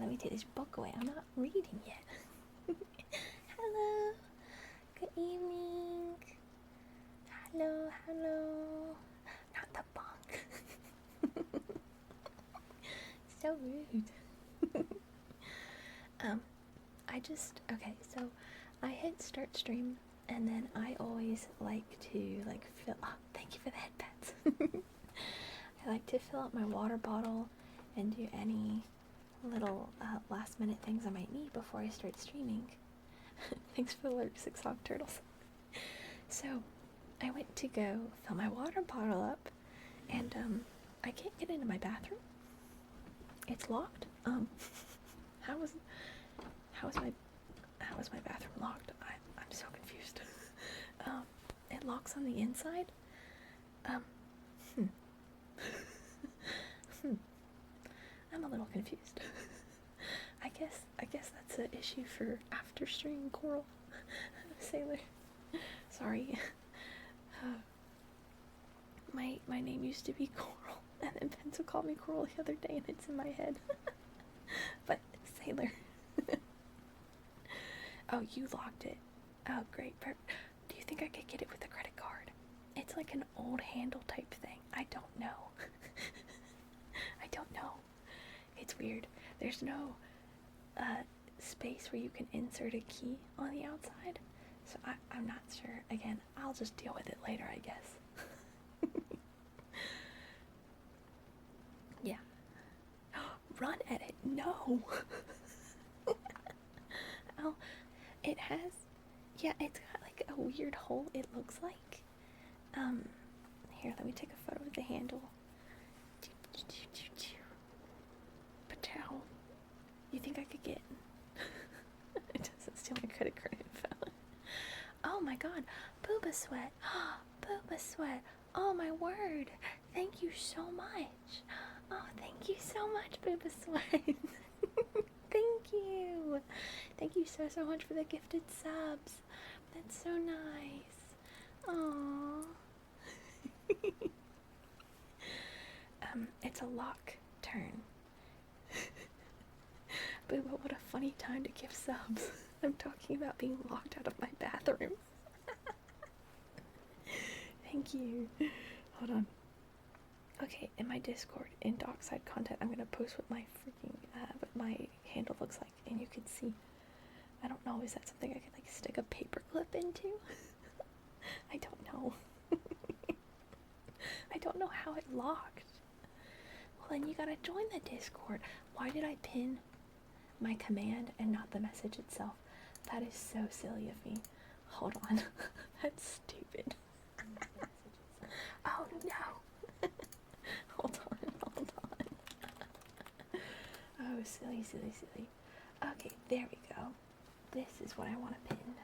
let me take this book away. I'm not reading yet. Hello. Good evening. Hello, hello. Not the bunk. So rude. Okay, so I hit start stream, and then I always like to fill up. Thank you for the headpats. I like to fill up my water bottle and do any little last minute things I might need before I start streaming. Thanks for the alert, 6 hog turtles. So I went to go fill my water bottle up, and I can't get into my bathroom. It's locked. How is my bathroom locked? I'm so confused. It locks on the inside. I'm a little confused. I guess that's an issue for after stream, Coral. Sailor. Sorry. My name used to be Coral, and then Pencil called me Coral the other day, and it's in my head. But Sailor. Oh, you locked it. Oh, great. Do you think I could get it with a credit card? It's like an old handle type thing. I don't know. I don't know. It's weird. There's no space where you can insert a key on the outside. So I'm not sure. Again, I'll just deal with it later, I guess. Yeah. Run at it. No. Oh, it has, yeah, it's got like a weird hole, it looks like. Here, let me take a photo of the handle. Patel. You think I could get it doesn't steal my credit card info. Oh my god, Booba Sweat. Booba Sweat. Oh my word. Thank you so much. Oh, thank you so much, Booba Sweat. Thank you. Thank you so much for the gifted subs. That's so nice. Aww. It's a lock turn. Booba, what a funny time to give subs. I'm talking about being locked out of my bathroom. Thank you. Hold on. Okay, in my Discord, in Dockside content, I'm gonna post what my what my handle looks like, and you can see. I don't know, is that something I could stick a paper clip into? I don't know. I don't know how it locked. Well, then you gotta join the Discord. Why did I pin my command and not the message itself? That is so silly of me. Hold on. That's stupid. Oh no. Hold on. Oh, silly. Okay, there we go. This is what I want to pin.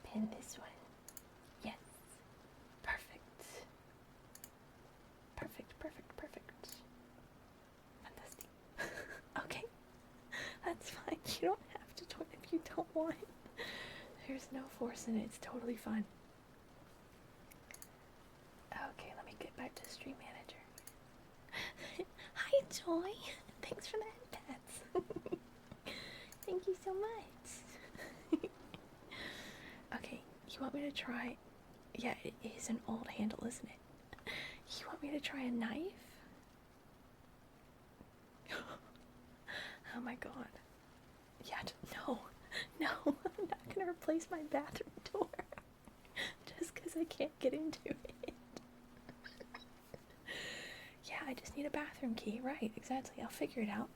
Pin this one. Yes. Perfect. Fantastic. Okay. That's fine. You don't have to join if you don't want. There's no force in it. It's totally fine. Okay, let me get back to Stream Manager. Hi, Joy. Thanks for the headpats. Thank you so much. Okay, you want me to try? Yeah, it is an old handle, isn't it? You want me to try a knife? Oh my god. Yeah, no, I'm not gonna replace my bathroom door just because I can't get into it. Yeah, I just need a bathroom key. Right, exactly. I'll figure it out.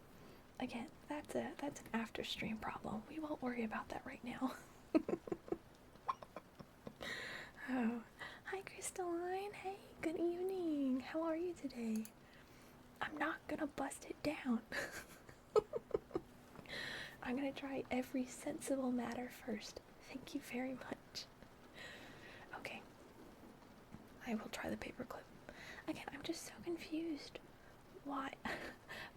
Again, that's an after stream problem. We won't worry about that right now. Oh, hi Crystalline. Hey, good evening. How are you today? I'm not gonna bust it down. I'm gonna try every sensible matter first. Thank you very much. Okay, I will try the paperclip. Again, I'm just so confused. Why?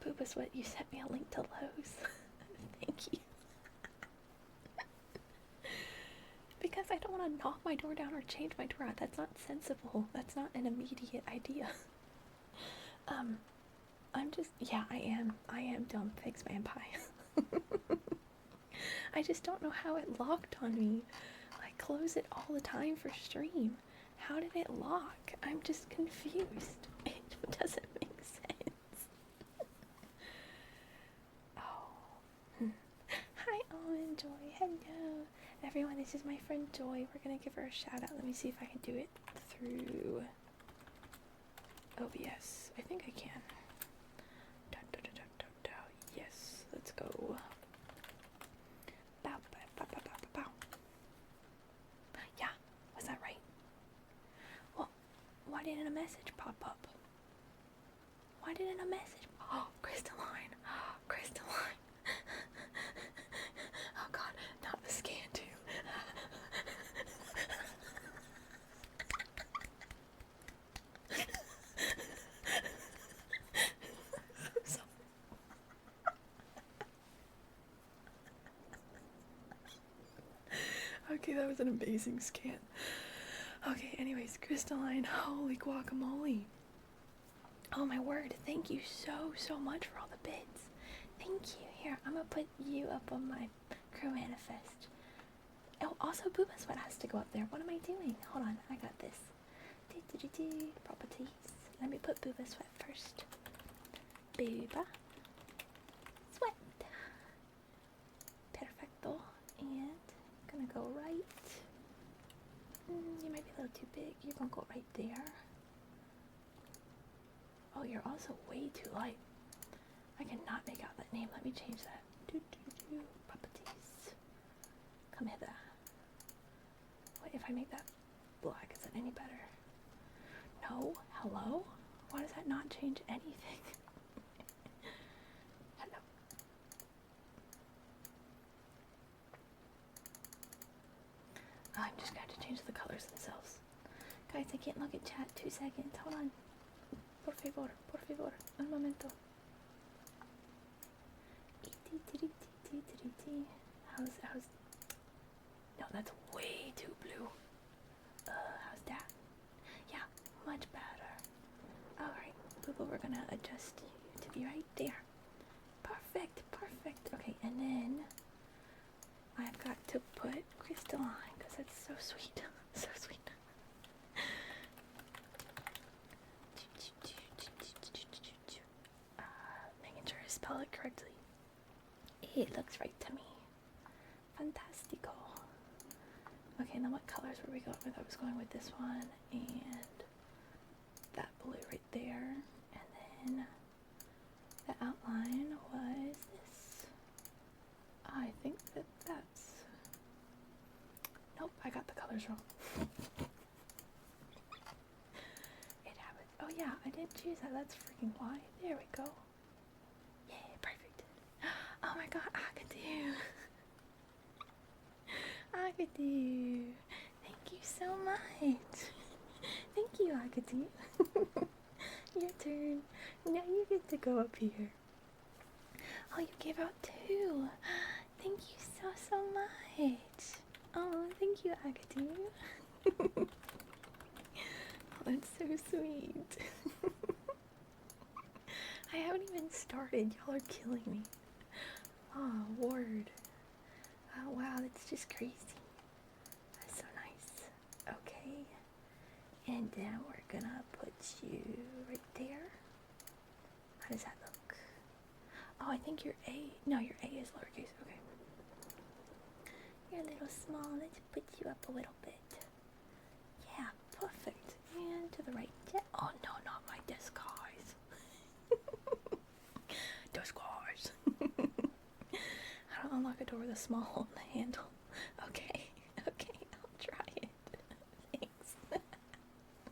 Booba Sweat, you sent me a link to Lowe's. Thank you. Because I don't want to knock my door down or change my door out. That's not sensible. That's not an immediate idea. Yeah, I am dumb. Thanks, Vampire. I just don't know how it locked on me. I close it all the time for stream. How did it lock? I'm just confused. It doesn't make sense. Oh. Hi, Almond Joy. Hello. Everyone, this is my friend Joy. We're gonna give her a shout out. Let me see if I can do it through OBS. I think I can. Yes, let's go. Bow, bow, bow, bow, bow, bow. Yeah, was that right? Well, why didn't a message pop up? Why didn't a message? Oh, Crystalline. Oh, Crystalline. Oh God, not the scan too. Okay, that was an amazing scan. Okay, anyways, Crystalline, holy guacamole. Oh my word, thank you so much for all the bits. Thank you. Here, I'm gonna put you up on my crew manifest. Oh, also Booba Sweat has to go up there. What am I doing? Hold on, I got this. Properties. Let me put Booba Sweat first. Booba Sweat. Perfecto. And gonna go right. You might be a little too big. You're gonna go right there. Oh, you're also way too light. I cannot make out that name. Let me change that. Properties. Come hither. Wait, if I make that black, is it any better? No? Hello? Why does that not change anything? Hello. I'm just going to change the colors themselves. Guys, I can't look at chat. 2 seconds. Hold on. Por favor, un momento. How's, no, that's way too blue. How's that? Yeah, much better. Alright, Booba, we're gonna adjust you to be right there. Perfect. Okay, and then I've got to put Crystalline, because that's so sweet. So sweet. Making sure I spell it correctly. It looks right to me. Fantastico. Okay, and then what colors were we going with? I was going with this one and that blue right there. And then the outline was this. I think that's... Nope, I got the colors wrong. It happened. Oh yeah, I didn't choose that. That's freaking why. There we go. Yeah, perfect. Oh my god, Akadu. Akadu. Thank you so much. Thank you, Akadu. Your turn. Now you get to go up here. Oh, you gave out 2. Thank you so much. Oh, thank you, Akadu. Oh, that's so sweet. I haven't even started. Y'all are killing me. Oh, word. Oh, wow, that's just crazy. That's so nice. Okay. And then we're gonna put you right there. How does that look? Oh, I think your A. No, your A is lowercase. Okay. You're a little small. Let's put you up a little bit. Yeah, perfect. And to the right. Oh, no, not my desk guys. Desk guys. How to unlock a door with a small hole in the handle. Okay, I'll try it. Thanks.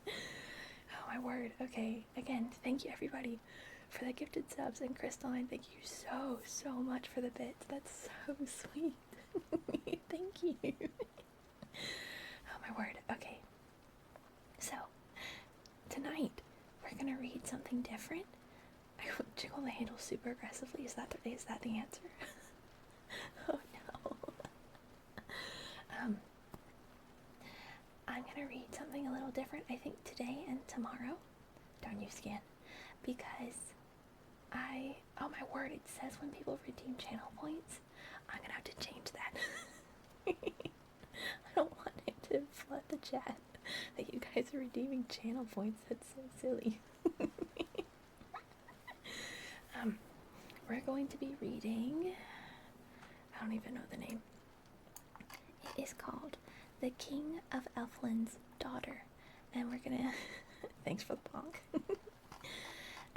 Oh my word. Okay, again, thank you everybody for the gifted subs, and Crystalline, thank you so much for the bits. That's so sweet. Thank you. Oh my word. Okay. So, tonight we're gonna read something different. I jiggle the handle super aggressively. Is that the answer? Oh no. I'm gonna read something a little different, I think, today and tomorrow. Darn you, Scan. Because Oh my word, it says when people redeem channel points. I'm gonna have to change that. I don't want it to flood the chat that you guys are redeeming channel points. That's so silly. We're going to be reading, I don't even know the name. It is called The King of Elfland's Daughter. And we're gonna, thanks for the bonk.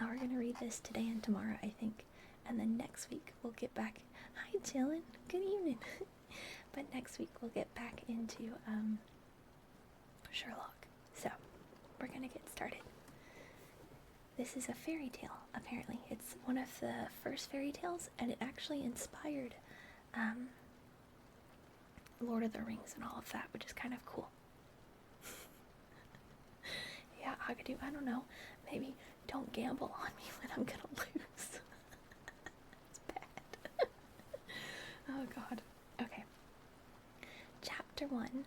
We're gonna read this today and tomorrow, I think. And then next week we'll get back, hi chillin', good evening. But next week we'll get back into Sherlock. So, we're gonna get started. This is a fairy tale, apparently. It's one of the first fairy tales, and it actually inspired Lord of the Rings and all of that, which is kind of cool. Yeah, Agadu, I don't know. Maybe don't gamble on me when I'm gonna lose. It's bad. Oh god. Okay. Chapter 1.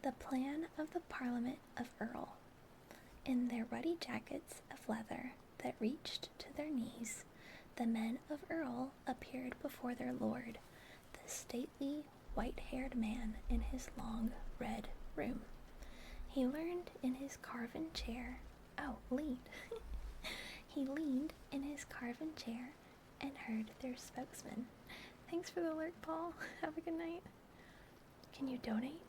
The Plan of the Parliament of Earl. In their ruddy jackets of leather that reached to their knees, the men of Earl appeared before their lord, the stately, white-haired man in his long, red room. He leaned in his carven chair. He leaned in his carven chair and heard their spokesman. Thanks for the alert, Paul. Have a good night. Can you donate?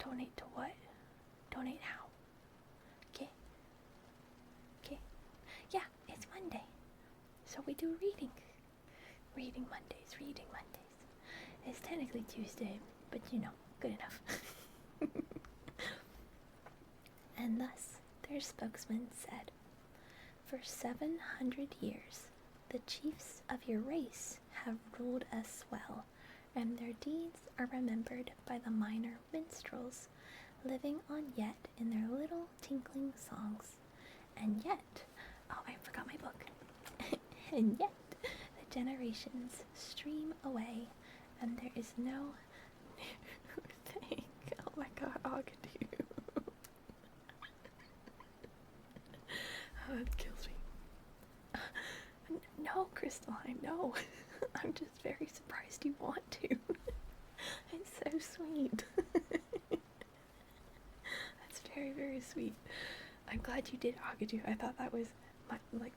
Donate to what? Donate how? Okay. Yeah, it's Monday. So we do reading. Reading Mondays. It's technically Tuesday, but you know, good enough. And thus their spokesman said, "For 700 years, the chiefs of your race have ruled us well, and their deeds are remembered by the minor minstrels, living on yet in their little tinkling songs. And yet, oh, I forgot my book. And yet, the generations stream away, and there is no new thing." Oh my god, Agadu. Oh, that kills me. No, Crystalline, no. I'm just very surprised you want to. It's so sweet. That's very, very sweet. I'm glad you did, Agadu. I thought that was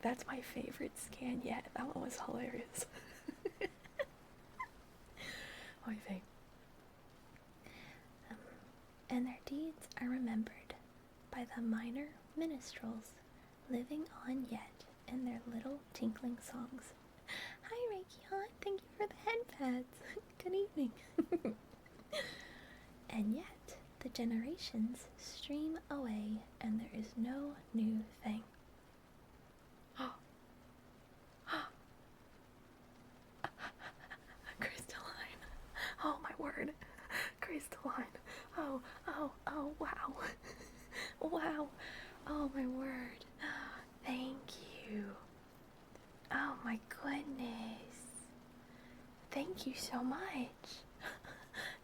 that's my favorite scan yet. That one was hilarious. My fave. And their deeds are remembered by the minor minstrels, living on yet in their little tinkling songs. Hi, Reiki-han. Thank you for the headpads. Good evening. And yet, the generations stream away, and there is no new thing. Crystalline. Oh, my word. Crystalline. Oh, wow. Wow. Oh, my word. Thank you. Oh, my goodness. Thank you so much.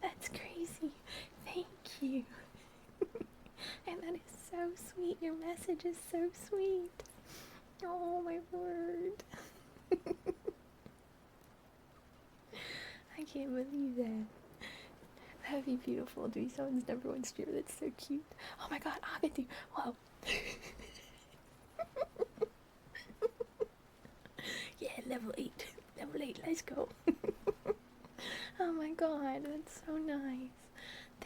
That's crazy. Thank you. And that is so sweet. Your message is so sweet. Oh, my word. I can't believe that. That'd be beautiful to be someone's number one streamer. That's so cute. Oh my god, Agadu. Whoa. Yeah, level 8. Level 8, let's go. Oh my god, that's so nice.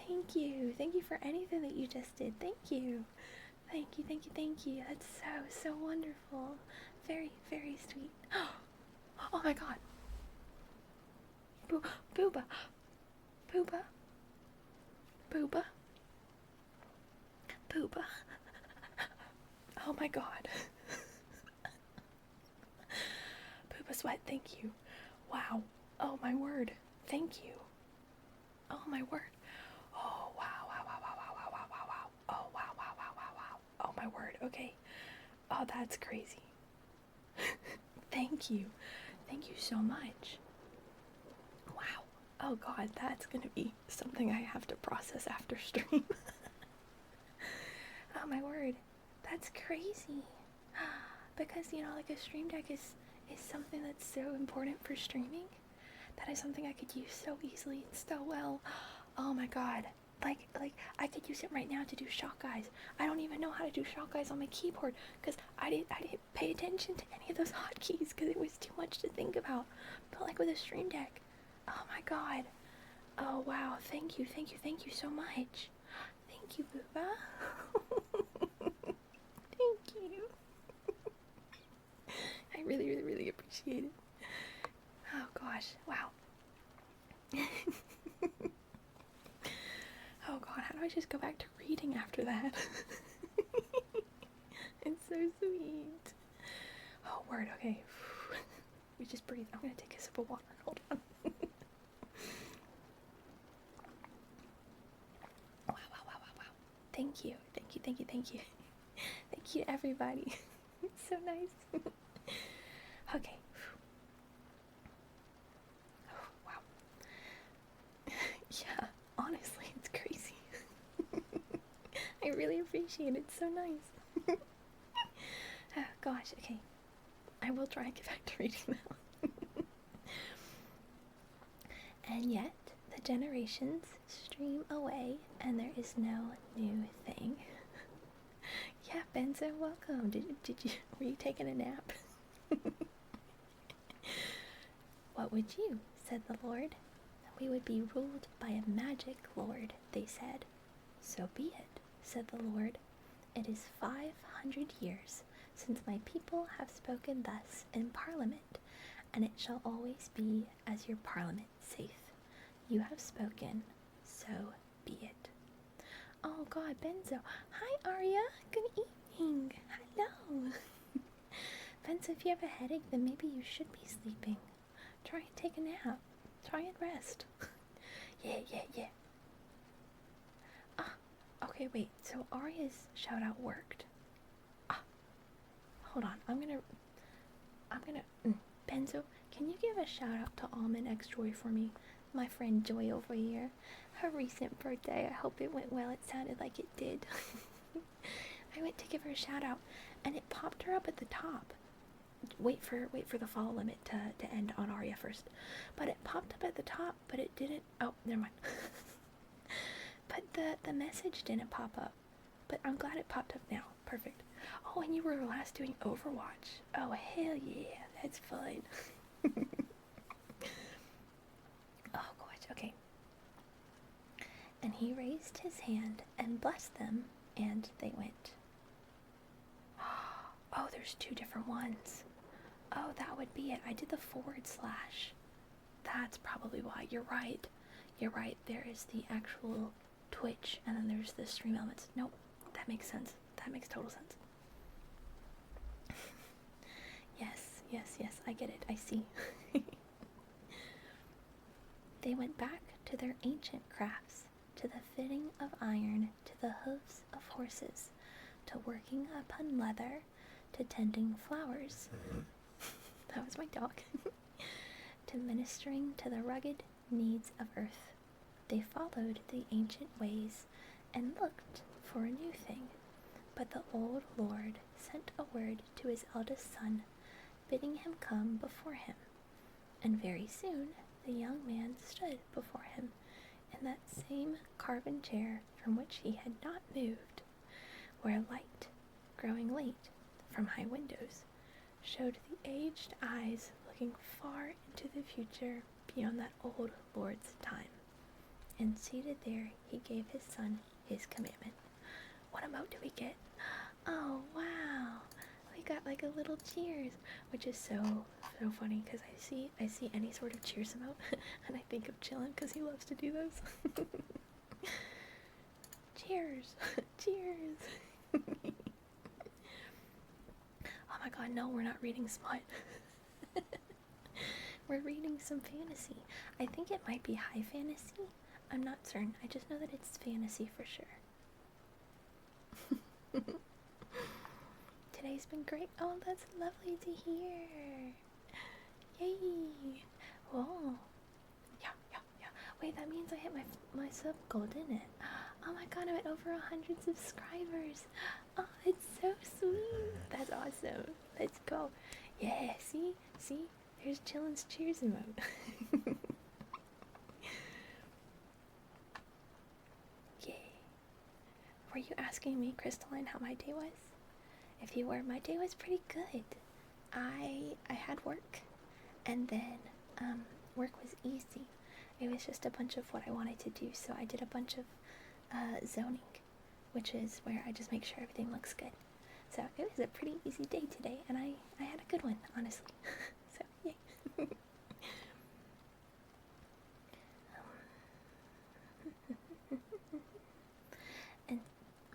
Thank you. Thank you for anything that you just did. Thank you. Thank you. That's so wonderful. Very, very sweet. Oh my god. Booba. Oh my god. Booba Sweat, thank you. Wow. Oh my word. Thank you. Oh my word. Oh wow. Oh wow. Oh my word. Okay. Oh, that's crazy. Thank you. Thank you so much. Wow. Oh god, that's gonna be something I have to process after stream. Oh my word. That's crazy. Because, you know, like a stream deck is something that's so important for streaming. That is something I could use so easily and so well. Oh my god. Like I could use it right now to do shock eyes. I don't even know how to do shock eyes on my keyboard because I didn't pay attention to any of those hotkeys because it was too much to think about. But like with a stream deck, oh my god. Oh wow, thank you so much. Thank you, Booba. Thank you. I really appreciate it. Oh gosh, wow. Oh god, how do I just go back to reading after that? It's so sweet. Oh, word, okay. We just breathe. I'm gonna take a sip of water. Hold on. Wow. Thank you. Thank you to everybody. It's so nice. Okay. Oh, wow. Yeah, honestly, it's crazy. I really appreciate it. It's so nice. Oh, gosh, okay. I will try and get back to reading now. And yet, the generations stream away, and there is no new thing. Yeah, Benzo, welcome. Were you taking a nap? What would you, said the Lord. We would be ruled by a magic lord, they said. So be it, said the Lord. It is 500 years since my people have spoken thus in Parliament, and it shall always be as your Parliament saith. You have spoken, so be it. Oh god, Benzo. Hi, Arya. Good evening. Hello. Benzo, if you have a headache, then maybe you should be sleeping. Try and take a nap. Try and rest. Yeah. Okay, wait. So Arya's shout out worked. Hold on. I'm gonna. Benzo, can you give a shout out to Almond X Joy for me? My friend Joy over here. Her recent birthday. I hope it went well. It sounded like it did. I went to give her a shout out, and it popped her up at the top. Wait for the follow limit to end on Arya first. But it popped up at the top, but it didn't. Oh, never mind. But the message didn't pop up. But I'm glad it popped up now. Perfect. Oh, and you were last doing Overwatch. Oh, hell yeah. That's fun. Oh, gosh. Okay. And he raised his hand and blessed them, and they went. Oh, there's two different ones. Oh, that would be it. I did the /. That's probably why. You're right. There is the actual Twitch, and then there's the stream elements. Nope. That makes sense. That makes total sense. Yes. I get it. I see. They went back to their ancient crafts, to the fitting of iron, to the hoofs of horses, to working upon leather, to tending flowers. That was my dog. To ministering to the rugged needs of earth. They followed the ancient ways and looked for a new thing. But the old Lord sent a word to his eldest son, bidding him come before him. And very soon the young man stood before him in that same carven chair from which he had not moved, where light, growing late from high windows, showed the aged eyes looking far into the future beyond that old Lord's time. And seated there, he gave his son his commandment. What emote do we get? Oh, wow. We got like a little cheers, which is so funny because I see any sort of cheers emote and I think of Chillin because he loves to do those. Cheers. Cheers. Oh my god, no, we're not reading smut. We're reading some fantasy. I think it might be high fantasy. I'm not certain. I just know that it's fantasy for sure. Today's been great. Oh, that's lovely to hear. Yay. Whoa. Yeah. Wait, that means I hit my sub goal, didn't it? Oh my god, I'm at over 100 subscribers. Oh, it's so sweet. That's awesome. Awesome. Let's go. Yeah, see? There's Chillin's cheers emote. Yay. Were you asking me, Crystalline, how my day was? If you were, my day was pretty good. I had work, and then work was easy. It was just a bunch of what I wanted to do, so I did a bunch of zoning, which is where I just make sure everything looks good. So it was a pretty easy day today, and I had a good one, honestly. So, yay.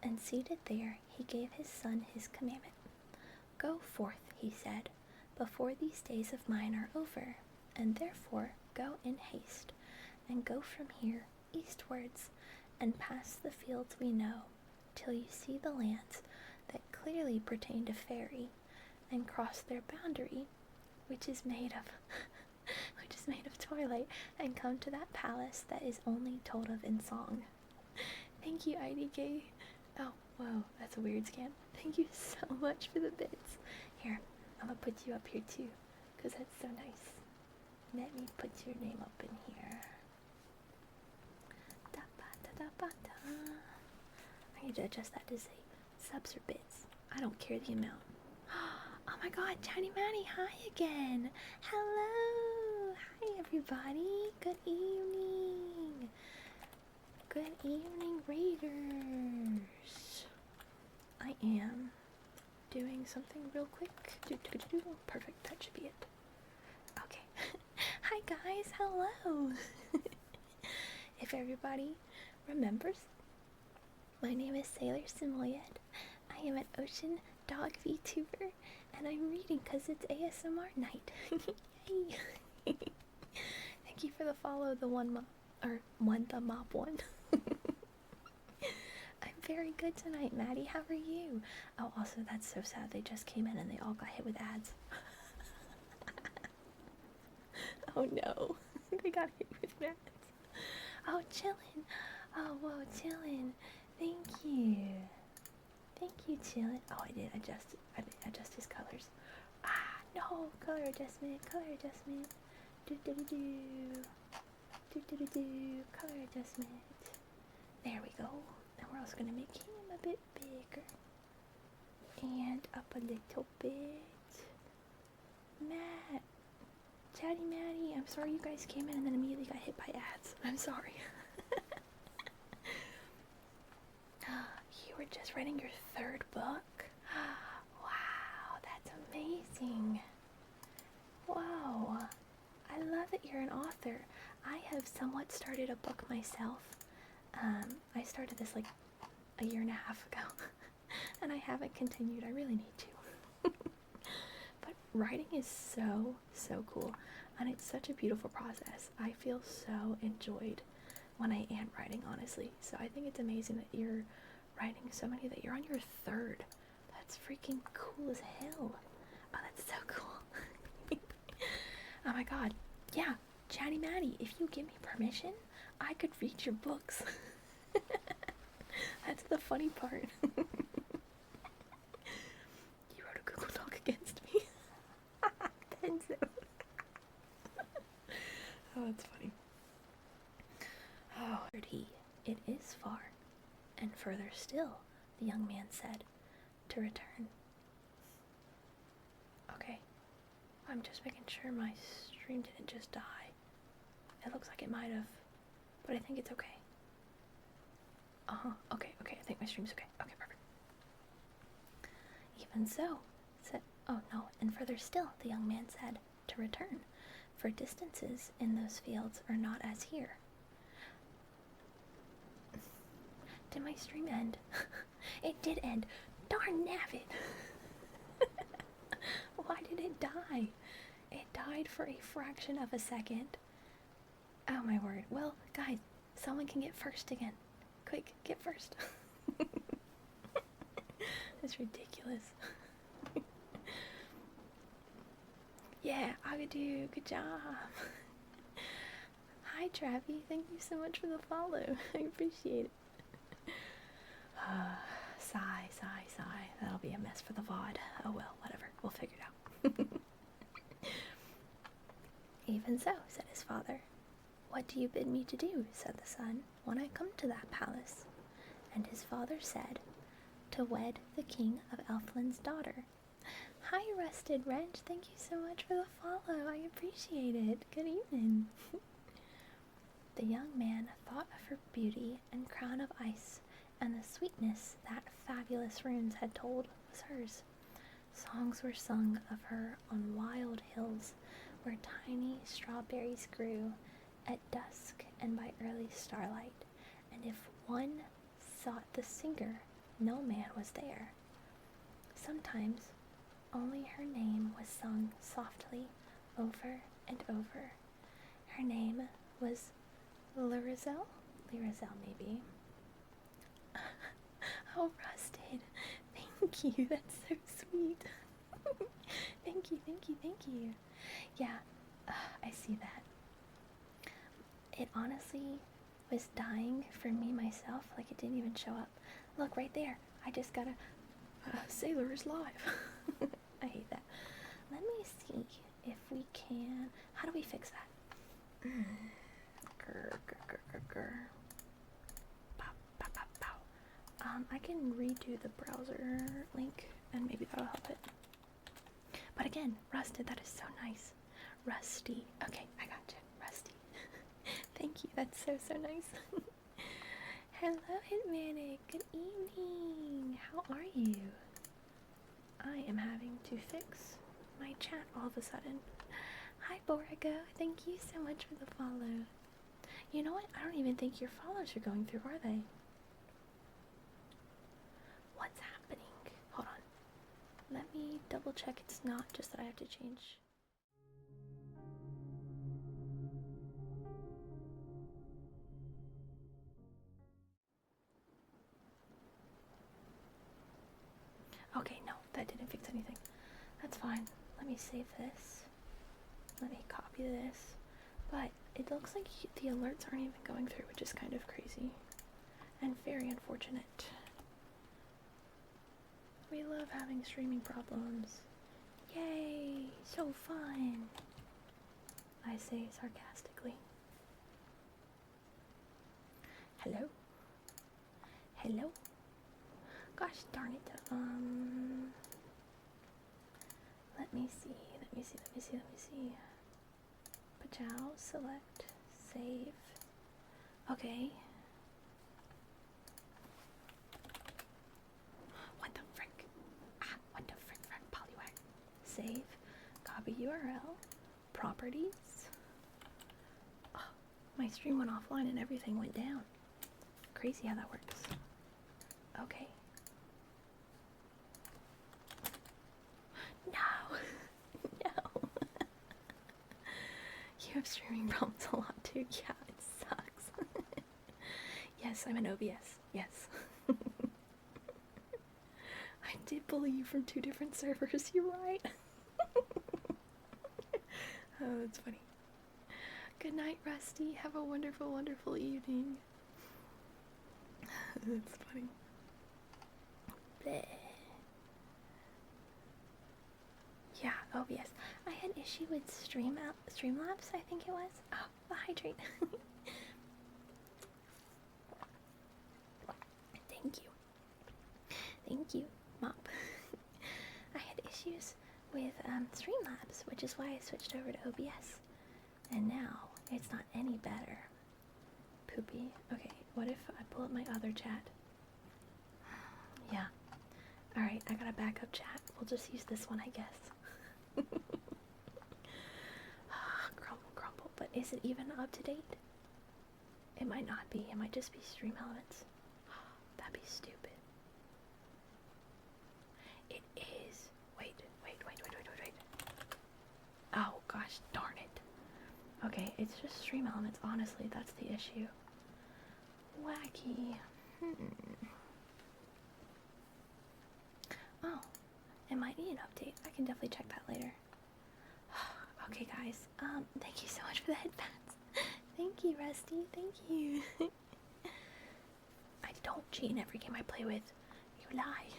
And seated there, he gave his son his commandment. Go forth, he said, before these days of mine are over, and therefore go in haste, and go from here eastwards, and pass the fields we know, till you see the lands that clearly pertain to Fairy, and cross their boundary, which is made of twilight, and come to that palace that is only told of in song. Thank you, IDK. Oh, whoa, that's a weird scan. Thank you so much for the bits. Here, I'm gonna put you up here too, because that's so nice. Let me put your name up in here. Da ba da da ba da. I need to adjust that to say subs or bits. I don't care the amount. Oh my god, Johnny Maddie, hi again. Hello. Hi everybody. Good evening. Good evening, Raiders. I am doing something real quick. Perfect, that should be it. Okay. Hi guys, hello. If everybody remembers, my name is Sailor Simoyed. I am an ocean dog VTuber, and I'm reading because it's ASMR night. Yay! Thank you for the follow, the the mop one. I'm very good tonight, Maddie. How are you? Oh, also, that's so sad. They just came in and they all got hit with ads. Oh no, they got hit with ads. Oh, chillin'. Oh, whoa, chillin'. Thank you. Thank you, chillin'. Oh, I did adjust his colors. Ah, no, color adjustment. Do. Color adjustment. There we go. And we're also gonna make him a bit bigger. And up a little bit. Matt. Chatty Maddie, I'm sorry you guys came in and then immediately got hit by ads. I'm sorry. You were just writing your third book? Wow, that's amazing. Wow. I love that you're an author. I have somewhat started a book myself. I started this like a year and a half ago, and I haven't continued. I really need to. But writing is so cool, and it's such a beautiful process. I feel so enjoyed when I am writing, honestly. So I think it's amazing that you're writing so many, that you're on your third. That's freaking cool as hell. Oh, that's so cool. Oh my god. Yeah, Chatty Maddie, if you give me permission, I could read your books. That's the funny part. You wrote a Google Doc against me. Tenzo. Oh, that's funny. Oh, heard he. It is far, and further still, the young man said, to return. Okay. I'm just making sure my stream didn't just die. It looks like it might have, but I think it's okay. Okay, I think my stream's okay. Okay, perfect. Even so, said, oh no, and further still, the young man said, to return, for distances in those fields are not as here. Did my stream end? It did end. Darn nabbit. Why did it die? It died for a fraction of a second. Oh my word. Well, guys, someone can get first again. Quick, get first. That's ridiculous. Yeah, Agadu, good job. Hi, Travi. Thank you so much for the follow. I appreciate it. Sigh. That'll be a mess for the VOD. Oh well, whatever. We'll figure it out. Even so, said his father. What do you bid me to do, said the son, when I come to that palace? And his father said, to wed the king of Elfland's daughter. Hi, Rusted Wrench. Thank you so much for the follow. I appreciate it. Good evening. The young man thought of her beauty and crown of ice, and the sweetness that fabulous runes had told was hers. Songs were sung of her on wild hills, where tiny strawberries grew at dusk and by early starlight, and if one sought the singer, no man was there. Sometimes only her name was sung softly over and over. Her name was Lyrizel? Lyrizel, maybe. Oh, Rusted. Thank you. That's so sweet. Thank you, thank you, thank you. Yeah, I see that. It honestly was dying for me myself. Like, it didn't even show up. Look, right there. I just got a Sailor is live. I hate that. Let me see if we can. How do we fix that? I can redo the browser link and maybe that'll help it. But again, Rusted, that is so nice. Rusty. Okay, I got you. Rusty. Thank you. That's so nice. Hello, Hitmanic. Good evening. How are you? I am having to fix my chat all of a sudden. Hi, Borigo. Thank you so much for the follow. You know what? I don't even think your follows are going through, are they? What's happening? Hold on. Let me double check it's not, just that I have to change. Okay, no, that didn't fix anything. That's fine. Let me save this. Let me copy this. But it looks like the alerts aren't even going through, which is kind of crazy and very unfortunate. We love having streaming problems. Yay! So fun! I say sarcastically. Hello? Hello? Gosh darn it. Let me see. Pajao, select, save. Okay. What the frick? What the frick, Poliwag. Save, copy URL, properties. Oh, my stream went offline and everything went down. Crazy how that works. Okay. No. No. You have streaming problems a lot too. Yeah, it sucks. Yes, I'm an OBS. Yes. I did bully you from 2 different servers. You're right. Oh, that's funny. Good night, Rusty. Have a wonderful, wonderful evening. That's funny. Bleh. Yeah, OBS. I had issue with Streamlabs, I think it was. Oh, the hydrate. Thank you, Mop. I had issues with Streamlabs, which is why I switched over to OBS. And now, it's not any better. Poopy. Okay, what if I pull up my other chat? Yeah. Alright, I got a backup chat. We'll just use this one, I guess. Grumble. But is it even up to date? It might not be. It might just be Stream Elements. That'd be stupid. It is. Wait. Oh, gosh darn it. Okay, it's just Stream Elements. Honestly, that's the issue. Wacky. Oh, it might need an update. I can definitely check that later. Okay, guys. Thank you so much for the headbands. Thank you, Rusty. Thank you. I don't cheat in every game I play with. You lie.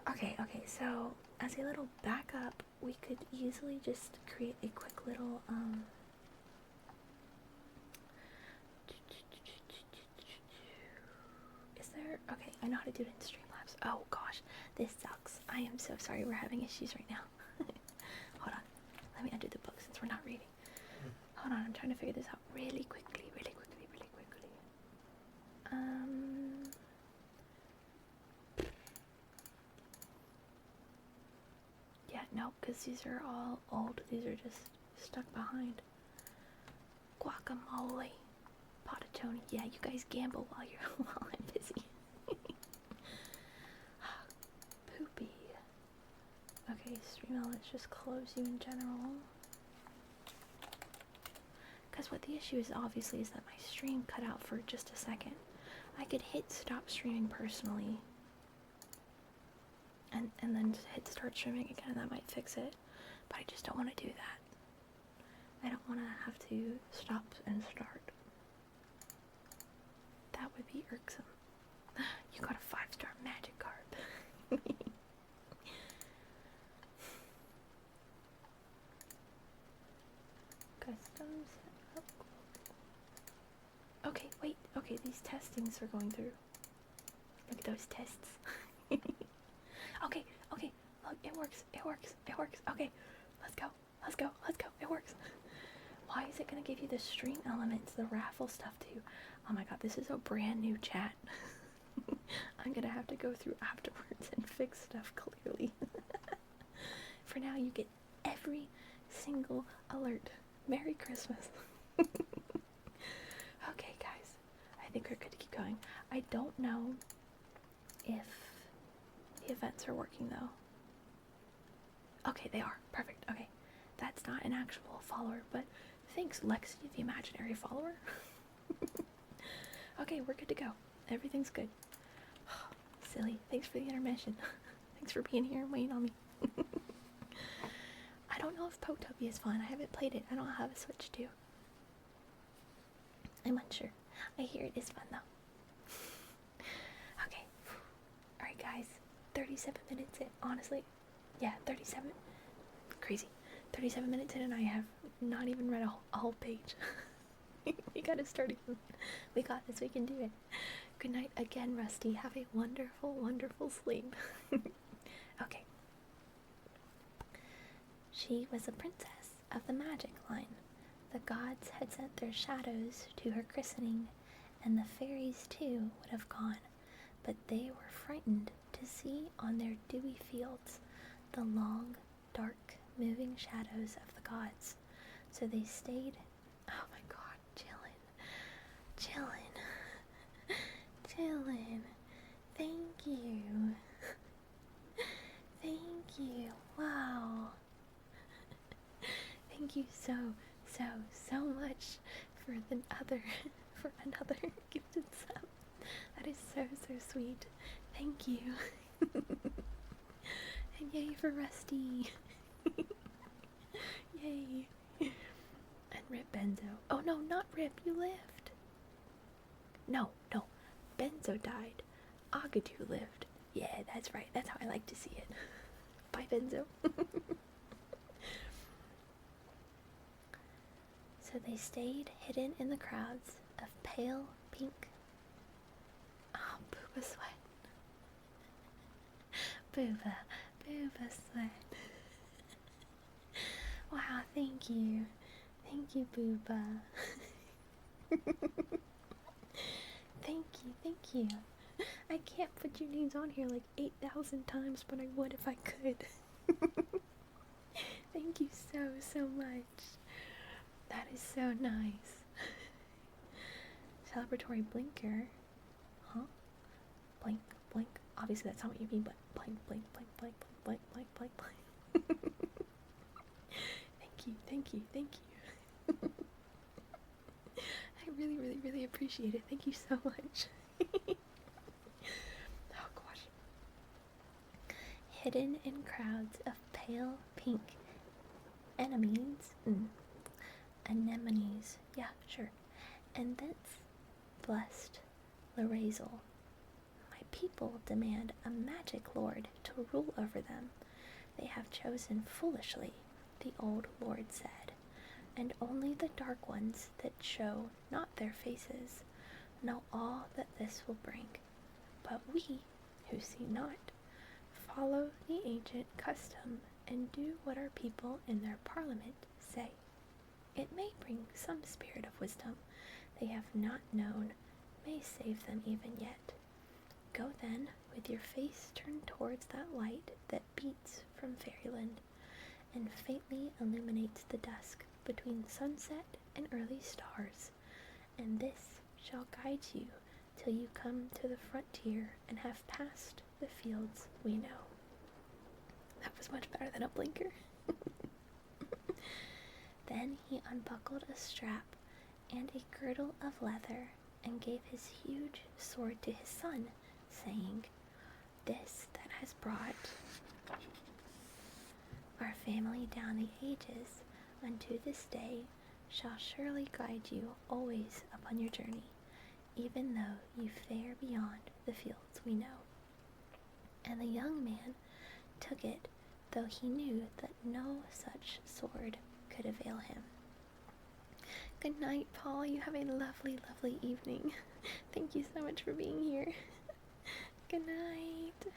Okay, so as a little backup, we could easily just create a quick little, is there, okay, I know how to do it in Streamlabs. Oh gosh, this sucks. I am so sorry we're having issues right now. Hold on, let me undo the book since we're not reading. Hold on, I'm trying to figure this out really quickly. Yeah, no, because these are all old. These are just stuck behind. Guacamole. Patatoni. Yeah, you guys gamble while I'm busy. Poopy. Okay, Streamo, let's just close you in general. Because what the issue is obviously is that my stream cut out for just a second. I could hit stop streaming personally. And then hit start streaming again, and that might fix it. But I just don't want to do that. I don't want to have to stop and start. That would be irksome. You got a 5-star magic card. Custom setup. Okay, wait. Okay, these testings are going through. Look at those tests. Okay, look, it works. Okay, let's go, it works. Why is it gonna give you the stream elements, the raffle stuff too? Oh my god, this is a brand new chat. I'm gonna have to go through afterwards and fix stuff clearly. For now, you get every single alert. Merry Christmas. Okay, guys, I think we're good to keep going. I don't know if the events are working though. Okay, they are. Perfect. Okay. That's not an actual follower, but thanks, Lexi, the imaginary follower. Okay, we're good to go. Everything's good. Silly. Thanks for the intermission. Thanks for being here and waiting on me. I don't know if Potopia is fun. I haven't played it. I don't have a Switch too. I'm unsure. I hear it is fun though. Okay. Alright guys. 37 minutes in. Honestly. Yeah, 37. Crazy. 37 minutes in and I have not even read a whole page. We gotta start again. We got this. We can do it. Good night again, Rusty. Have a wonderful, wonderful sleep. Okay. She was a princess of the magic line. The gods had sent their shadows to her christening, and the fairies too would have gone, but they were frightened to see on their dewy fields the long, dark, moving shadows of the gods. So they stayed, oh my god, chillin'. Thank you. Thank you. Wow. Thank you so much for another gifted sub. That is so sweet. Thank you. And yay for Rusty. Yay. And Rip Benzo. Oh no, not Rip, you lived. No. Benzo died. Agadu lived. Yeah, that's right. That's how I like to see it. Bye, Benzo. So they stayed hidden in the crowds of pale pink. Oh, Booba sweat. Booba sweat. Wow, thank you. Thank you, Booba. Thank you. I can't put your names on here like 8,000 times, but I would if I could. Thank you so much. That is so nice. Celebratory blinker. Huh? Blink. Obviously that's not what you mean, but blink. Thank you. I really appreciate it. Thank you so much. Oh gosh. Hidden in crowds of pale pink anemones, yeah, sure. And thence blessed Lorazel, my people demand a magic lord to rule over them. They have chosen foolishly, the old lord said, and only the dark ones that show not their faces know all that this will bring. But we, who see not, follow the ancient custom and do what our people in their parliament say. It may bring some spirit of wisdom they have not known, may save them even yet. Go then, with your face turned towards that light that beats from fairyland, and faintly illuminates the dusk between sunset and early stars, and this shall guide you till you come to the frontier and have passed the fields we know. That was much better than a blinker. Then he unbuckled a strap and a girdle of leather, and gave his huge sword to his son, saying, This that has brought our family down the ages unto this day shall surely guide you always upon your journey, even though you fare beyond the fields we know. And the young man took it, though he knew that no such sword could avail him. Good night, Paul. You have a lovely, lovely evening. Thank you so much for being here. Good night.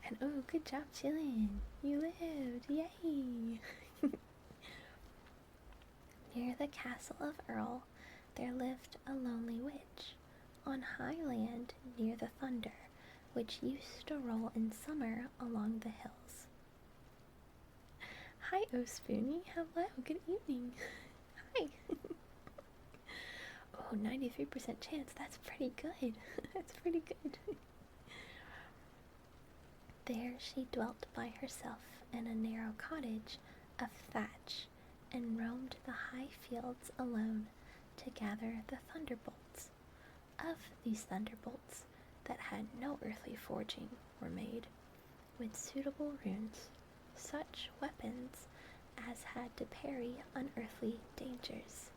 And oh, good job chilling. You lived. Yay. Near the castle of Earl, there lived a lonely witch, on high land near the thunder, which used to roll in summer along the hills. Hi, Oh Spoonie. Hello. Good evening. Hi. Oh, 93% chance. That's pretty good. That's pretty good. There she dwelt by herself in a narrow cottage of thatch, and roamed the high fields alone to gather the thunderbolts. Of these thunderbolts that had no earthly forging were made, with suitable runes, such weapons as had to parry unearthly dangers.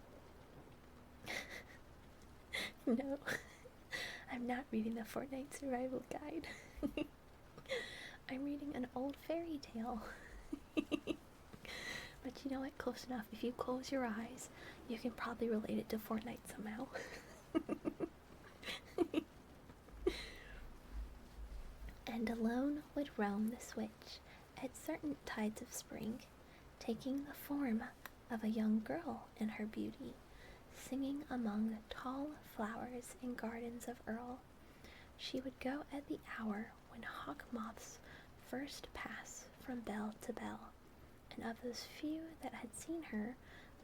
No, I'm not reading the Fortnite survival guide. I'm reading an old fairy tale. But you know what? Close enough. If you close your eyes, you can probably relate it to Fortnite somehow. And alone would roam the switch at certain tides of spring, taking the form of a young girl in her beauty, singing among tall flowers in gardens of Earl. She would go at the hour when hawk moths first pass from bell to bell, and of those few that had seen her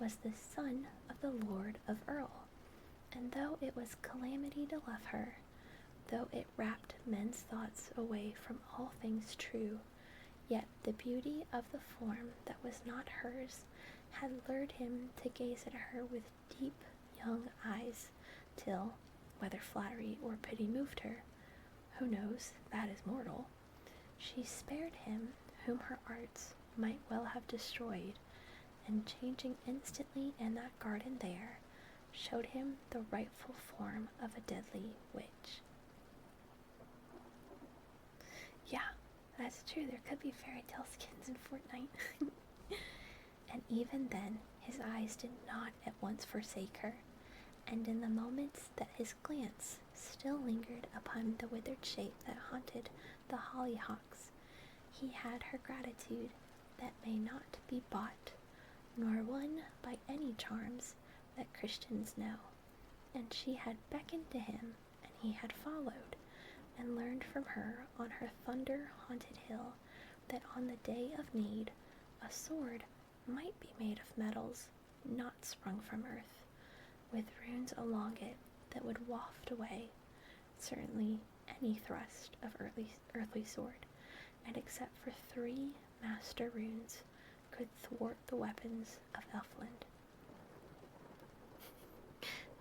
was the son of the Lord of Earl. And though it was calamity to love her, though it wrapped men's thoughts away from all things true, yet the beauty of the form that was not hers had lured him to gaze at her with deep young eyes, till, whether flattery or pity moved her, who knows, that is mortal, she spared him whom her arts might well have destroyed, and changing instantly in that garden there, showed him the rightful form of a deadly witch. Yeah, that's true. There could be fairy tale skins in Fortnite. And even then, his eyes did not at once forsake her, and in the moments that his glance still lingered upon the withered shape that haunted the hollyhocks, he had her gratitude that may not be bought, nor won by any charms that Christians know. And she had beckoned to him, and he had followed, and learned from her on her thunder-haunted hill that on the day of need a sword might be made of metals not sprung from earth, with runes along it that would waft away certainly any thrust of earthly sword, and except for 3 master runes could thwart the weapons of Elfland.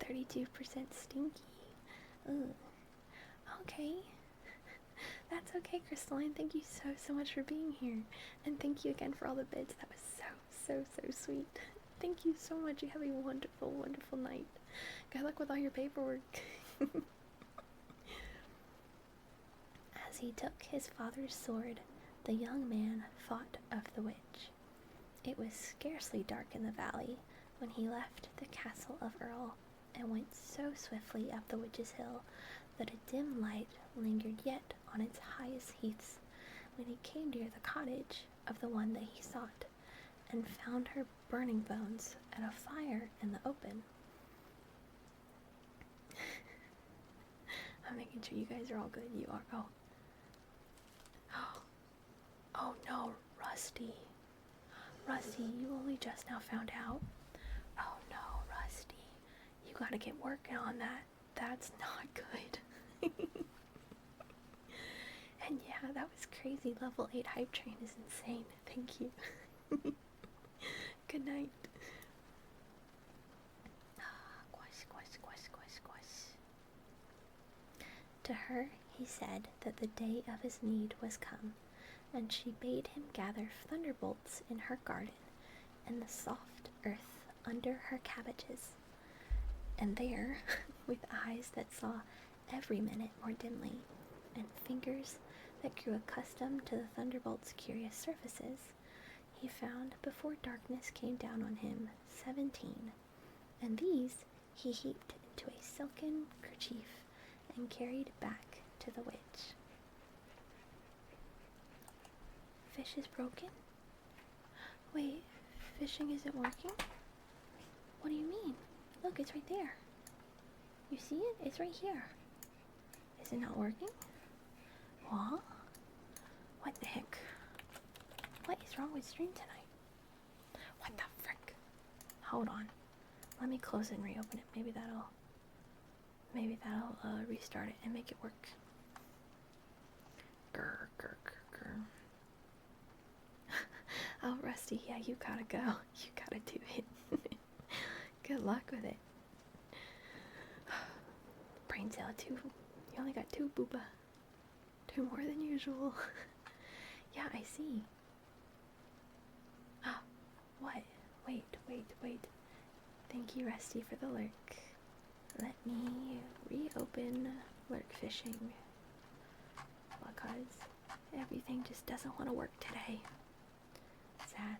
32% stinky. Ugh. Okay. That's okay, Crystalline. Thank you so much for being here. And thank you again for all the bids. That was so sweet. Thank you so much. You have a wonderful, wonderful night. Good luck with all your paperwork. As he took his father's sword, the young man fought of the witch. It was scarcely dark in the valley when he left the castle of Earl and went so swiftly up the witch's hill that a dim light lingered yet on its highest heaths when he came near the cottage of the one that he sought, and found her burning bones at a fire in the open. I'm making sure you guys are all good. You are. Oh. Oh no, Rusty. Rusty, you only just now found out? Oh no, Rusty. You gotta get working on that. That's not good. And yeah, that was crazy. Level 8 hype train is insane. Thank you. Good night. To her he said that the day of his need was come, and she bade him gather thunderbolts in her garden and the soft earth under her cabbages. And there, with eyes that saw every minute more dimly, and fingers that grew accustomed to the thunderbolt's curious surfaces, he found before darkness came down on him 17, and these he heaped into a silken kerchief and carried back to the witch. Fish is broken? Wait, fishing isn't working? What do you mean? Look, it's right there. You see it? It's right here. Is it not working? What? What the heck? What is wrong with stream tonight? What the frick? Hold on. Let me close it and reopen it. Maybe that'll restart it and make it work. Grr, grr, grr, grr. Oh, Rusty, yeah, you gotta go. You gotta do it. Good luck with it. Brain cell 2. You only got 2, booba. 2 more than usual. Yeah, I see. What? Wait. Thank you, Rusty, for the lurk. Let me reopen lurk fishing, because everything just doesn't want to work today. Sad.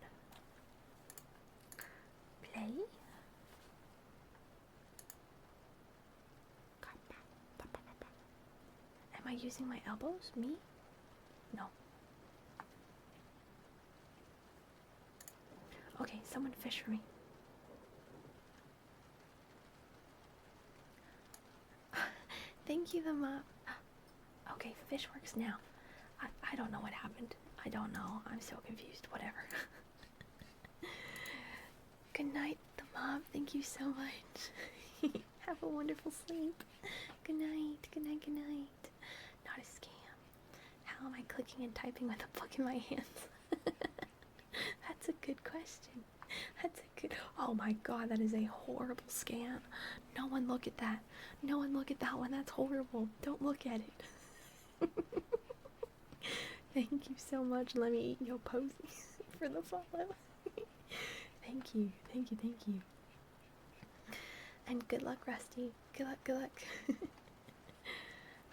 Play. Am I using my elbows? Me? No. Okay, someone fish for me. Thank you, the mop. Okay, fish works now. I don't know what happened. I don't know. I'm so confused. Whatever. Good night, the mom. Thank you so much. Have a wonderful sleep. Good night. Good night. Good night. Not a scam. How am I clicking and typing with a book in my hands? That's a good question. That's a good... Oh my god, that is a horrible scam. No one look at that. No one look at that one. That's horrible. Don't look at it. Thank you so much. Let me eat your posies for the follow. Thank you. Thank you. Thank you. And good luck, Rusty. Good luck. Good luck.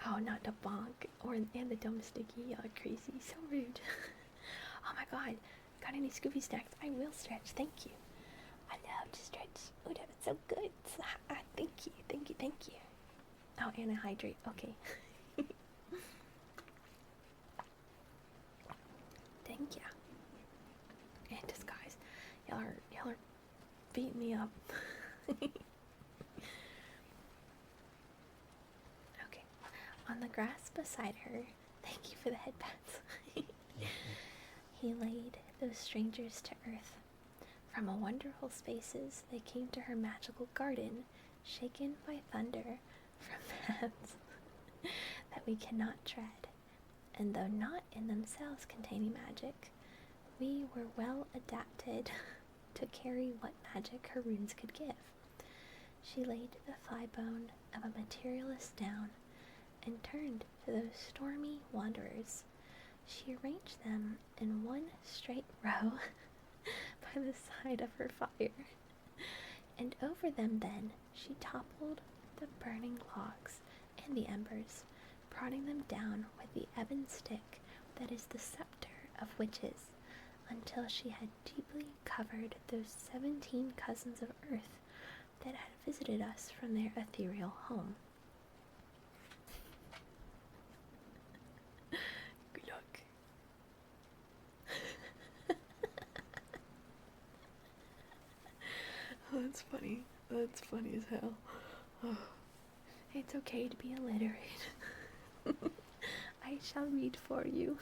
Oh, not the bonk. And the dumb sticky. Y'all are crazy. So rude. Oh my god. Got any Scooby snacks? I will stretch. Thank you. I love to stretch. Oh, that's so good. Thank you. Thank you. Thank you. Oh, and I hydrate. Okay. Thank you. In disguise. Y'all are beating me up. Okay. On the grass beside her, thank you for the headbands. He laid those strangers to earth. From a wonderful spaces they came to her magical garden, shaken by thunder from paths that we cannot tread. And though not in themselves containing magic, we were well adapted to carry what magic her runes could give. She laid the thigh bone of a materialist down and turned to those stormy wanderers. She arranged them in one straight row by the side of her fire, and over them then she toppled the burning logs and the embers, prodding them down with the ebon stick that is the scepter of witches, until she had deeply covered those 17 cousins of earth that had visited us from their ethereal home. Good luck. Oh, that's funny. That's funny as hell. Oh. It's okay to be illiterate. I shall read for you.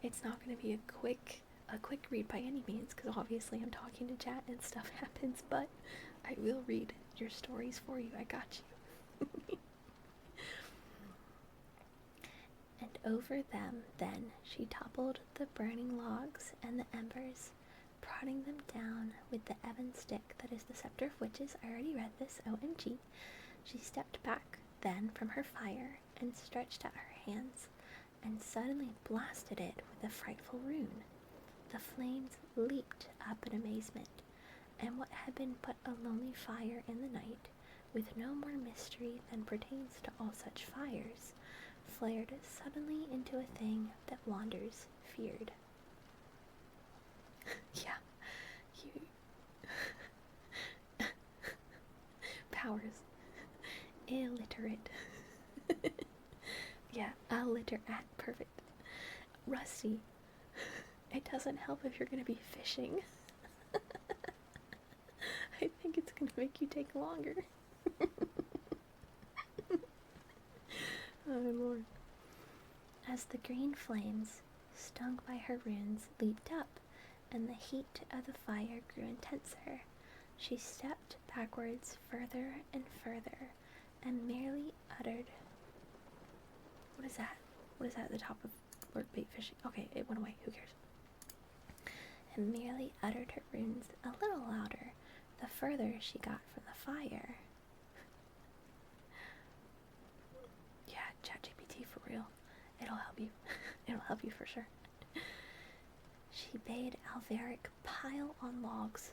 It's not going to be a quick read by any means, because obviously I'm talking to chat and stuff happens, but I will read your stories for you. I got you. And over them then she toppled the burning logs and the embers, prodding them down with the ebon stick that is the scepter of witches. I already read this, OMG. She stepped back then from her fire and stretched out her hands, and suddenly blasted it with a frightful rune. The flames leaped up in amazement, and what had been but a lonely fire in the night, with no more mystery than pertains to all such fires, flared suddenly into a thing that wanderers feared. Yeah, you... Powers. Illiterate. Yeah, alliterate. Perfect. Rusty. It doesn't help if you're going to be fishing. I think it's going to make you take longer. Oh, Lord. As the green flames, stung by her runes, leaped up, and the heat of the fire grew intenser, she stepped backwards further and further, and merely uttered... What is that? What is that at the top of Lord Bait Fishing? Okay, it went away. Who cares? And merely uttered her runes a little louder, the further she got from the fire. Yeah, ChatGPT for real. It'll help you. It'll help you for sure. She bade Alveric pile on logs,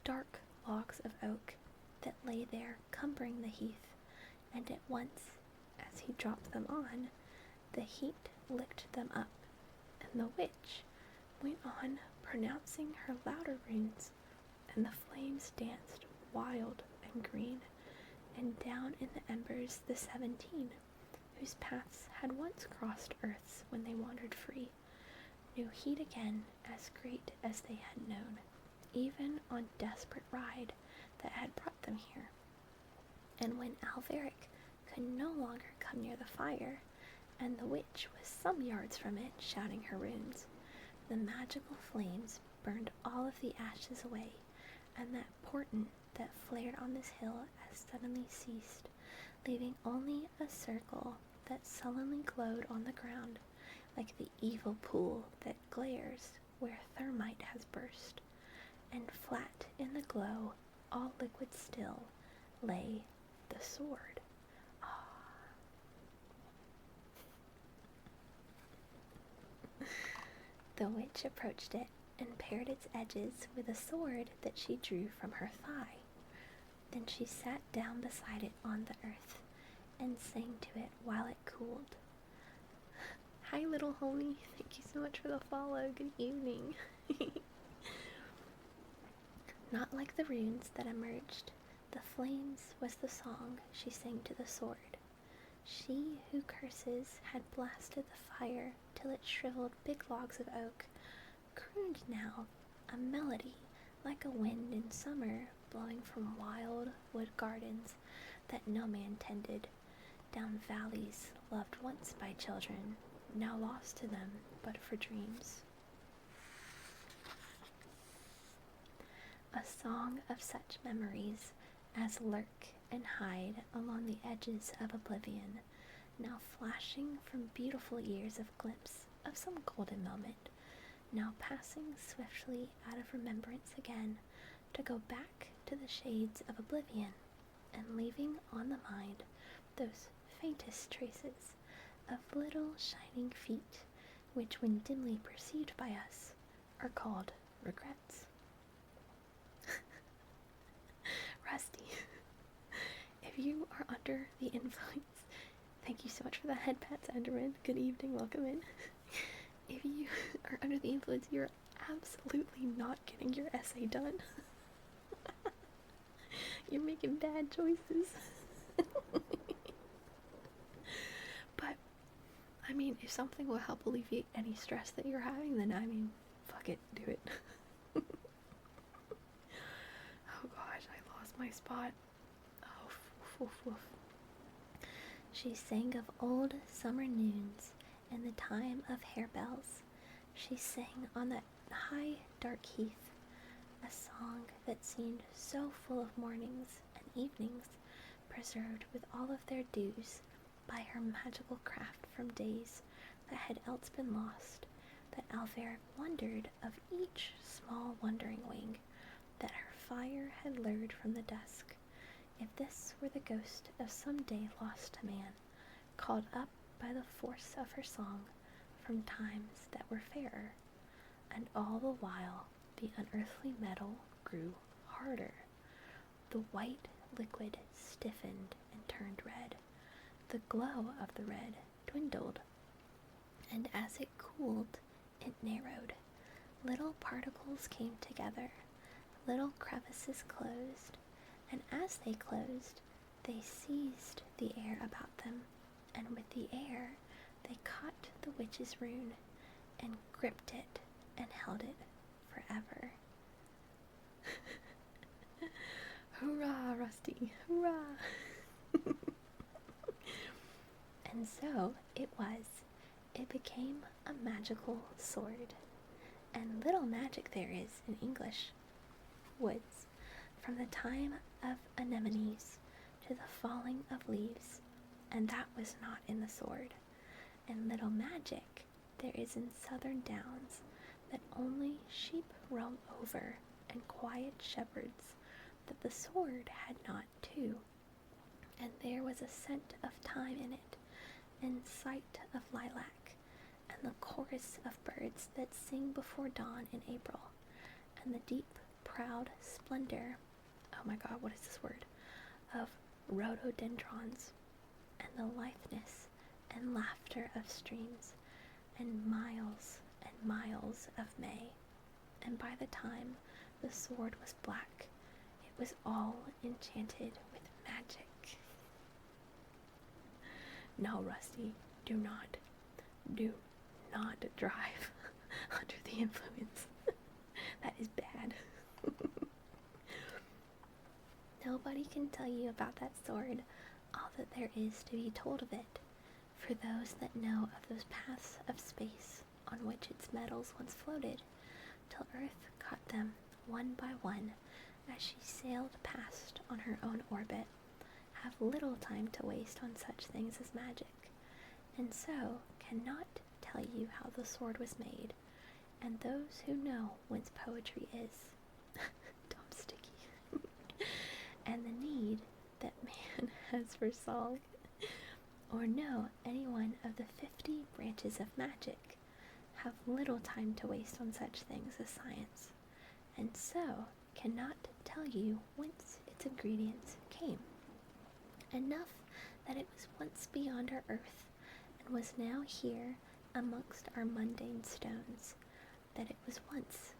dark logs of oak, that lay there cumbering the heath, and at once, as he dropped them on, the heat licked them up, and the witch went on pronouncing her louder runes, and the flames danced wild and green, and down in the embers the 17, whose paths had once crossed earth's when they wandered free, knew heat again as great as they had known, even on desperate ride that had brought them here. And when Alveric could no longer come near the fire, and the witch was some yards from it shouting her runes, the magical flames burned all of the ashes away, and that portent that flared on this hill as suddenly ceased, leaving only a circle that sullenly glowed on the ground, like the evil pool that glares where thermite has burst, and flat in the glow, all liquid still, lay the sword. The witch approached it, and pared its edges with a sword that she drew from her thigh. Then she sat down beside it on the earth, and sang to it while it cooled. Hi, little homie. Thank you so much for the follow. Good evening. Not like the runes that emerged, the flames was the song she sang to the sword. She who curses had blasted the fire till it shriveled big logs of oak, crooned now a melody like a wind in summer blowing from wild wood gardens that no man tended, down valleys loved once by children, now lost to them but for dreams. A song of such memories as lurk and hide along the edges of oblivion, now flashing from beautiful years of glimpse of some golden moment, now passing swiftly out of remembrance again, to go back to the shades of oblivion, and leaving on the mind those faintest traces of little shining feet, which when dimly perceived by us are called regrets. Rusty, if you are under the influence, Thank you so much for the head pats, Enderman. Good evening, welcome in. If you are under the influence, you're absolutely not getting your essay done. You're making bad choices. But, I mean, if something will help alleviate any stress that you're having, then, I mean, fuck it, do it. Oh gosh, I lost my spot. Oh, woof, woof, woof. She sang of old summer noons and the time of harebells. She sang on that high, dark heath, a song that seemed so full of mornings and evenings, preserved with all of their dews by her magical craft from days that had else been lost, that Alveric wondered of each small wandering wing that her fire had lured from the dusk. If this were the ghost of some day lost to man, called up by the force of her song from times that were fairer, and all the while the unearthly metal grew harder. The white liquid stiffened and turned red. The glow of the red dwindled, and as it cooled, it narrowed. Little particles came together, little crevices closed, and as they closed, they seized the air about them, and with the air they caught the witch's rune, and gripped it, and held it forever. Hurrah, Rusty, hurrah! And so it was. It became a magical sword. And little magic there is in English woods, from the time of anemones to the falling of leaves, and that was not in the sword. And little magic there is in southern downs that only sheep roam over, and quiet shepherds, that the sword had not too. And there was a scent of thyme in it, and sight of lilac, and the chorus of birds that sing before dawn in April, and the deep, proud splendor, oh my god, what is this word, of rhododendrons, and the litheness and laughter of streams, and miles of May. And by the time the sword was black, it was all enchanted with magic. No, Rusty, do not drive under the influence. That is bad. Nobody can tell you about that sword all that there is to be told of it, for those that know of those paths of space on which its metals once floated, till Earth caught them one by one as she sailed past on her own orbit, have little time to waste on such things as magic, and so cannot tell you how the sword was made, and those who know whence poetry is, Tom Sticky, and the need that man has for song, or know any one of the 50 branches of magic, have little time to waste on such things as science, and so cannot tell you whence its ingredients came. Enough that it was once beyond our earth, and was now here amongst our mundane stones, that it was once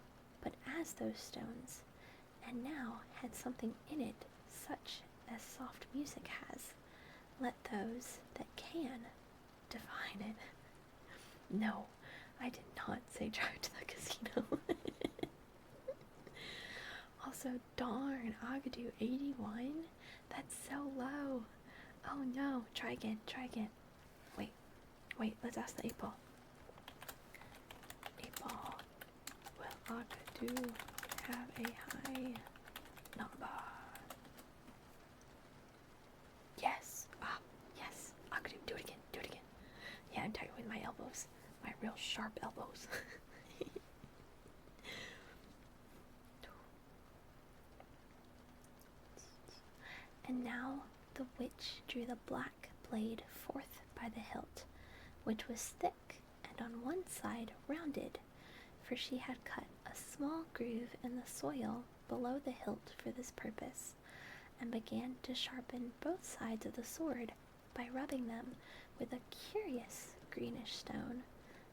but as those stones, and now had something in it such as soft music has. Let those that can define it. No, I did not say drive to the casino. Also, darn, Agadoo 81? That's so low. Oh no, try again. Wait, let's ask the 8-ball. 8-ball, will Agadoo have a high number? Yes, yes, Agadoo, do it again. Yeah, I'm tired with my elbows, my real sharp elbows. And now the witch drew the black blade forth by the hilt, which was thick and on one side rounded, for she had cut a small groove in the soil below the hilt for this purpose, and began to sharpen both sides of the sword by rubbing them with a curious greenish stone,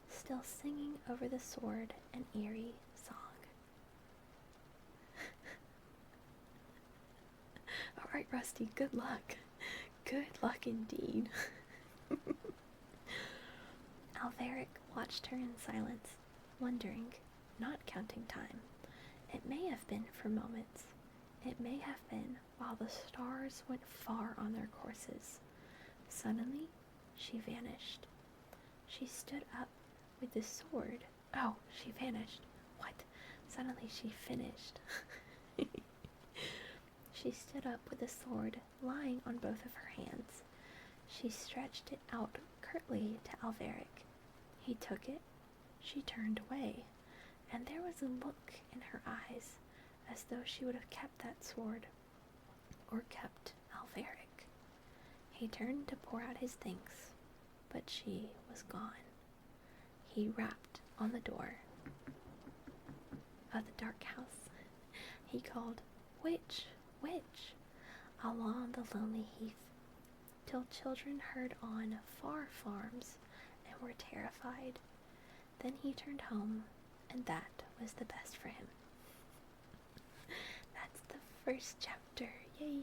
still singing over the sword an eerie song. Alright, Rusty, good luck. Good luck indeed. Alveric watched her in silence, wondering, not counting time. It may have been for moments. It may have been while the stars went far on their courses. Suddenly, she vanished. She stood up with the sword. Oh, she vanished. What? Suddenly she finished. She stood up with the sword lying on both of her hands. She stretched it out curtly to Alveric. He took it. She turned away, and there was a look in her eyes as though she would have kept that sword, or kept Alveric. He turned to pour out his thanks, but she was gone. He rapped on the door of the dark house. He called, "Witch, witch," along the lonely heath, till children heard on far farms and were terrified. Then he turned home, and that was the best for him. That's the first chapter. Yay!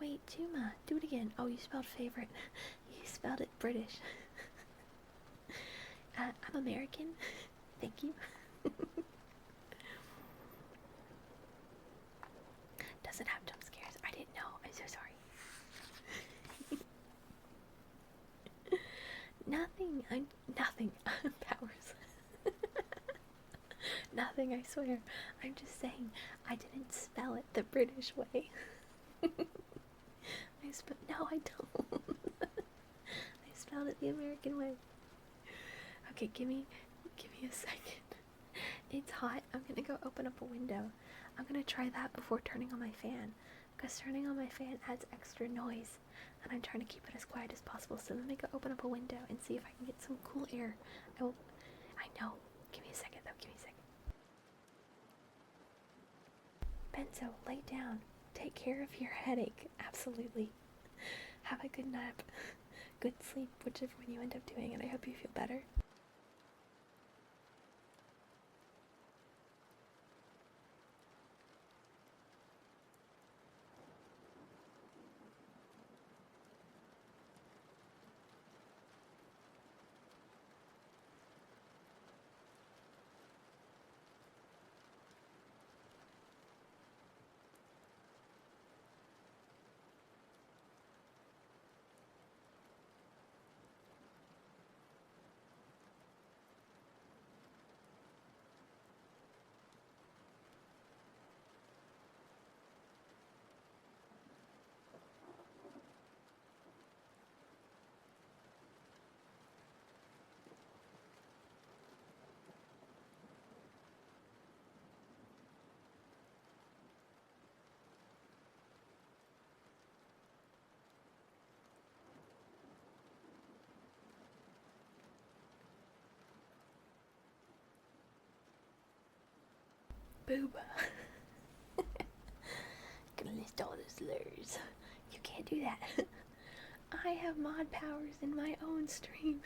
Wait, Juma, do it again. Oh, you spelled favorite. You spelled it British. I'm American. Thank you. Doesn't have jump scares. I didn't know. I'm so sorry. Nothing. Powers. Nothing, I swear. I'm just saying, I didn't spell it the British way. No, I don't. I spelled it the American way. Okay, give me a second. It's hot. I'm gonna go open up a window. I'm gonna try that before turning on my fan, because turning on my fan adds extra noise, and I'm trying to keep it as quiet as possible. So let me go open up a window and see if I can get some cool air. I know. Give me a second, though. Give me a second. Benzo, lay down. Take care of your headache. Absolutely. Have a good nap. Good sleep, whichever one you end up doing, and I hope you feel better. Booba. Gonna list all the slurs. You can't do that. I have mod powers in my own stream.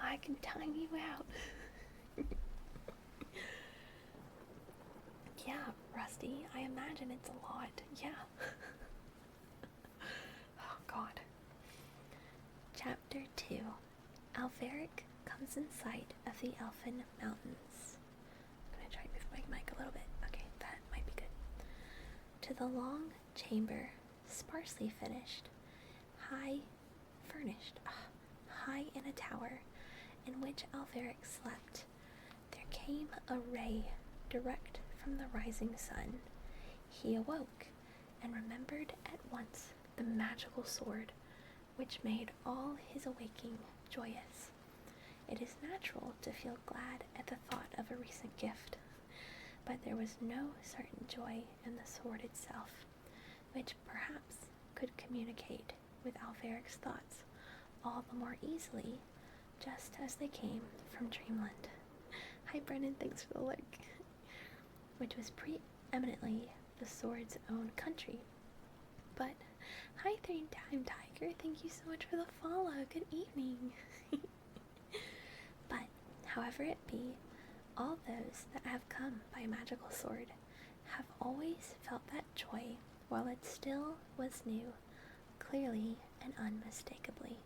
I can time you out. Yeah, Rusty, I imagine it's a lot. Yeah. Oh, God. Chapter 2. Alveric comes in sight of the Elfin Mountains. I'm gonna try and move my mic a little bit. Okay, that might be good. To the long chamber, sparsely finished, high in a tower, in which Alveric slept, there came a ray direct from the rising sun. He awoke, and remembered at once the magical sword, which made all his awaking joyous. It is natural to feel glad at the thought of a recent gift, but there was no certain joy in the sword itself, which perhaps could communicate with Alveric's thoughts all the more easily, just as they came from Dreamland. Hi Brennan, thanks for the like. Which was preeminently the sword's own country. But Hi, Three Time Tiger. Thank you so much for the follow. Good evening. But, however it be, all those that have come by a magical sword have always felt that joy while it still was new, clearly and unmistakably.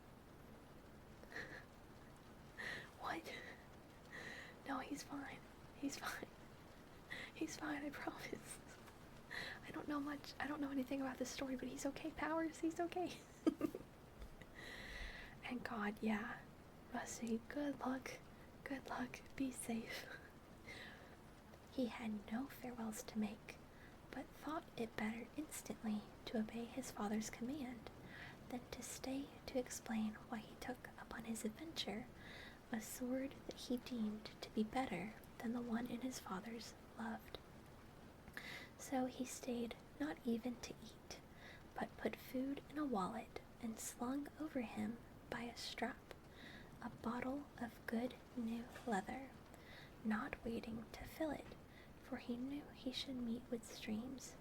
What? No, he's fine. He's fine. He's fine, I promise. I don't know anything about this story, but he's okay, Powers. He's okay. And God, yeah. Bussy, good luck. Good luck. Be safe. He had no farewells to make, but thought it better instantly to obey his father's command than to stay to explain why he took upon his adventure a sword that he deemed to be better than the one in his father's loved. So he stayed not even to eat, but put food in a wallet and slung over him by a strap a bottle of good new leather, not waiting to fill it, for he knew he should meet with streams,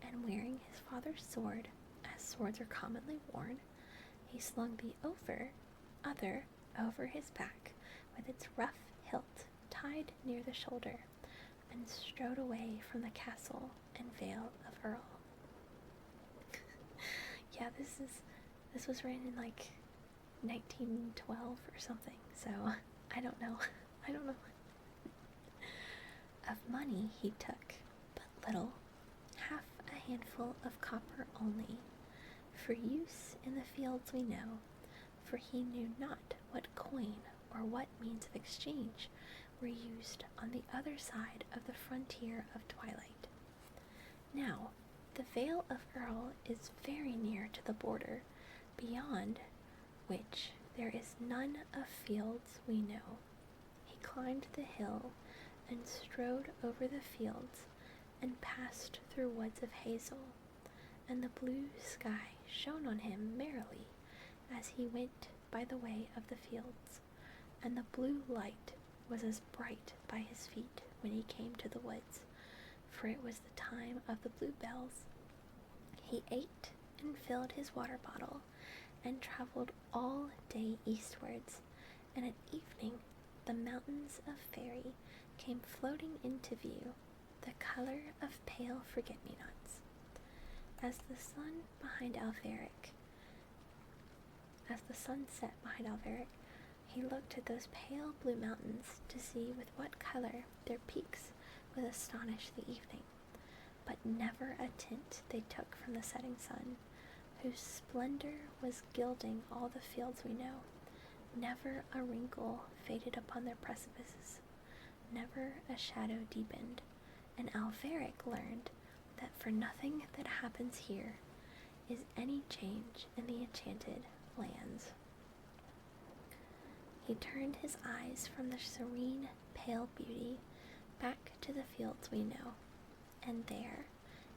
and wearing his father's sword, as swords are commonly worn, he slung the other over his back, with its rough hilt tied near the shoulder, and strode away from the castle and Vale of Earl. Yeah, this was written in like 1912 or something, so I don't know. Of money he took but little, half a handful of copper only, for use in the fields we know, for he knew not what coin or what means of exchange were used on the other side of the frontier of Twilight. Now, the Vale of Earl is very near to the border, beyond which there is none of fields we know. He climbed the hill and strode over the fields and passed through woods of hazel, and the blue sky shone on him merrily as he went by the way of the fields, and the blue light was as bright by his feet when he came to the woods, for it was the time of the bluebells. He ate and filled his water bottle, and traveled all day eastwards, and at evening the mountains of Fairy came floating into view, the color of pale forget-me-nots. As the sun set behind Alveric, he looked at those pale blue mountains to see with what color their peaks would astonish the evening, but never a tint they took from the setting sun, whose splendor was gilding all the fields we know. Never a wrinkle faded upon their precipices, never a shadow deepened, and Alveric learned that for nothing that happens here is any change in the enchanted lands. He turned his eyes from the serene, pale beauty back to the fields we know, and there,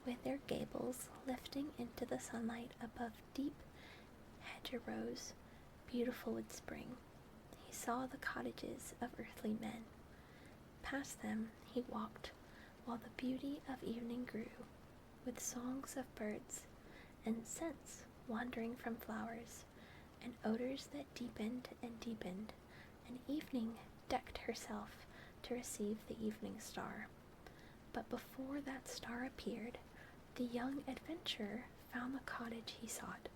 with their gables lifting into the sunlight above deep hedgerows, beautiful with spring, he saw the cottages of earthly men. Past them he walked, while the beauty of evening grew, with songs of birds, and scents wandering from flowers, and odors that deepened and deepened, and evening decked herself to receive the evening star. But before that star appeared, the young adventurer found the cottage he sought,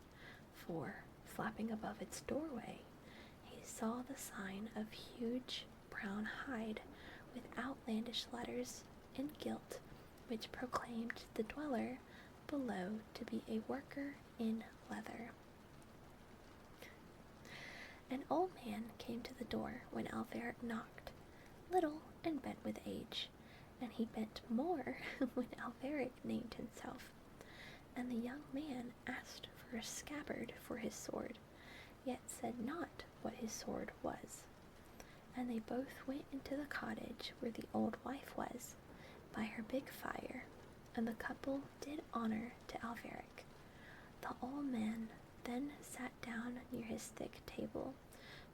for, flapping above its doorway, he saw the sign of huge brown hide with outlandish letters in gilt, which proclaimed the dweller below to be a worker in leather. An old man came to the door when Alveric knocked, little and bent with age, and he bent more when Alveric named himself, and the young man asked for a scabbard for his sword, yet said not what his sword was. And they both went into the cottage where the old wife was, by her big fire, and the couple did honor to Alveric. The old man then sat down near his thick table,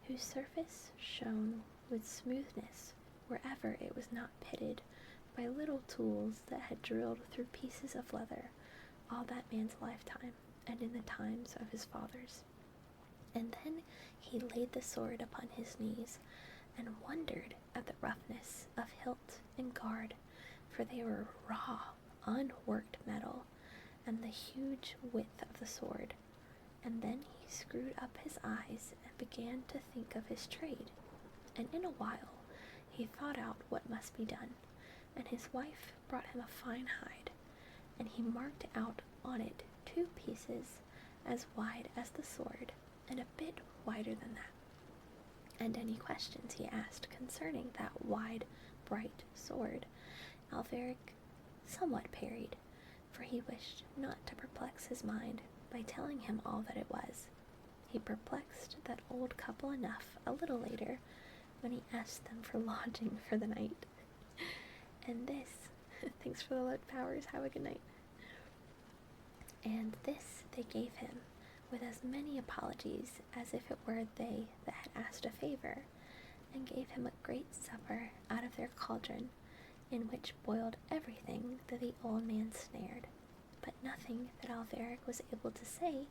whose surface shone with smoothness wherever it was not pitted by little tools that had drilled through pieces of leather all that man's lifetime, and in the times of his fathers. And then he laid the sword upon his knees, and wondered at the roughness of hilt and guard, for they were raw, unworked metal, and the huge width of the sword. And then he screwed up his eyes and began to think of his trade. And in a while he thought out what must be done, and his wife brought him a fine hide, and he marked out on it 2 pieces as wide as the sword, and a bit wider than that. And any questions he asked concerning that wide, bright sword, Alveric somewhat parried, for he wished not to perplex his mind by telling him all that it was. He perplexed that old couple enough a little later, when he asked them for lodging for the night. And this, thanks for the lead powers, have a good night. And this they gave him, with as many apologies as if it were they that had asked a favor, and gave him a great supper out of their cauldron, in which boiled everything that the old man snared. But nothing that Alveric was able to say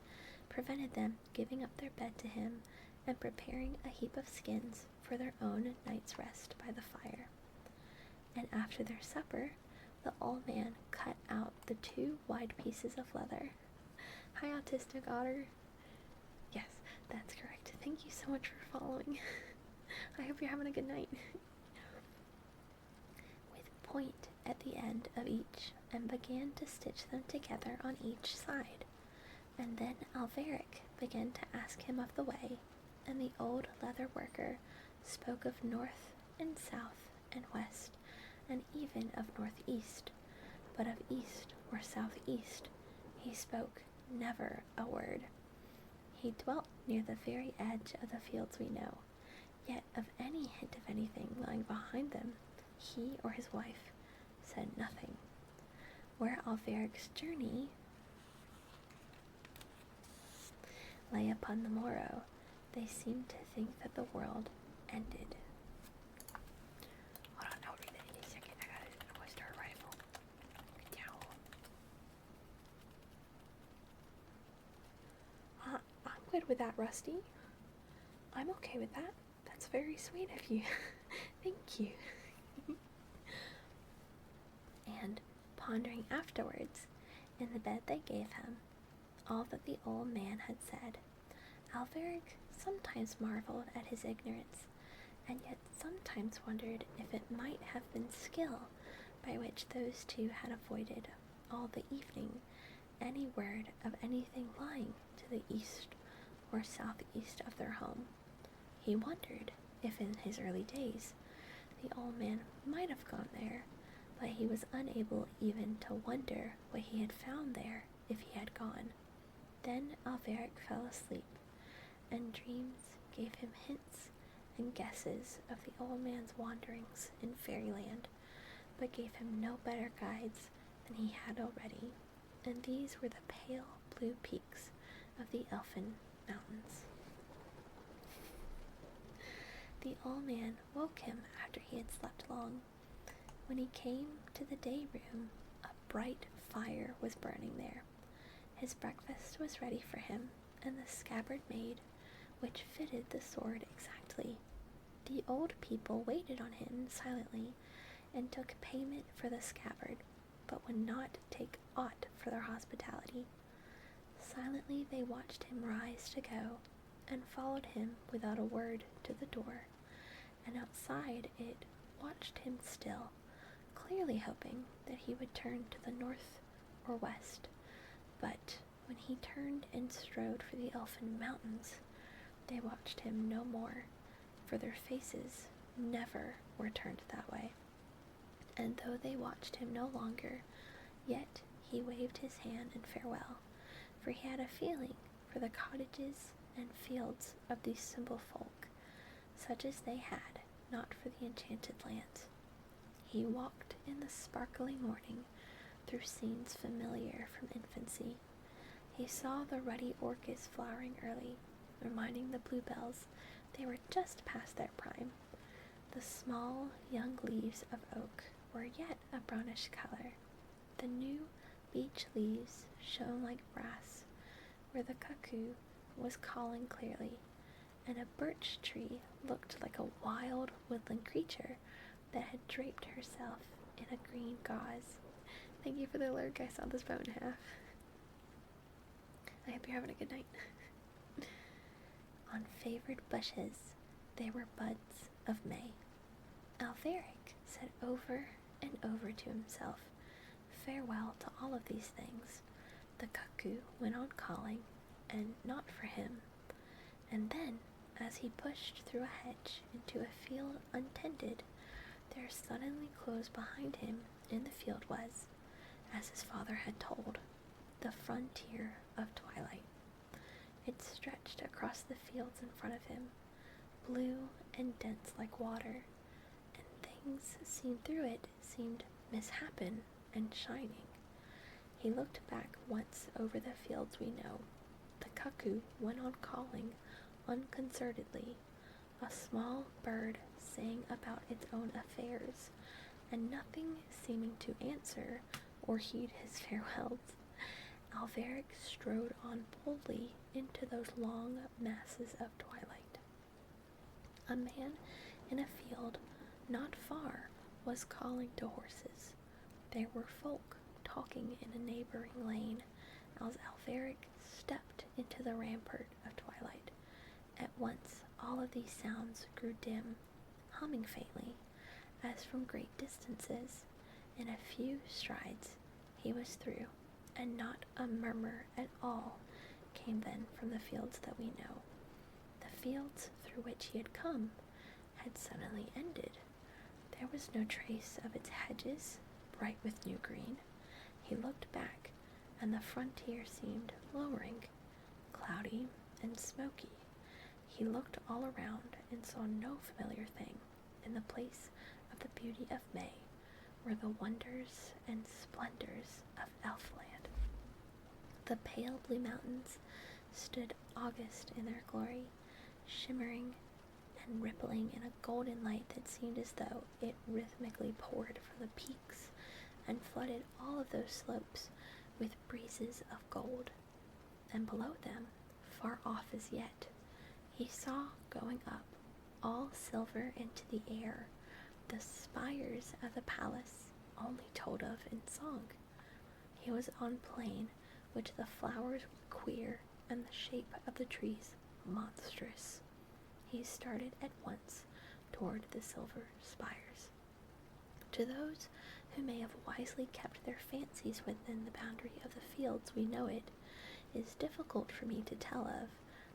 prevented them giving up their bed to him, and preparing a heap of skins for their own night's rest by the fire. And after their supper, the old man cut out the 2 wide pieces of leather. Hi, Autistic Otter. Yes, that's correct. Thank you so much for following. I hope you're having a good night. With point at the end of each, and began to stitch them together on each side. And then Alveric began to ask him of the way, and the old leather worker spoke of north and south and west, and even of northeast, but of east or southeast he spoke never a word. He dwelt near the very edge of the fields we know, yet of any hint of anything lying behind them, he or his wife said nothing. Where Alveric's journey lay upon the morrow, they seemed to think that the world ended. Hold on, I'll read that in a second. I got a Western rifle. Good jowl. I'm good with that, Rusty. I'm okay with that. That's very sweet of you. Thank you. And pondering afterwards, in the bed they gave him, all that the old man had said, Alveric sometimes marveled at his ignorance, and yet sometimes wondered if it might have been skill by which those 2 had avoided all the evening any word of anything lying to the east or southeast of their home. He wondered if in his early days the old man might have gone there, but he was unable even to wonder what he had found there if he had gone. Then Alveric fell asleep, and dreams gave him hints and guesses of the old man's wanderings in fairyland, but gave him no better guides than he had already, and these were the pale blue peaks of the Elfland mountains. The old man woke him after he had slept long. When he came to the day room, a bright fire was burning there. His breakfast was ready for him, and the scabbard made, which fitted the sword exactly. The old people waited on him silently, and took payment for the scabbard, but would not take aught for their hospitality. Silently they watched him rise to go, and followed him without a word to the door, and outside it watched him still, clearly hoping that he would turn to the north or west. But when he turned and strode for the Elfland mountains, they watched him no more, for their faces never were turned that way. And though they watched him no longer, yet he waved his hand in farewell, for he had a feeling for the cottages and fields of these simple folk, such as they had not for the enchanted lands. He walked in the sparkling morning through scenes familiar from infancy. He saw the ruddy orchis flowering early, reminding the bluebells they were just past their prime. The small young leaves of oak were yet a brownish color. The new beech leaves shone like brass, where the cuckoo was calling clearly, and a birch tree looked like a wild woodland creature that had draped herself in a green gauze. Thank you for the alert, I saw this boat in half. I hope you're having a good night. On favored bushes there were buds of May. Alveric said over and over to himself, farewell to all of these things. The cuckoo went on calling, and not for him. And then, as he pushed through a hedge into a field untended, there suddenly close behind him in the field was, as his father had told, the frontier of twilight. It stretched across the fields in front of him, blue and dense like water, and things seen through it seemed mishappen and shining. He looked back once over the fields we know. The cuckoo went on calling unconcernedly, a small bird sang about its own affairs, and nothing seeming to answer or heed his farewells. Alveric strode on boldly into those long masses of twilight. A man in a field not far was calling to horses. There were folk talking in a neighboring lane as Alveric stepped into the rampart of twilight. At once all of these sounds grew dim, humming faintly, as from great distances. In a few strides he was through, and not a murmur at all came then from the fields that we know. The fields through which he had come had suddenly ended. There was no trace of its hedges, bright with new green. He looked back, and the frontier seemed lowering, cloudy and smoky. He looked all around and saw no familiar thing in the place of the beauty of May, were the wonders and splendors of Elfland. The pale blue mountains stood august in their glory, shimmering and rippling in a golden light that seemed as though it rhythmically poured from the peaks and flooded all of those slopes with breezes of gold. And below them, far off as yet, he saw going up, all silver into the air, the spires of the palace only told of in song. He was on plain which the flowers were queer and the shape of the trees monstrous. He started at once toward the silver spires. To those who may have wisely kept their fancies within the boundary of the fields we know, it is difficult for me to tell of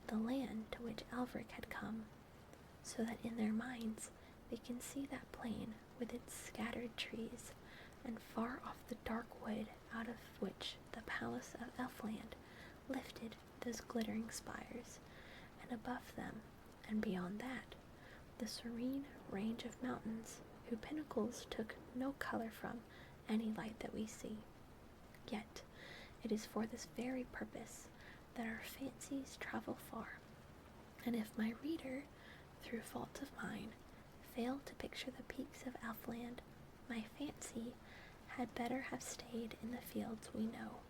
the land to which Alveric had come, so that in their minds they can see that plain with its scattered trees, and far off the dark wood out of which the palace of Elfland lifted those glittering spires, and above them, and beyond that, the serene range of mountains whose pinnacles took no color from any light that we see. Yet it is for this very purpose that our fancies travel far, and if my reader, through fault of mine, fail to picture the peaks of Elfland, my fancy had better have stayed in the fields we know.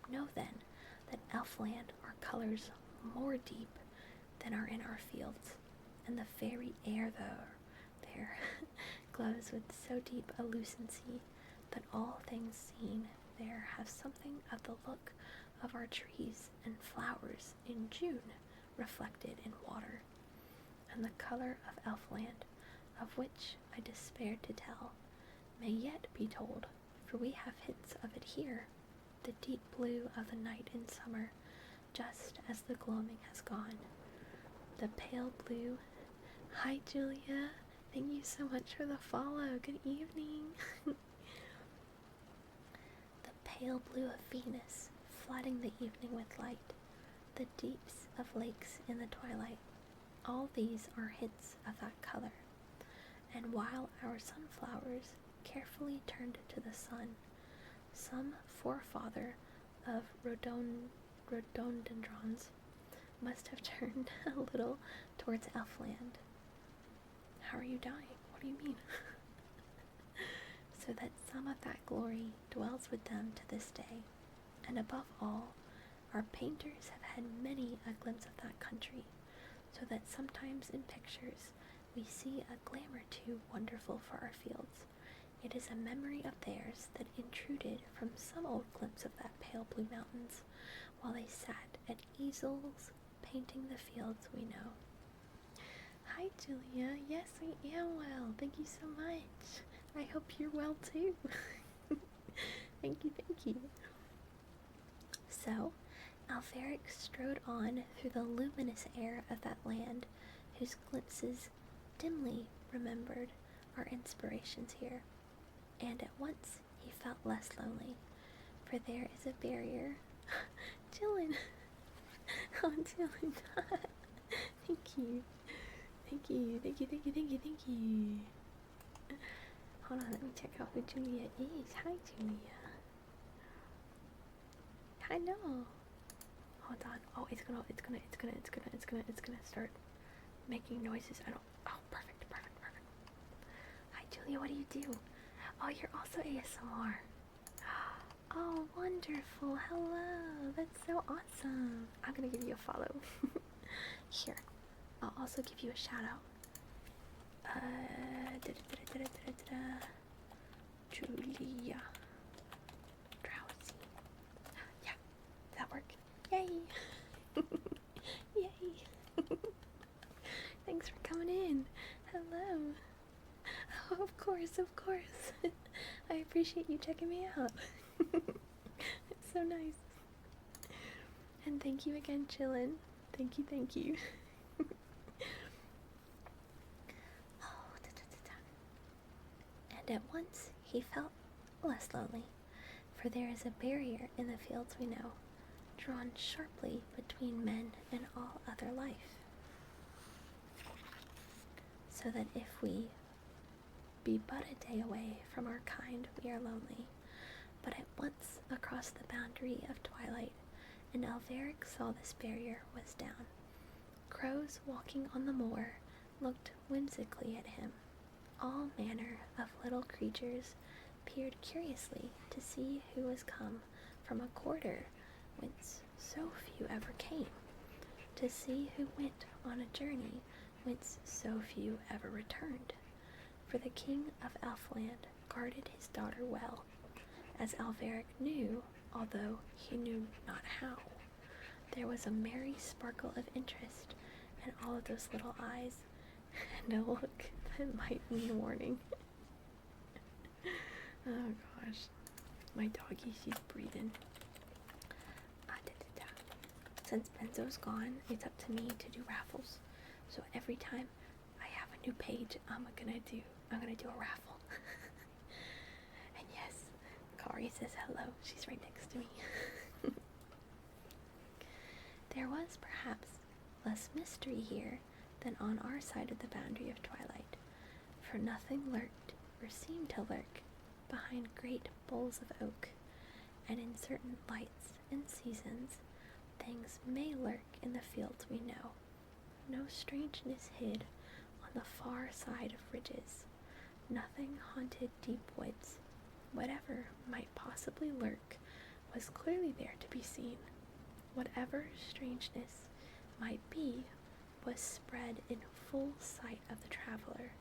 Know then that Elfland are colors more deep than are in our fields, and the very air there glows with so deep a lucency that all things seen there have something of the look of our trees and flowers in June reflected in water. And the color of Elfland, of which I despaired to tell, may yet be told, for we have hints of it here, the deep blue of the night in summer, just as the gloaming has gone. The pale blue. Hi Julia, thank you so much for the follow. Good evening. The pale blue of Venus, flooding the evening with light, the deeps of lakes in the twilight, all these are hints of that color. And while our sunflowers carefully turned to the sun, some forefather of rhododendrons must have turned a little towards Elfland. How are you dying? What do you mean? So that some of that glory dwells with them to this day. And above all, our painters have had many a glimpse of that country, so that sometimes in pictures we see a gleam or two wonderful for our fields. It is a memory of theirs that intruded from some old glimpse of that pale blue mountains, while they sat at easels painting the fields we know. Hi, Julia. Yes, I am well. Thank you so much. I hope you're well too. Thank you, thank you. So, Alferic strode on through the luminous air of that land, whose glimpses, dimly remembered, are inspirations here, and at once he felt less lonely, for there is a barrier. Dylan! Oh, Dylan! Thank you. Thank you, thank you, thank you, thank you, thank you. Hold on, let me check out who Julia is. Hi, Julia. I know. Hold on. Oh, it's gonna start making noises. Oh, perfect. Hi, Julia, what do you do? Oh, you're also ASMR. Oh, wonderful. Hello. That's so awesome. I'm gonna give you a follow. Here. I'll also give you a shout out. Julia. Drowsy. Yeah, that worked. Yay! Yay! Thanks for coming in. Hello. Oh, of course. I appreciate you checking me out. It's so nice. And thank you again, Chillin'. Thank you. And at once he felt less lonely, for there is a barrier in the fields we know, drawn sharply between men and all other life, so that if we be but a day away from our kind, we are lonely. But at once across the boundary of twilight, and Alveric saw this barrier was down. Crows walking on the moor looked whimsically at him. All manner of little creatures peered curiously to see who was come from a quarter whence so few ever came, to see who went on a journey whence so few ever returned. For the king of Elfland guarded his daughter well, as Alveric knew, although he knew not how. There was a merry sparkle of interest in all of those little eyes, and a look that might mean warning. Oh gosh, my doggy, she's breathing. Since Benzo's gone, it's up to me to do raffles. So every time I have a new page, I'm gonna do a raffle. And yes, Kari says hello. She's right next to me. There was perhaps less mystery here than on our side of the boundary of twilight, for nothing lurked or seemed to lurk behind great boles of oak, and in certain lights and seasons things may lurk in the fields we know. No strangeness hid on the far side of ridges, nothing haunted deep woods. Whatever might possibly lurk was clearly there to be seen. Whatever strangeness might be was spread in full sight of the traveler.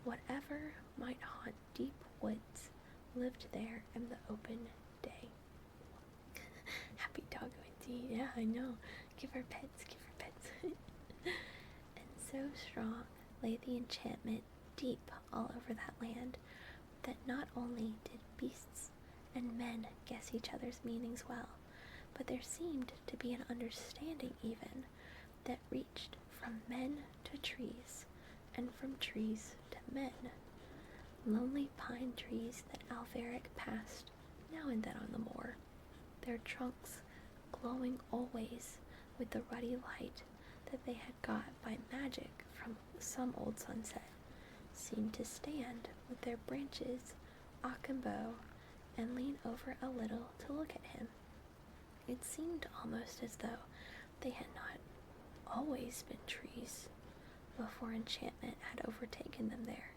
Whatever might haunt deep woods lived there in the open day. Happy doggo indeed. Yeah, I know. Give her pets. And so strong lay the enchantment deep all over that land, that not only did beasts and men guess each other's meanings well, but there seemed to be an understanding even that reached from men to trees, and from trees to men. Lonely pine trees that Alveric passed now and then on the moor, their trunks glowing always with the ruddy light that they had got by magic from some old sunset, seemed to stand with their branches akimbo and lean over a little to look at him. It seemed almost as though they had not always been trees before enchantment had overtaken them there.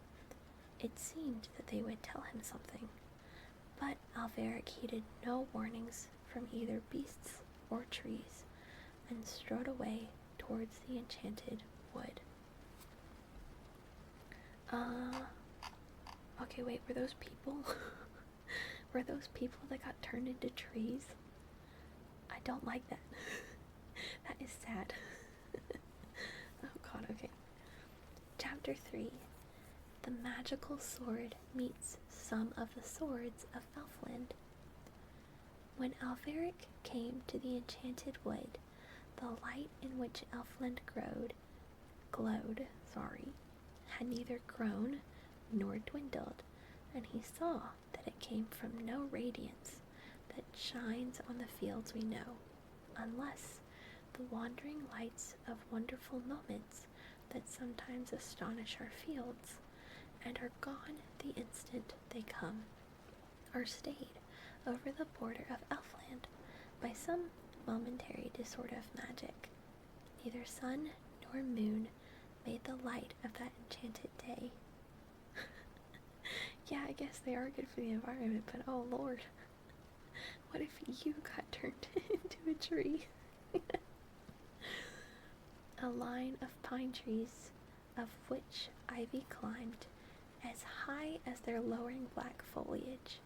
It seemed that they would tell him something, but Alveric heeded no warnings from either beasts or trees, and strode away towards the enchanted wood. Okay, wait, were those people? Were those people that got turned into trees? I don't like that. That is sad. Oh god, okay. Chapter 3. The magical sword meets some of the swords of Elfland. When Alveric came to the enchanted wood, the light in which Elfland glowed, had neither grown nor dwindled, and he saw that it came from no radiance that shines on the fields we know, unless the wandering lights of wonderful moments that sometimes astonish our fields, and are gone the instant they come, are stayed over the border of Elfland by some momentary disorder of magic. Neither sun nor moon made the light of that enchanted day. Yeah, I guess they are good for the environment, but oh lord, what if you got turned into a tree? A line of pine trees, of which ivy climbed as high as their lowering black foliage,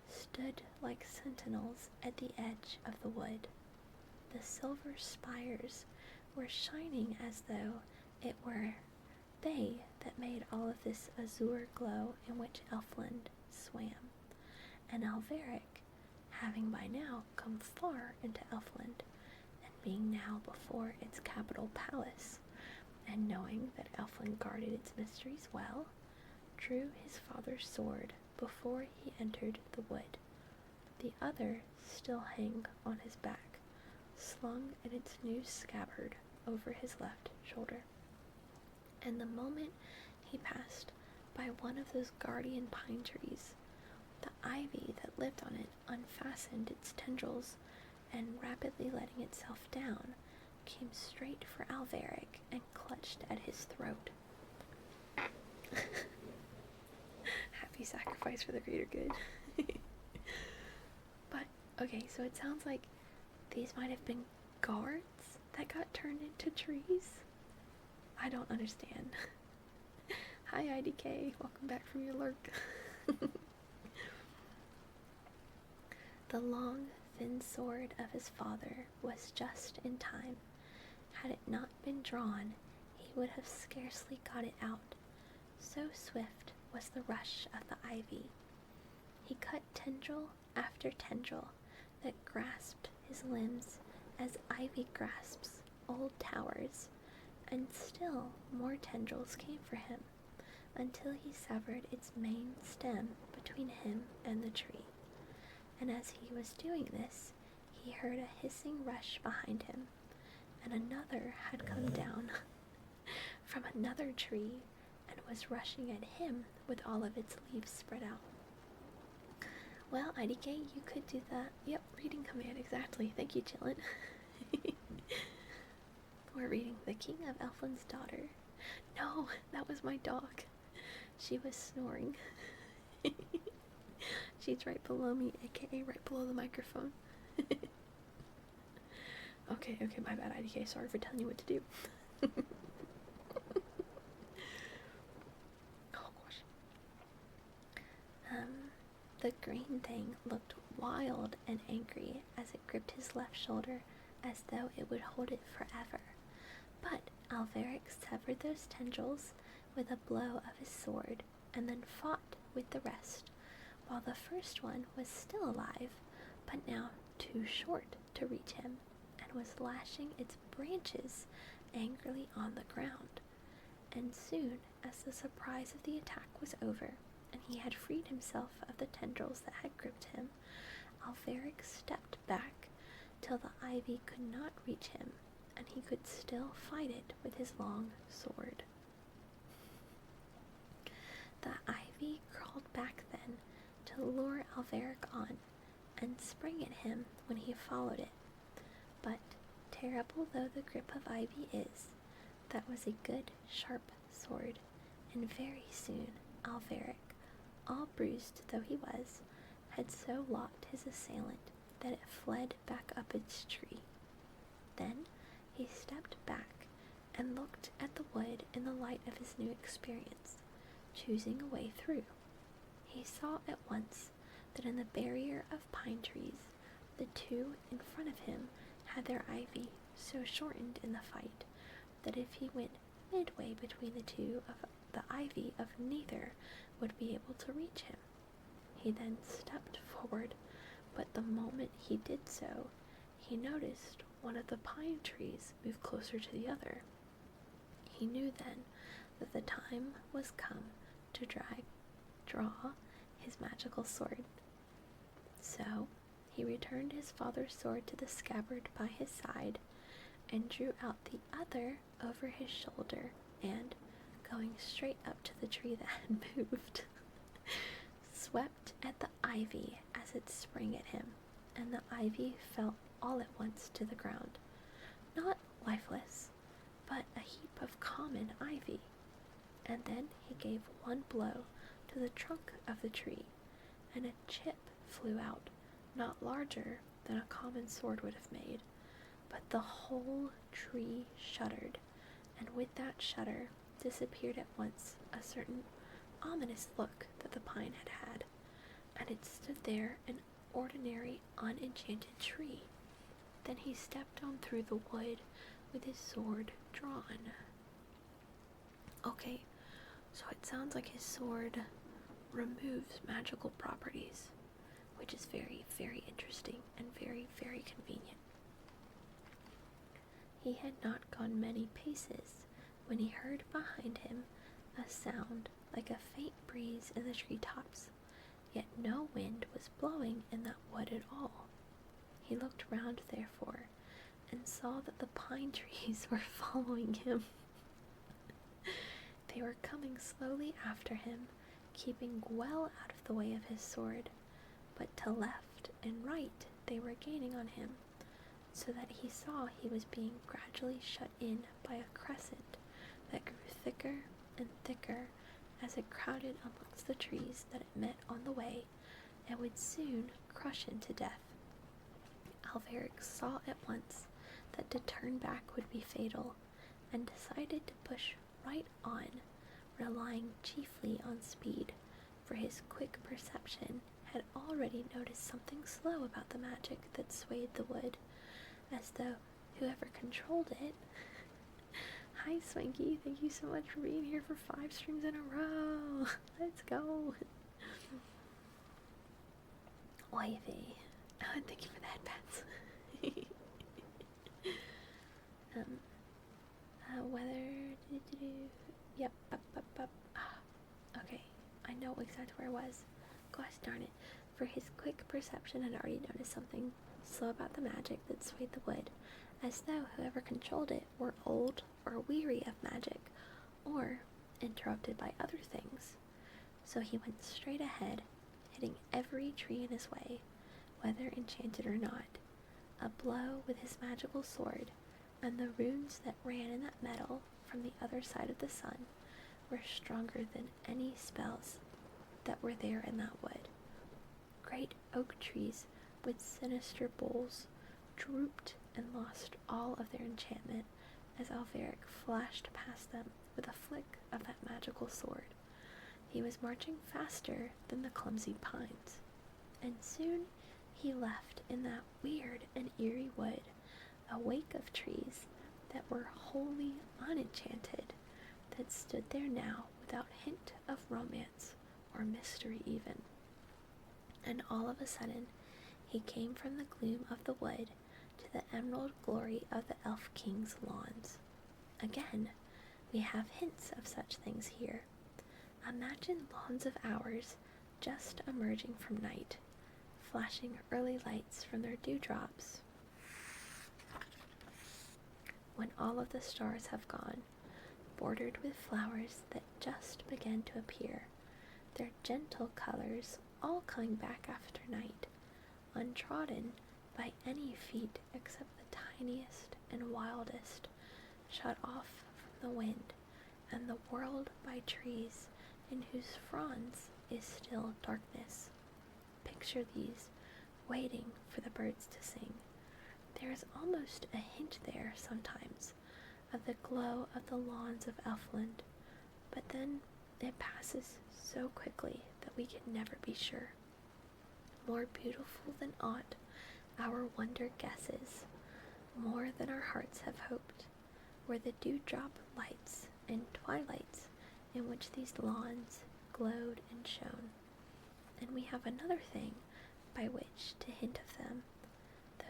stood like sentinels at the edge of the wood. The silver spires were shining as though it were they that made all of this azure glow in which Elfland swam, and Alveric, having by now come far into Elfland, and being now before its capital palace, and knowing that Elfland guarded its mysteries well, drew his father's sword before he entered the wood, the other still hang on his back, slung in its new scabbard over his left shoulder. And the moment he passed by one of those guardian pine trees, the ivy that lived on it unfastened its tendrils, and rapidly letting itself down, came straight for Alveric and clutched at his throat. Happy sacrifice for the greater good. But, okay, so it sounds like these might have been guards that got turned into trees? I don't understand. Hi IDK, welcome back from your lurk. The long, thin sword of his father was just in time. Had it not been drawn, he would have scarcely got it out. So swift was the rush of the ivy. He cut tendril after tendril that grasped his limbs as ivy grasps old towers, and still more tendrils came for him, until he severed its main stem between him and the tree. And as he was doing this, he heard a hissing rush behind him, and another had come down from another tree and was rushing at him with all of its leaves spread out. Well, IDK, you could do that. Yep, reading command, exactly. Thank you, Chillin'. We're reading The King of Elfland's Daughter. No, that was my dog. She was snoring. She's right below me, aka right below the microphone. Okay, my bad, IDK. Sorry for telling you what to do. Oh gosh. The green thing looked wild and angry as it gripped his left shoulder, as though it would hold it forever. But Alveric severed those tendrils with a blow of his sword, and then fought with the rest, while the first one was still alive, but now too short to reach him, and was lashing its branches angrily on the ground. And soon as the surprise of the attack was over, and he had freed himself of the tendrils that had gripped him, Alveric stepped back till the ivy could not reach him, and he could still fight it with his long sword. The ivy crawled back then to lure Alveric on, and sprang at him when he followed it. But, terrible though the grip of ivy is, that was a good, sharp sword, and very soon Alveric, all bruised though he was, had so locked his assailant that it fled back up its tree. Then he stepped back and looked at the wood in the light of his new experience, choosing a way through. He saw at once that in the barrier of pine trees, the two in front of him had their ivy so shortened in the fight that if he went midway between the two, of the ivy of neither would be able to reach him. He then stepped forward, but the moment he did so, he noticed one of the pine trees move closer to the other. He knew then that the time was come to draw his magical sword. So he returned his father's sword to the scabbard by his side and drew out the other over his shoulder and, going straight up to the tree that had moved, swept at the ivy as it sprang at him, and the ivy fell all at once to the ground, not lifeless, but a heap of common ivy. And then he gave one blow to the trunk of the tree, and a chip flew out, not larger than a common sword would have made, but the whole tree shuddered, and with that shudder disappeared at once a certain ominous look that the pine had had, and it stood there an ordinary unenchanted tree. Then he stepped on through the wood with his sword drawn. Okay, so it sounds like his sword removes magical properties, which is very, very interesting and very, very convenient. He had not gone many paces when he heard behind him a sound like a faint breeze in the treetops, yet no wind was blowing in that wood at all. He looked round, therefore, and saw that the pine trees were following him. They were coming slowly after him, keeping well out of the way of his sword, but to left and right they were gaining on him, so that he saw he was being gradually shut in by a crescent that grew thicker and thicker as it crowded amongst the trees that it met on the way and would soon crush him to death. Alveric saw at once that to turn back would be fatal, and decided to push right on, relying chiefly on speed, for his quick perception had already noticed something slow about the magic that swayed the wood, as though whoever controlled it... Hi Swanky, thank you so much for being here for 5 streams in a row. Let's go. Wifey. Oh, thank you for the headbands. Weather. Yep. Up. Okay, I know exactly where I was. Gosh darn it. For his quick perception had already noticed something slow about the magic that swayed the wood, as though whoever controlled it were old or weary of magic, or interrupted by other things. So he went straight ahead, hitting every tree in his way, whether enchanted or not. A blow with his magical sword, and the runes that ran in that metal from the other side of the sun were stronger than any spells that were there in that wood. Great oak trees with sinister boles drooped and lost all of their enchantment as Alveric flashed past them with a flick of that magical sword. He was marching faster than the clumsy pines, and soon he left in that weird and eerie wood a wake of trees that were wholly unenchanted, that stood there now without hint of romance or mystery even. And all of a sudden he came from the gloom of the wood to the emerald glory of the Elf King's lawns. Again, we have hints of such things here. Imagine lawns of hours just emerging from night, flashing early lights from their dewdrops. When all of the stars have gone, bordered with flowers that just begin to appear, their gentle colors all coming back after night, untrodden by any feet except the tiniest and wildest, shut off from the wind, and the world by trees in whose fronds is still darkness. Picture these waiting for the birds to sing. There is almost a hint there sometimes of the glow of the lawns of Elfland, but then it passes so quickly that we can never be sure. More beautiful than aught our wonder guesses, more than our hearts have hoped, were the dewdrop lights and twilights in which these lawns glowed and shone. And we have another thing by which to hint of them,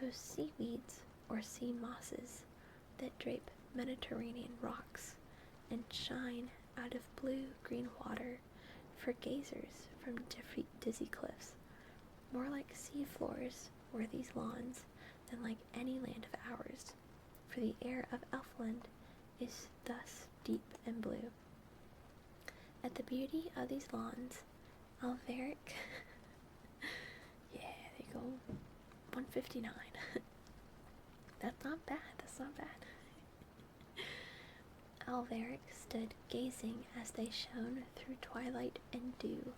those seaweeds or sea mosses that drape Mediterranean rocks and shine out of blue-green water for gazers from dizzy cliffs. More like sea floors were these lawns than like any land of ours, for the air of Elfland is thus deep and blue. At the beauty of these lawns, Alveric, yeah, there you go, 159. That's not bad. Alveric stood gazing as they shone through twilight and dew,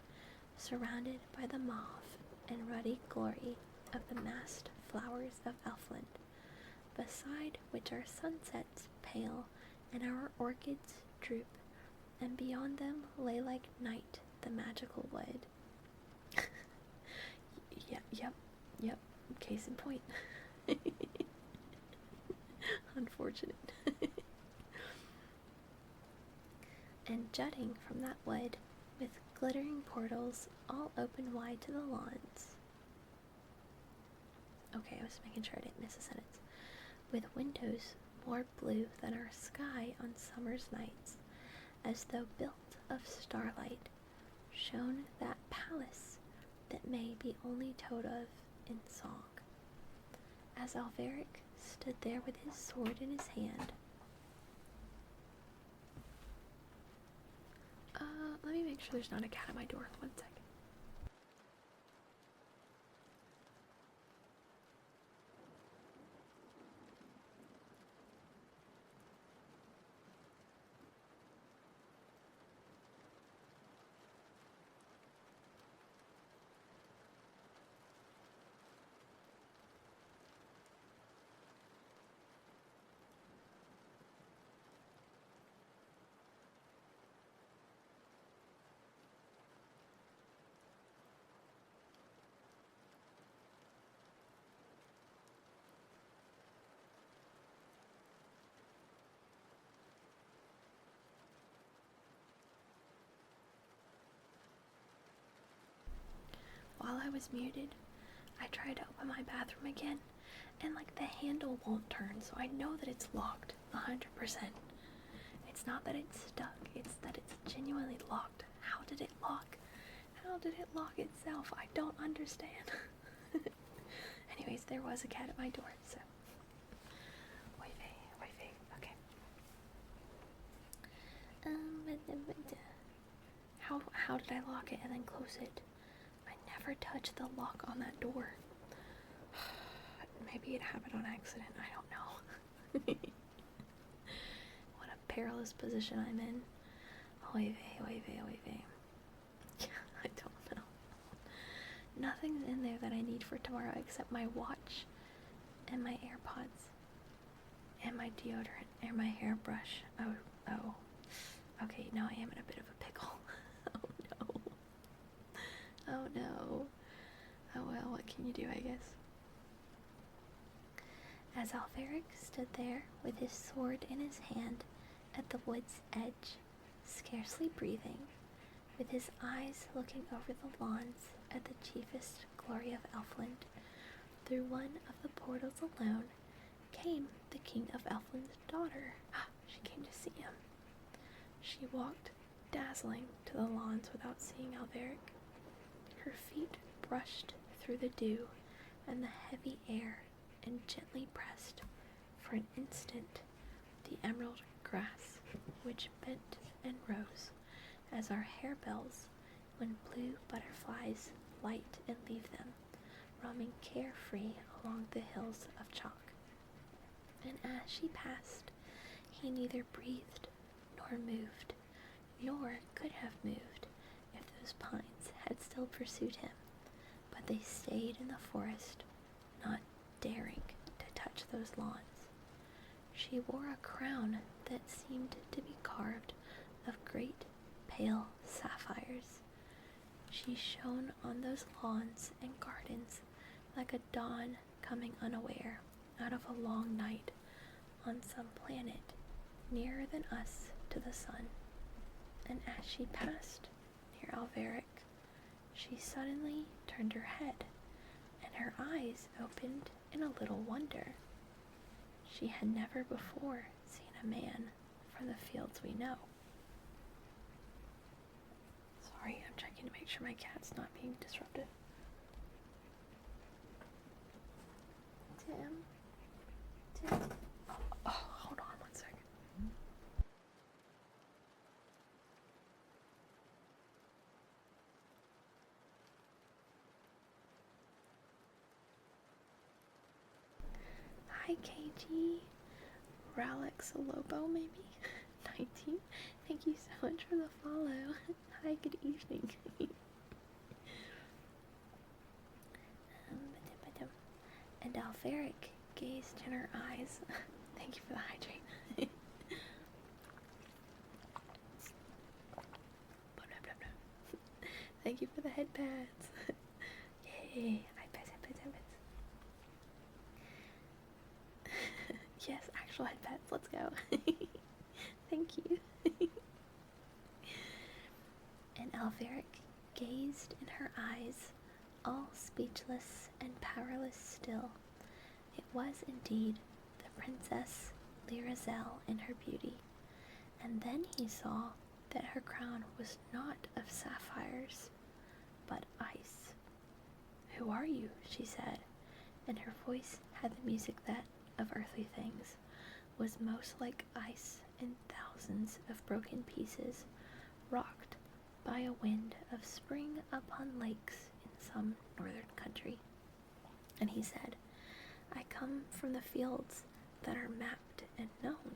surrounded by the mauve and ruddy glory of the massed flowers of Elfland, beside which our sunsets pale and our orchids droop, and beyond them lay like night the magical wood. Yep, case in point. Unfortunate. And jutting from that wood, with glittering portals all open wide to the lawns. Okay, I was making sure I didn't miss a sentence. With windows more blue than our sky on summer's nights, as though built of starlight, shone that palace that may be only told of in song. As Alveric stood there with his sword in his hand, let me make sure there's not a cat at my door. 1 second. While I was muted, I tried to open my bathroom again, and like the handle won't turn, so I know that it's locked 100%. It's not that it's stuck, it's that it's genuinely locked. How did it lock? How did it lock itself? I don't understand. Anyways, there was a cat at my door, so. Wait, okay. How did I lock it and then close it? Never touch the lock on that door. Maybe it happened on accident. I don't know. What a perilous position I'm in. Oy vey. I don't know. Nothing's in there that I need for tomorrow except my watch and my AirPods and my deodorant and my hairbrush. Oh. Okay, now I am in a bit of a pickle. Oh no. Oh well, what can you do, I guess? As Alveric stood there with his sword in his hand at the wood's edge, scarcely breathing, with his eyes looking over the lawns at the chiefest glory of Elfland, through one of the portals alone came the King of Elfland's daughter. She came to see him. She walked dazzling to the lawns without seeing Alveric. Her feet brushed through the dew and the heavy air and gently pressed for an instant the emerald grass, which bent and rose as our harebells when blue butterflies light and leave them, roaming carefree along the hills of chalk. And as she passed, he neither breathed nor moved, nor could have moved if those pines had still pursued him, but but they stayed in the forest, not daring to touch those lawns. She wore a crown that seemed to be carved of great pale sapphires. She shone on those lawns and gardens like a dawn coming unaware out of a long night on some planet nearer than us to the sun. And as she passed near Alveric, she suddenly turned her head, and her eyes opened in a little wonder. She had never before seen a man from the fields we know. Sorry, I'm checking to make sure my cat's not being disruptive. Tim. Oh, hold on one second. Hi, KG. Ralex Lobo, maybe? 19. Thank you so much for the follow. Hi, good evening. And Alveric gazed in her eyes. Thank you for the hydrate. Thank you for the headpads. Yay. Headpads. Yes, actual headpads. Let's go. Thank you. And Alveric gazed in her eyes, all speechless and powerless still. It was indeed the Princess Lyrazel in her beauty, and then he saw that her crown was not of sapphires, but ice. "Who are you?" she said, and her voice had the music that, of earthly things, was most like ice in thousands of broken pieces, rocked by a wind of spring upon lakes in some northern country. And he said, "I come from the fields that are mapped and known."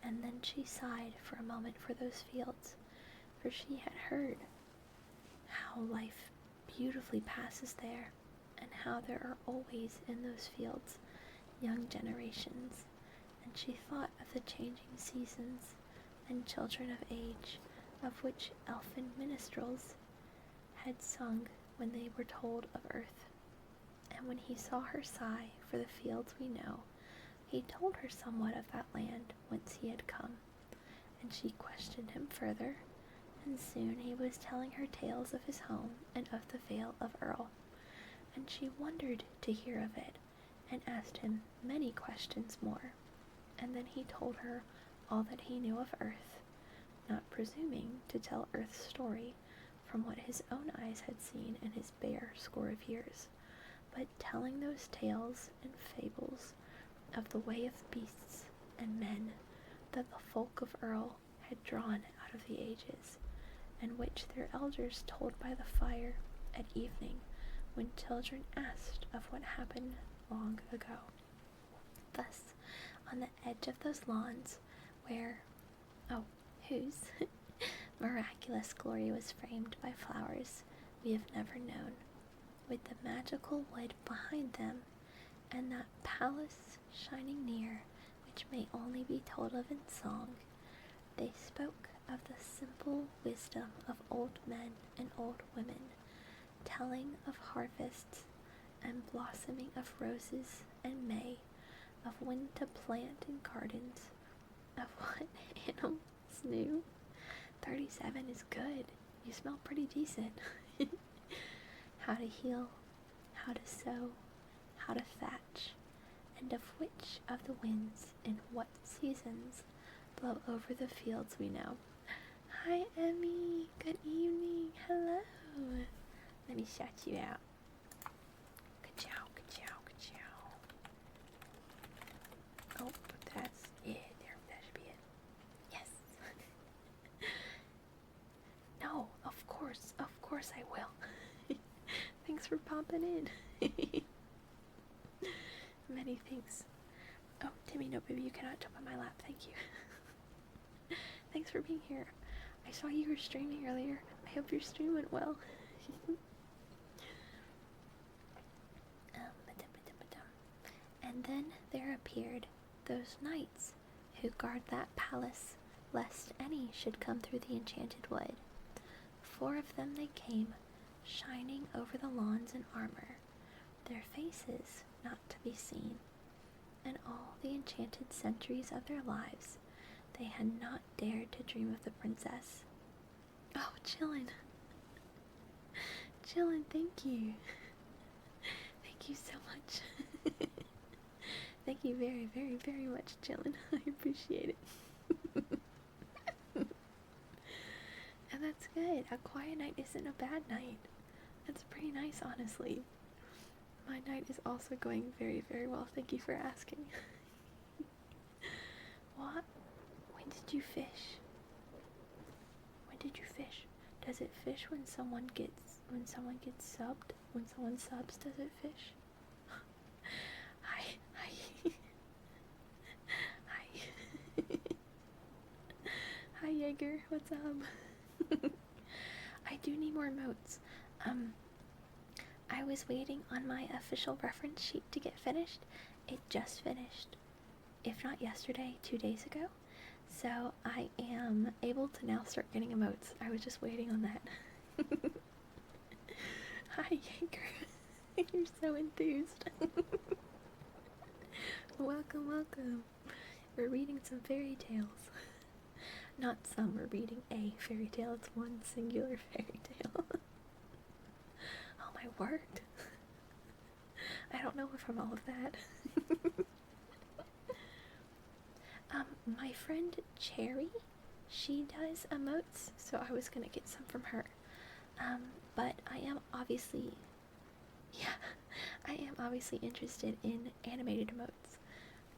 And then she sighed for a moment for those fields, for she had heard how life beautifully passes there, and how there are always in those fields young generations, and she thought of the changing seasons and children of age of which elfin minstrels had sung when they were told of earth. And when he saw her sigh for the fields we know, he told her somewhat of that land whence he had come, and she questioned him further, and soon he was telling her tales of his home and of the Vale of Earl, and she wondered to hear of it, and asked him many questions more, and then he told her all that he knew of earth, not presuming to tell earth's story from what his own eyes had seen in his bare score of years, but telling those tales and fables of the way of beasts and men that the folk of Earl had drawn out of the ages, and which their elders told by the fire at evening when children asked of what happened long ago. Thus, on the edge of those lawns where, whose miraculous glory was framed by flowers we have never known, with the magical wood behind them, and that palace shining near, which may only be told of in song, they spoke of the simple wisdom of old men and old women, telling of harvests and blossoming of roses and May, of when to plant in gardens, of what animals knew. 37 is good. You smell pretty decent. How to heal, how to sow, how to thatch, and of which of the winds in what seasons blow over the fields we know. Hi, Emmy. Good evening. Hello. Let me shout you out. Ka-chow, ka-chow, ka-chow. Oh, that's it. There, that should be it. Yes. No, of course I will. Thanks for popping in. Many thanks. Oh, Timmy, no, baby, you cannot jump on my lap. Thank you. Thanks for being here. I saw you were streaming earlier. I hope your stream went well. And then there appeared those knights who guard that palace, lest any should come through the enchanted wood. 4 of them they came, shining over the lawns in armor, their faces not to be seen, and all the enchanted centuries of their lives they had not dared to dream of the princess. Oh, Chillin. Chillin, thank you. Thank you so much. Thank you very, very, very much, Chillin. I appreciate it. And that's good. A quiet night isn't a bad night. That's pretty nice, honestly. My night is also going very, very well. Thank you for asking. What? When did you fish? When did you fish? Does it fish when someone gets subbed? When someone subs, does it fish? Hi. Hi. Hi, Jaeger. What's up? I do need more emotes. I was waiting on my official reference sheet to get finished. It just finished. If not yesterday, 2 days ago. So I am able to now start getting emotes. I was just waiting on that. Hi, Jaeger. You're so enthused. Welcome, welcome. We're reading some fairy tales. Not some, we're reading a fairy tale. It's one singular fairy tale. Oh my word. I don't know if I'm all of that. My friend Cherry, she does emotes, so I was gonna get some from her. But I am obviously interested in animated emotes.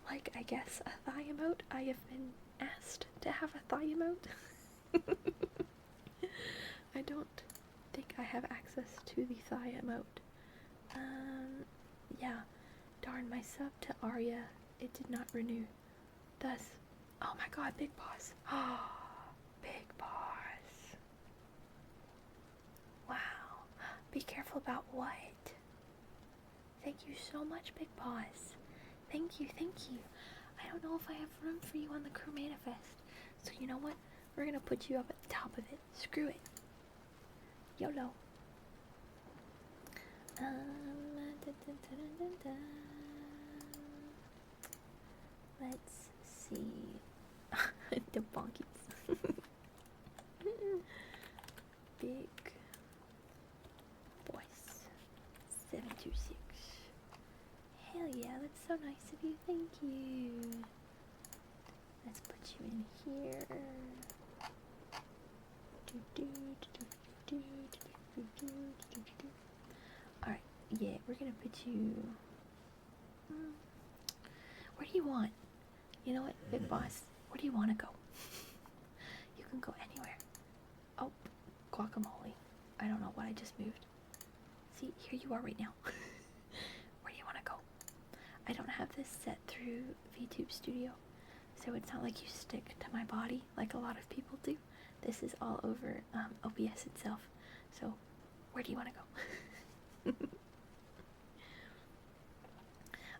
Like, I guess a thigh emote. I have been asked to have a thigh emote. I don't think I have access to the thigh emote. Yeah. Darn, my sub to Arya, it did not renew. Thus, oh my god, Big Boss. Oh, Big Boss. Wow. Be careful about what? Thank you so much, Big Boss. Thank you. I don't know if I have room for you on the crew manifest. So you know what? We're gonna put you up at the top of it. Screw it. YOLO. Let's see. The bonkies. Big Boys 726. Hell yeah, that's so nice of you. Thank you. Let's put you in here. Alright, yeah, we're gonna put you... Where do you want? You know what, Big Boss? Where do you want to go? You can go anywhere. Oh, guacamole. I don't know what I just moved. See, here you are right now. Where do you want to go? I don't have this set through VTube Studio, so it's not like you stick to my body like a lot of people do. This is all over OBS itself. So, where do you want to go?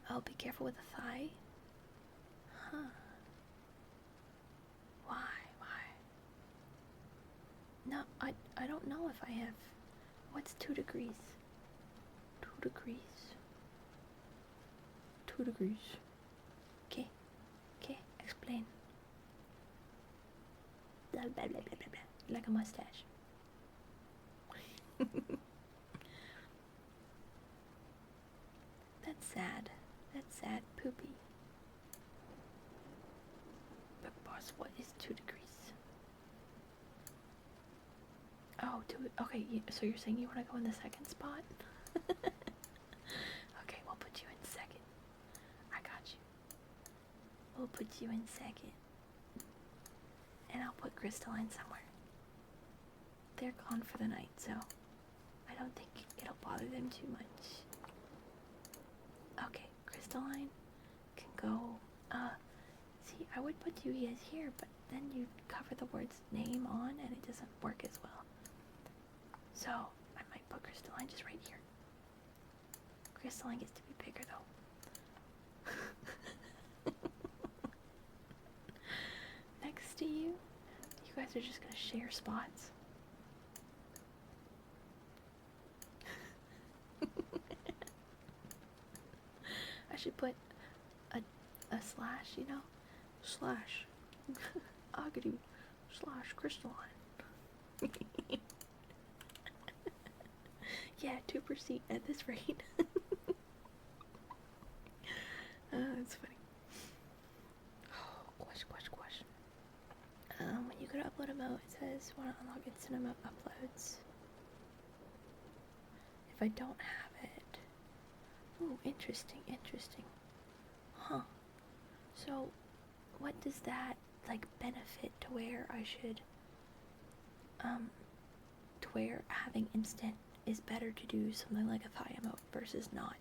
Oh, be careful with the thigh. Huh. Why? No, I don't know if I have... What's 2 degrees? 2 degrees. 2 degrees. Okay, explain. Blah, blah, blah, blah, blah, blah. Like a mustache. That's sad, poopy. But boss, what is 2 degrees? Oh, okay, so you're saying you want to go in the second spot? Okay, we'll put you in second. I got you. We'll put you in second. And I'll put Crystalline somewhere. They're gone for the night, so I don't think it'll bother them too much. Okay, Crystalline can go, see, I would put you guys here, but then you cover the word's name on and it doesn't work as well. So, I might put Crystalline just right here. Crystalline gets to be bigger though. Next to you? You guys are just gonna share spots. I should put a slash, you know? Slash. Agadu. Slash crystalline. Yeah, 2% at this rate. That's funny. Oh, question. When you go to upload a mo, it says want to unlock instant emote uploads. If I don't have it. Ooh, interesting. Huh. So, what does that, like, benefit to where I should, to where having instant is better to do something like a thigh emote versus not?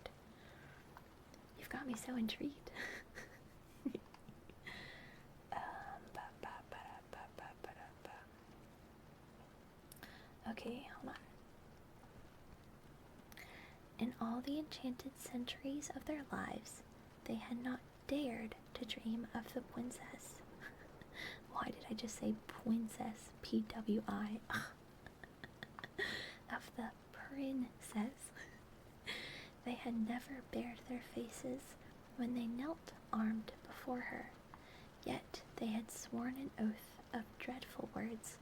You've got me so intrigued. Okay, hold on. In all the enchanted centuries of their lives, they had not dared to dream of the princess. Why did I just say princess? P-W-I. Of the princess. They had never bared their faces when they knelt armed before her, yet they had sworn an oath of dreadful words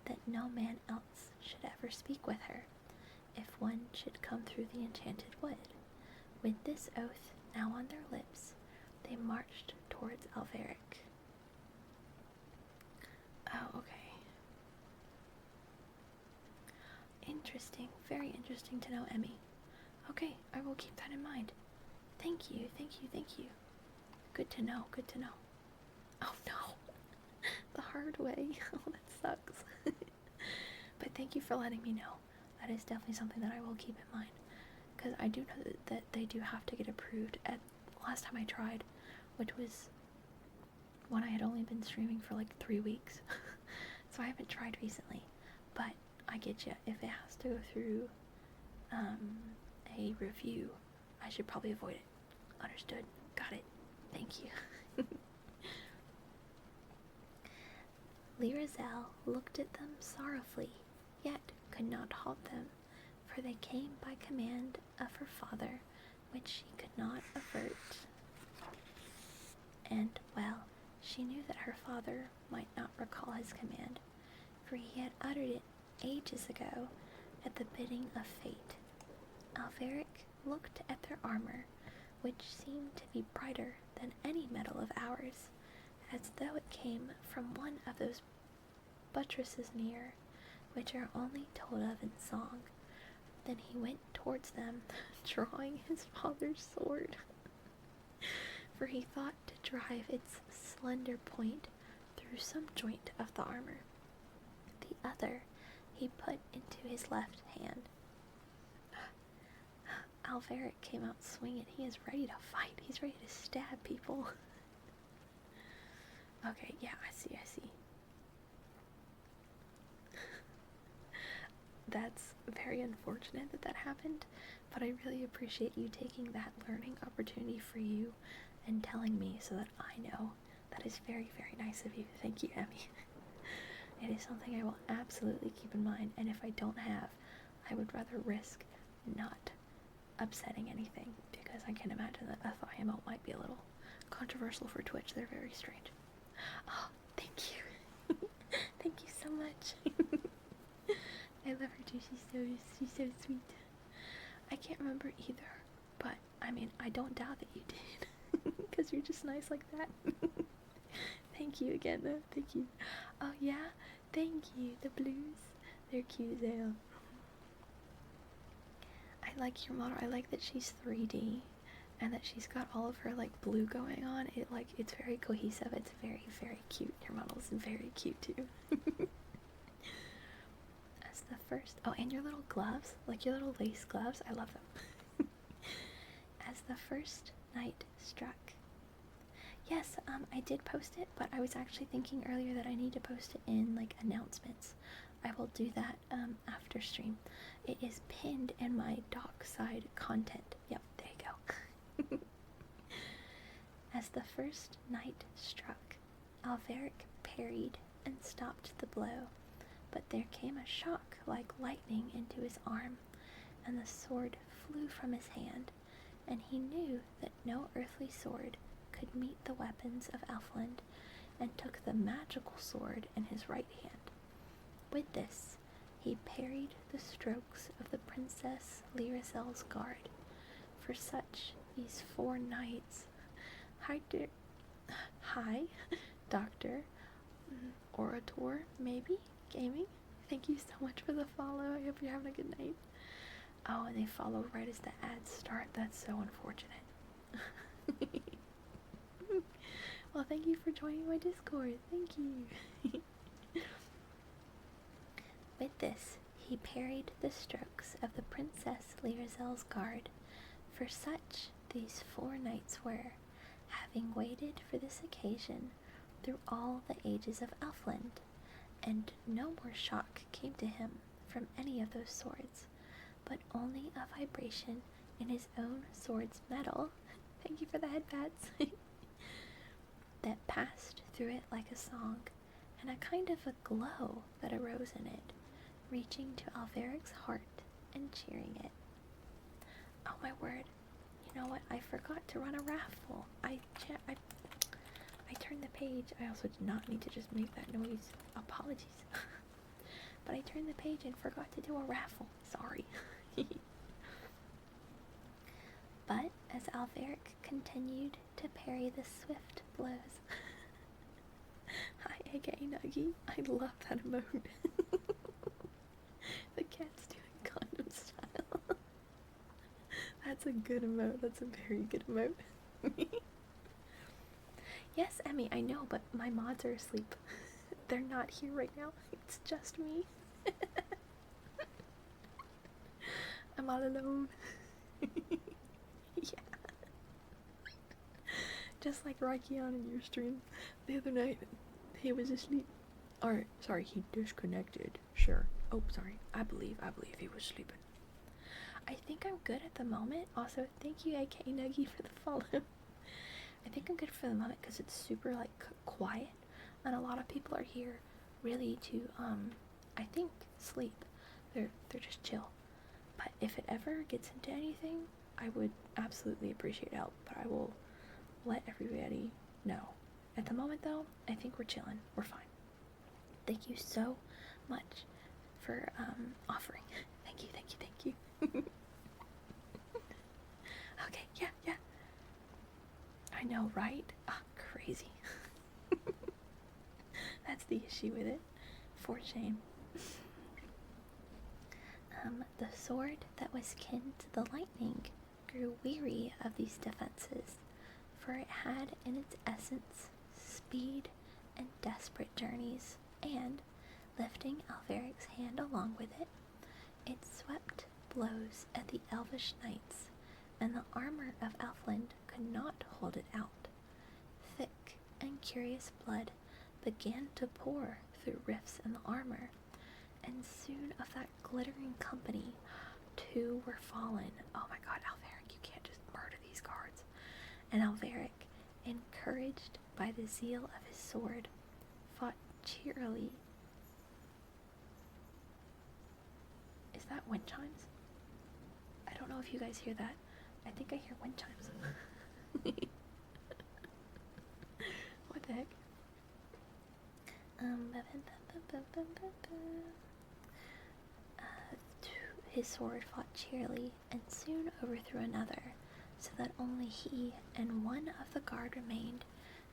that no man else should ever speak with her, if one should come through the enchanted wood. With this oath now on their lips, they marched towards Alveric. Oh, okay. Interesting. Very interesting to know, Emmy. Okay, I will keep that in mind. Thank you. Good to know. Oh no. The hard way. Oh, that sucks. But thank you for letting me know. That is definitely something that I will keep in mind. Because I do know that they do have to get approved. At last time I tried, which was when I had only been streaming for like 3 weeks. So I haven't tried recently. But I get you. If it has to go through a review, I should probably avoid it. Understood. Got it. Thank you. Lyrazel looked at them sorrowfully, yet could not halt them, for they came by command of her father, which she could not avert. And, well, she knew that her father might not recall his command, for he had uttered it ages ago at the bidding of fate. Alveric looked at their armor, which seemed to be brighter than any metal of ours, as though it came from one of those buttresses near, which are only told of in song. Then he went towards them, drawing his father's sword, for he thought to drive its slender point through some joint of the armor. The other he put into his left hand. Alveric came out swinging. He is ready to fight. He's ready to stab people. Okay, yeah, I see. That's very unfortunate that happened, but I really appreciate you taking that learning opportunity for you and telling me so that I know. That is very, very nice of you. Thank you, Emmy. It is something I will absolutely keep in mind, and if I don't have, I would rather risk not upsetting anything, because I can imagine that a thigh emote might be a little controversial for Twitch. They're very strange. Oh, thank you. Thank you so much. I love her too. She's so sweet. I can't remember either, but I mean, I don't doubt that you did, because you're just nice like that. Thank you again, though. Thank you. Oh yeah, thank you. The blues, they're cute as hell. I like your model. I like that she's 3D, and that she's got all of her like blue going on. It's very cohesive. It's very, very cute. Your model is very cute too. As the first, oh, and your little gloves, like your little lace gloves. I love them. As the first night struck. Yes, I did post it, but I was actually thinking earlier that I need to post it in like announcements. I will do that after stream. It is pinned in my doc side content. Yep, there you go. As the first night struck, Alveric parried and stopped the blow, but there came a shock like lightning into his arm, and the sword flew from his hand, and he knew that no earthly sword could meet the weapons of Elfland, and took the magical sword in his right hand. With this, he parried the strokes of the Princess Lyrazel's guard. For such these 4 knights, hi, Doctor, Orator, maybe, Gaming, thank you so much for the follow. I hope you're having a good night. Oh, and they follow right as the ads start. That's so unfortunate. Well, thank you for joining my Discord. Thank you. With this, he parried the strokes of the Princess Lyrazel's guard. For such these 4 knights were, having waited for this occasion through all the ages of Elfland, and no more shock came to him from any of those swords, but only a vibration in his own sword's metal. Thank you for the headpats. That passed through it like a song, and a kind of a glow that arose in it, reaching to Alveric's heart and cheering it. Oh my word, you know what, I forgot to run a raffle. I turned the page. I also did not need to just make that noise. Apologies. But I turned the page and forgot to do a raffle. Sorry. But as Alveric continued to parry the swift blows. Hi, aka Nuggy. I love that emote. The cat's doing condom style. That's a good emote. That's a very good emote. Yes, Emmy, I know, but my mods are asleep. They're not here right now. It's just me. I'm all alone. Yeah. Just like Raikion in your stream the other night. He was asleep. Or, sorry, he disconnected. Sure. Oh, sorry. I believe he was sleeping. I think I'm good at the moment. Also, thank you, AK Nuggy, for the follow. I think I'm good for the moment because it's super, like, quiet. And a lot of people are here really to, I think, sleep. They're just chill. But if it ever gets into anything, I would absolutely appreciate help. But I will let everybody know. At the moment, though, I think we're chilling. We're fine. Thank you so much for offering. Thank you. Okay, yeah. I know, right? Ah, crazy. That's the issue with it. For shame. The sword that was kin to the lightning grew weary of these defenses, for it had in its essence speed and desperate journeys, and, lifting Alveric's hand along with it, it swept blows at the elvish knights, and the armor of Elfland could not hold it out. Thick and curious blood began to pour through rifts in the armor, and soon of that glittering company 2 were fallen. Oh my god, Alveric, you can't just murder these guards. And Alveric, encouraged by the zeal of his sword, fought cheerily. Is that wind chimes? I don't know if you guys hear that. I think I hear wind chimes. What the heck? His sword fought cheerily, and soon overthrew another, so that only he and one of the guard remained,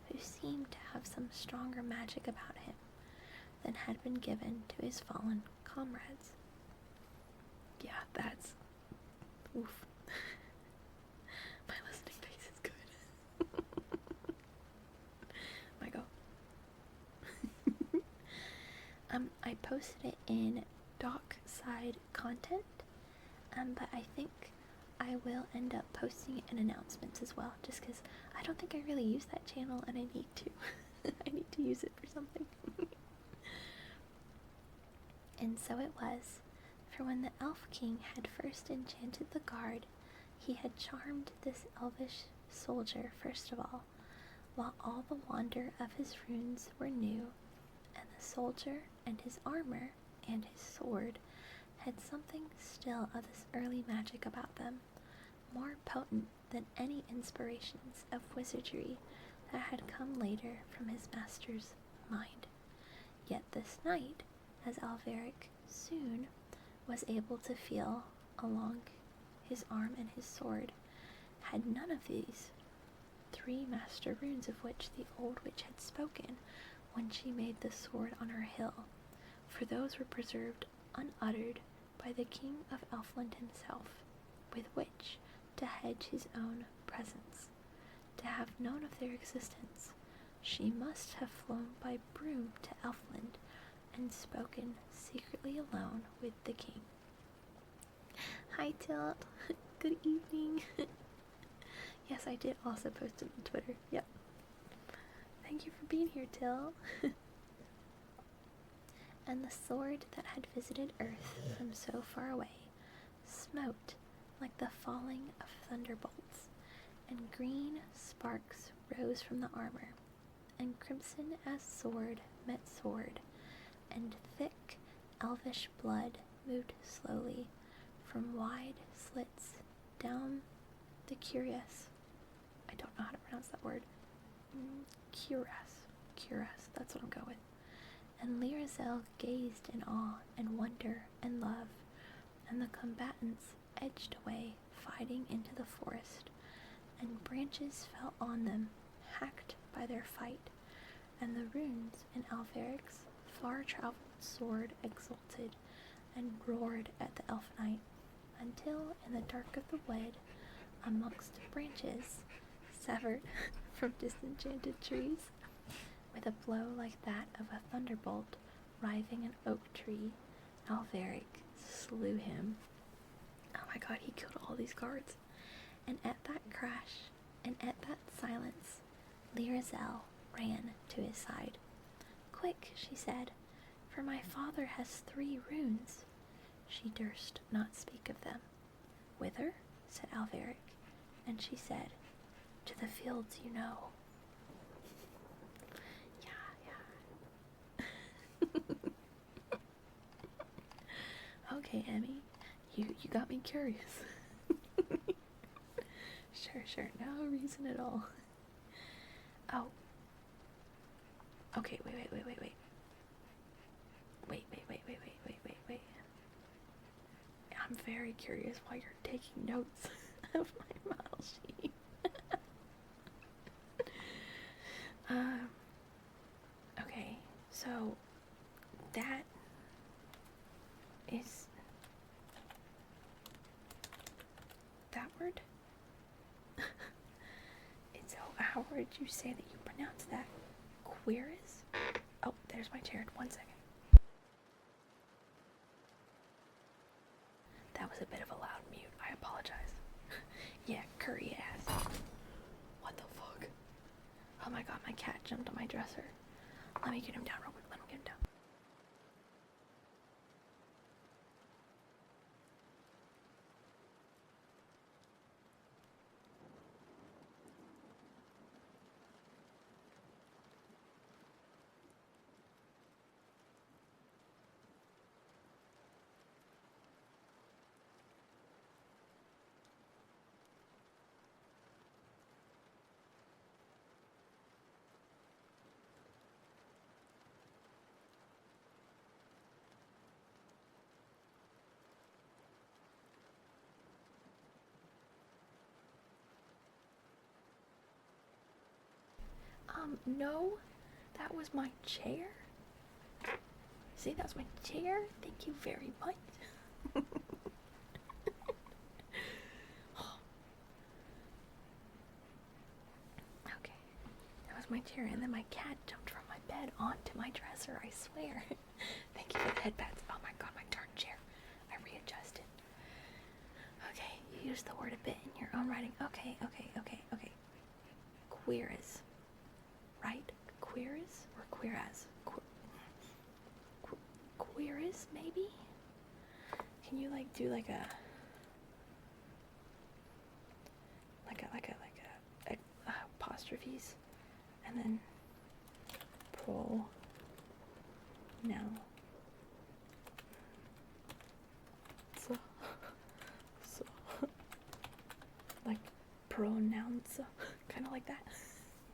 who seemed to have some stronger magic about him than had been given to his fallen comrades. Yeah, that's... oof. My listening face is good. My go. I posted it in dockside content, but I think I will end up posting it in announcements as well, just because I don't think I really use that channel, and I need to. I need to use it for something. And so it was, for when the Elf King had first enchanted the guard, he had charmed this elvish soldier first of all, while all the wonder of his runes were new, and the soldier and his armor and his sword had something still of this early magic about them, more potent than any inspirations of wizardry that had come later from his master's mind. Yet this knight, as Alveric soon was able to feel along his arm and his sword, had none of these 3 master runes of which the old witch had spoken when she made the sword on her hill, for those were preserved unuttered by the king of Elfland himself, with which to hedge his own presence. To have known of their existence, she must have flown by broom to Elfland and spoken secretly alone with the king. Hi Tilt, good evening. Yes, I did also post it on Twitter, yep. Thank you for being here, Till. And the sword that had visited earth from so far away smote like the falling of thunderbolts, and green sparks rose from the armor, and crimson as sword met sword, and thick elvish blood moved slowly from wide slits down the cuirass. I don't know how to pronounce that word. Cuirass, that's what I'm going with. And Lyrazel gazed in awe and wonder and love, and the combatants edged away, fighting into the forest, and branches fell on them, hacked by their fight, and the runes in Alveric's far-traveled sword exulted and roared at the elf knight, until in the dark of the wood, amongst branches severed from disenchanted trees, with a blow like that of a thunderbolt riving an oak tree, Alveric slew him. Oh my god, he killed all these guards. And at that crash, and at that silence, Lyrazel ran to his side. Quick, she said, for my father has 3 runes. She durst not speak of them. Whither? Said Alveric, and she said, to the fields, you know. Okay, Emmy, you got me curious. Sure, no reason at all. Oh. Okay, wait. Wait. I'm very curious why you're taking notes of my model sheet. Okay, so that is that word? So how would you say that you pronounce that? Queeris? Oh, there's my chair. 1 second. That was a bit of a loud mute. I apologize. Yeah, curry ass. What the fuck? Oh my god, my cat jumped on my dresser. Let me get him down real quick. Let me get him down. No, that was my chair. See, that was my chair. Thank you very much. Okay, that was my chair, and then my cat jumped from my bed onto my dresser, I swear. Thank you for the headpats. Oh my god, my darn chair. I readjusted. Okay, you used the word a bit in your own writing. Okay. Queeris. Right? Queeris or queeras? Queeris, maybe? Can you like do like a apostrophes And then pro now. So like pronounce, kind of like that.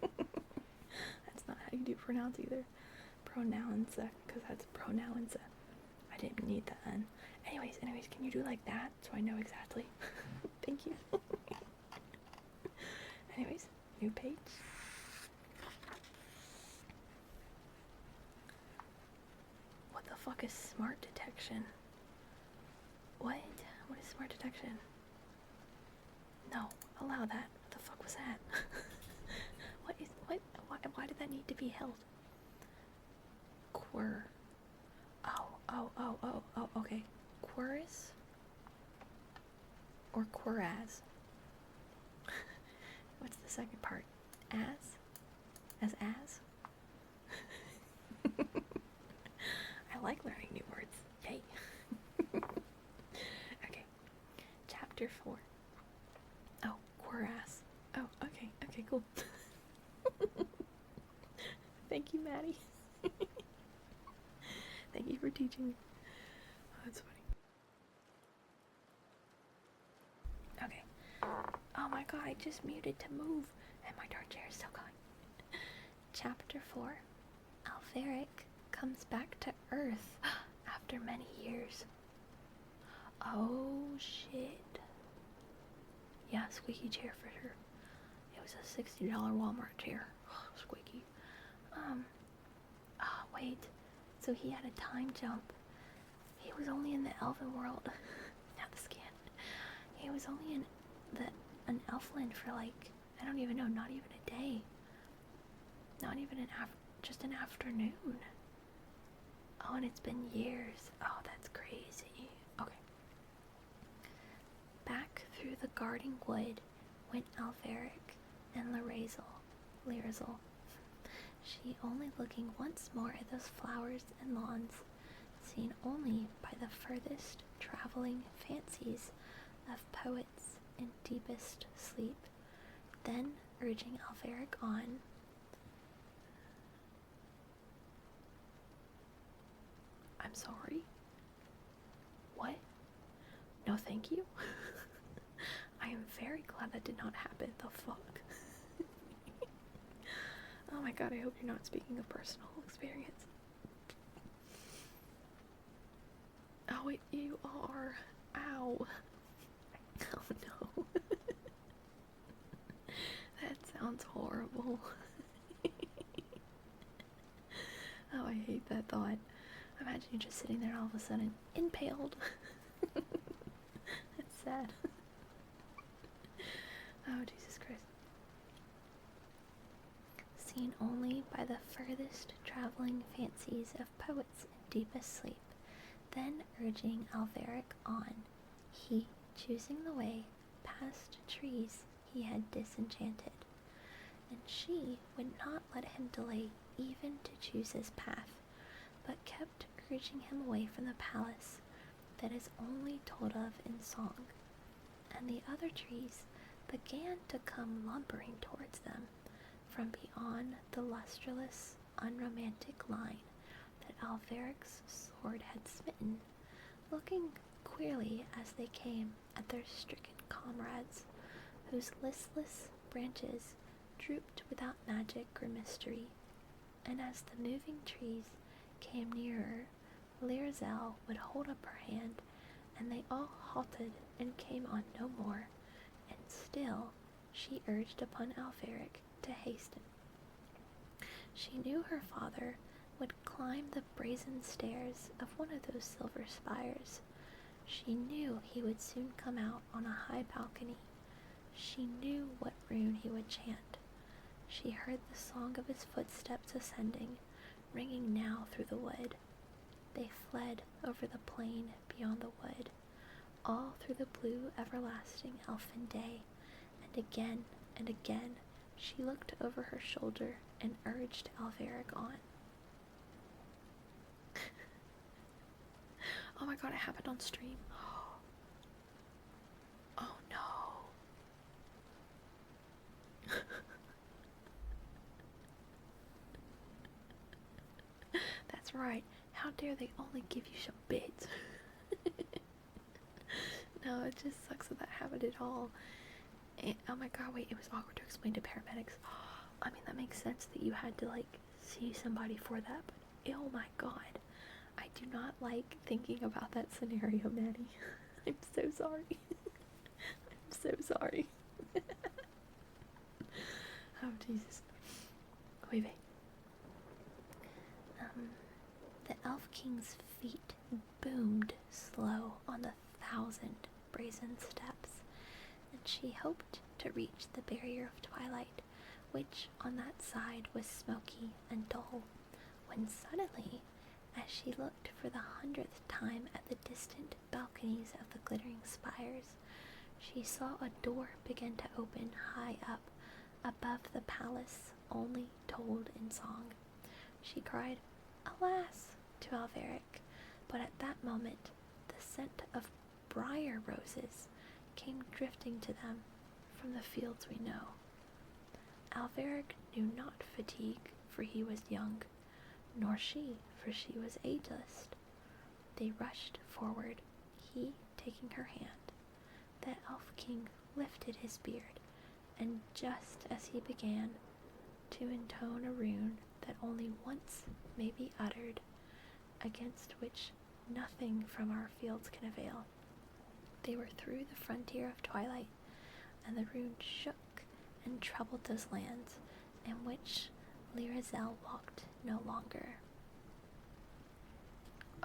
That's not how you do pronounce either. Pronounce, because that's pronouns. I didn't need the N. Anyways, can you do like that so I know exactly? Thank you. Anyways, new page. What the fuck is smart detection? What? What is smart detection? No, allow that. What the fuck was that? Why did that need to be held? Quir. Oh, okay. Quirus? Or queraz? What's the second part? As? As? I like learning new words. Yay. Okay. Chapter 4. Oh, queraz. Oh, okay, cool. Thank you, Maddie. Thank you for teaching me. Oh, that's funny. Okay. Oh my god, I just muted to move, and my darn chair is still going. Chapter 4. Alferic comes back to Earth after many years. Oh shit. Yeah, squeaky chair for sure. It was a $60 Walmart chair. Squeaky. Wait. So he had a time jump. He was only in the Elven world. Not the skin. He was only in an Elfland for like, I don't even know, not even a day. Not even just an afternoon. Oh, and it's been years. Oh, that's crazy. Okay. Back through the guarding wood went Alveric and Lyrazel. She only looking once more at those flowers and lawns, seen only by the furthest traveling fancies of poets in deepest sleep, then urging Alveric on. I'm sorry? What? No thank you? I am very glad that did not happen. The fuck? Oh my god, I hope you're not speaking of personal experience. Oh wait, you are. Ow. Oh no. That sounds horrible. Oh, I hate that thought. Imagine you just sitting there and all of a sudden impaled. That's sad. Oh, Jesus Christ. Seen only by the furthest traveling fancies of poets in deepest sleep, then urging Alveric on, he choosing the way past trees he had disenchanted, and she would not let him delay even to choose his path, but kept urging him away from the palace that is only told of in song, and the other trees began to come lumbering towards them from beyond the lustreless, unromantic line that Alveric's sword had smitten, looking queerly as they came at their stricken comrades, whose listless branches drooped without magic or mystery, and as the moving trees came nearer, Lyrazel would hold up her hand, and they all halted and came on no more, and still she urged upon Alveric to hasten. She knew her father would climb the brazen stairs of one of those silver spires. She knew he would soon come out on a high balcony. She knew what rune he would chant. She heard the song of his footsteps ascending, ringing now through the wood. They fled over the plain beyond the wood, all through the blue everlasting elfin day, and again she looked over her shoulder and urged Alveric on. Oh my god, it happened on stream. Oh no. right. How dare they only give you some bits? No, it just sucks that happened at all. And, oh my god, wait, it was awkward to explain to paramedics. I mean, that makes sense that you had to, like, see somebody for that, but oh my god. I do not like thinking about that scenario, Maddie. I'm so sorry. I'm so sorry. Oh, Jesus. Wait. The Elf King's feet boomed slow on the 1,000 brazen steps, and she hoped to reach the barrier of twilight, which on that side was smoky and dull, when suddenly, as she looked for the 100th time at the distant balconies of the glittering spires, she saw a door begin to open high up above the palace, only told in song. She cried, "Alas!" to Alveric, but at that moment the scent of briar roses came drifting to them from the fields we know. Alveric knew not fatigue, for he was young, nor she, for she was ageless. They rushed forward, he taking her hand. The Elf King lifted his beard, and just as he began to intone a rune that only once may be uttered, against which nothing from our fields can avail, they were through the frontier of twilight, and the rune shook and troubled those lands in which Lyrazel walked no longer.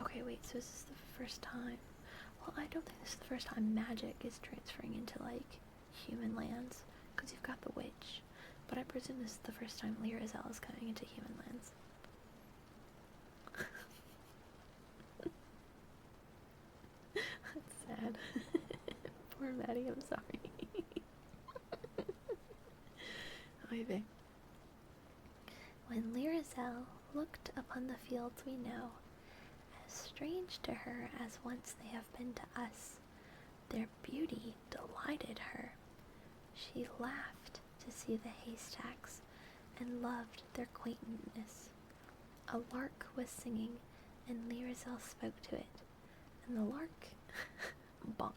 Okay, wait, so this is the first time. Well, I don't think this is the first time magic is transferring into, like, human lands, because you've got the witch. But I presume this is the first time Lyrazel is coming into human lands. That's sad. Poor Maddie, I'm sorry. Oy When Lyrazel looked upon the fields we know, as strange to her as once they have been to us, their beauty delighted her. She laughed to see the haystacks, and loved their quaintness. A lark was singing, and Lyrazel spoke to it, and the lark bonks.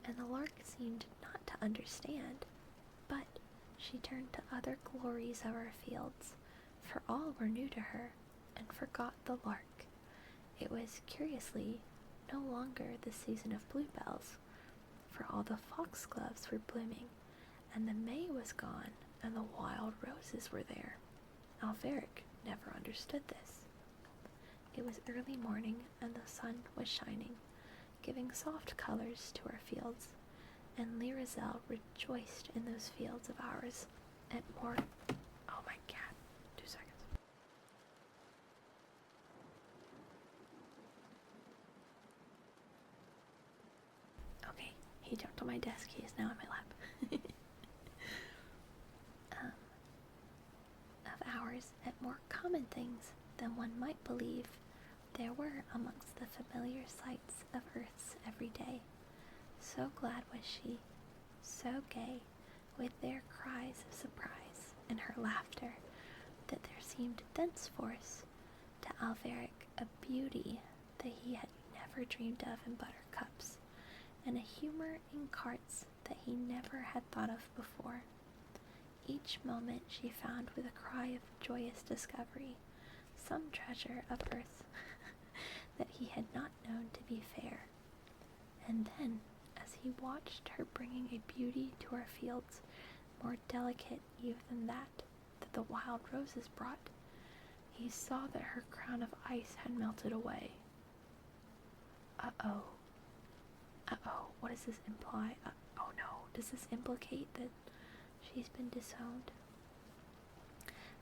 And the lark seemed not to understand, but she turned to other glories of our fields, for all were new to her, and forgot the lark. It was, curiously, no longer the season of bluebells, for all the foxgloves were blooming, and the May was gone, and the wild roses were there. Alveric never understood this. It was early morning, and the sun was shining, giving soft colors to our fields, and Lyrazel rejoiced in those fields of ours at more. Oh my cat, 2 seconds. Okay, he jumped on my desk, he is now in my lap. Of ours at more common things than one might believe, there were amongst the familiar sights of earth's every day. So glad was she, so gay, with their cries of surprise and her laughter, that there seemed thenceforth to Alveric a beauty that he had never dreamed of in buttercups, and a humor in carts that he never had thought of before. Each moment she found with a cry of joyous discovery some treasure of earth that he had not known to be fair. And then, as he watched her bringing a beauty to our fields more delicate even than that the wild roses brought, he saw that her crown of ice had melted away. Uh-oh. What does this imply? Oh no, does this implicate that she's been disowned?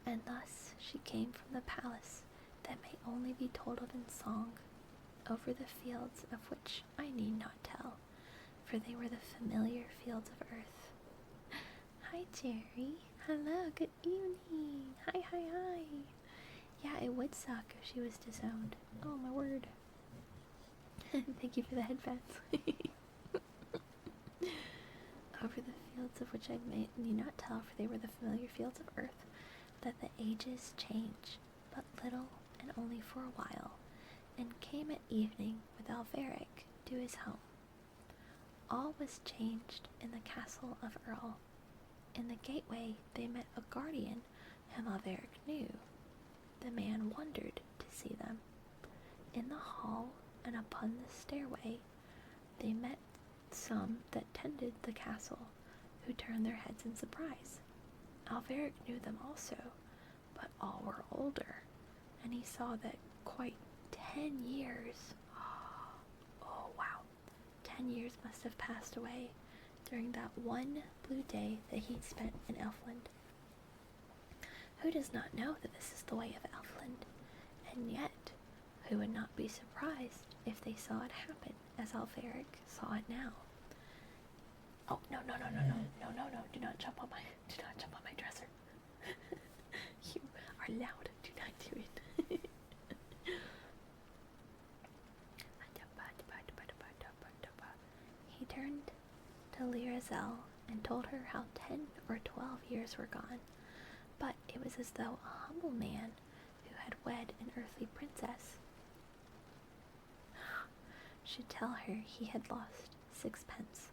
And thus she came from the palace that may only be told of in song, over the fields of which I need not tell, for they were the familiar fields of earth. Hi, Jerry. Hello, good evening. Hi. Yeah, it would suck if she was disowned. Oh, my word. Thank you for the headbands. Over the fields of which I need not tell, for they were the familiar fields of earth, that the ages change, but little and only for a while, and came at evening with Alveric to his home. All was changed in the castle of Earl. In the gateway they met a guardian whom Alveric knew. The man wondered to see them. In the hall and upon the stairway they met some that tended the castle, who turned their heads in surprise. Alveric knew them also, but all were older, and he saw that quite 10 years, oh wow, 10 years must have passed away during that one blue day that he'd spent in Elfland. Who does not know that this is the way of Elfland? And yet, who would not be surprised if they saw it happen as Alveric saw it now? Oh, no, do not jump on my dresser. You are loud, do not do it. He turned to Lyrazel and told her how 10 or 12 years were gone, but it was as though a humble man who had wed an earthly princess should tell her he had lost 6 pence.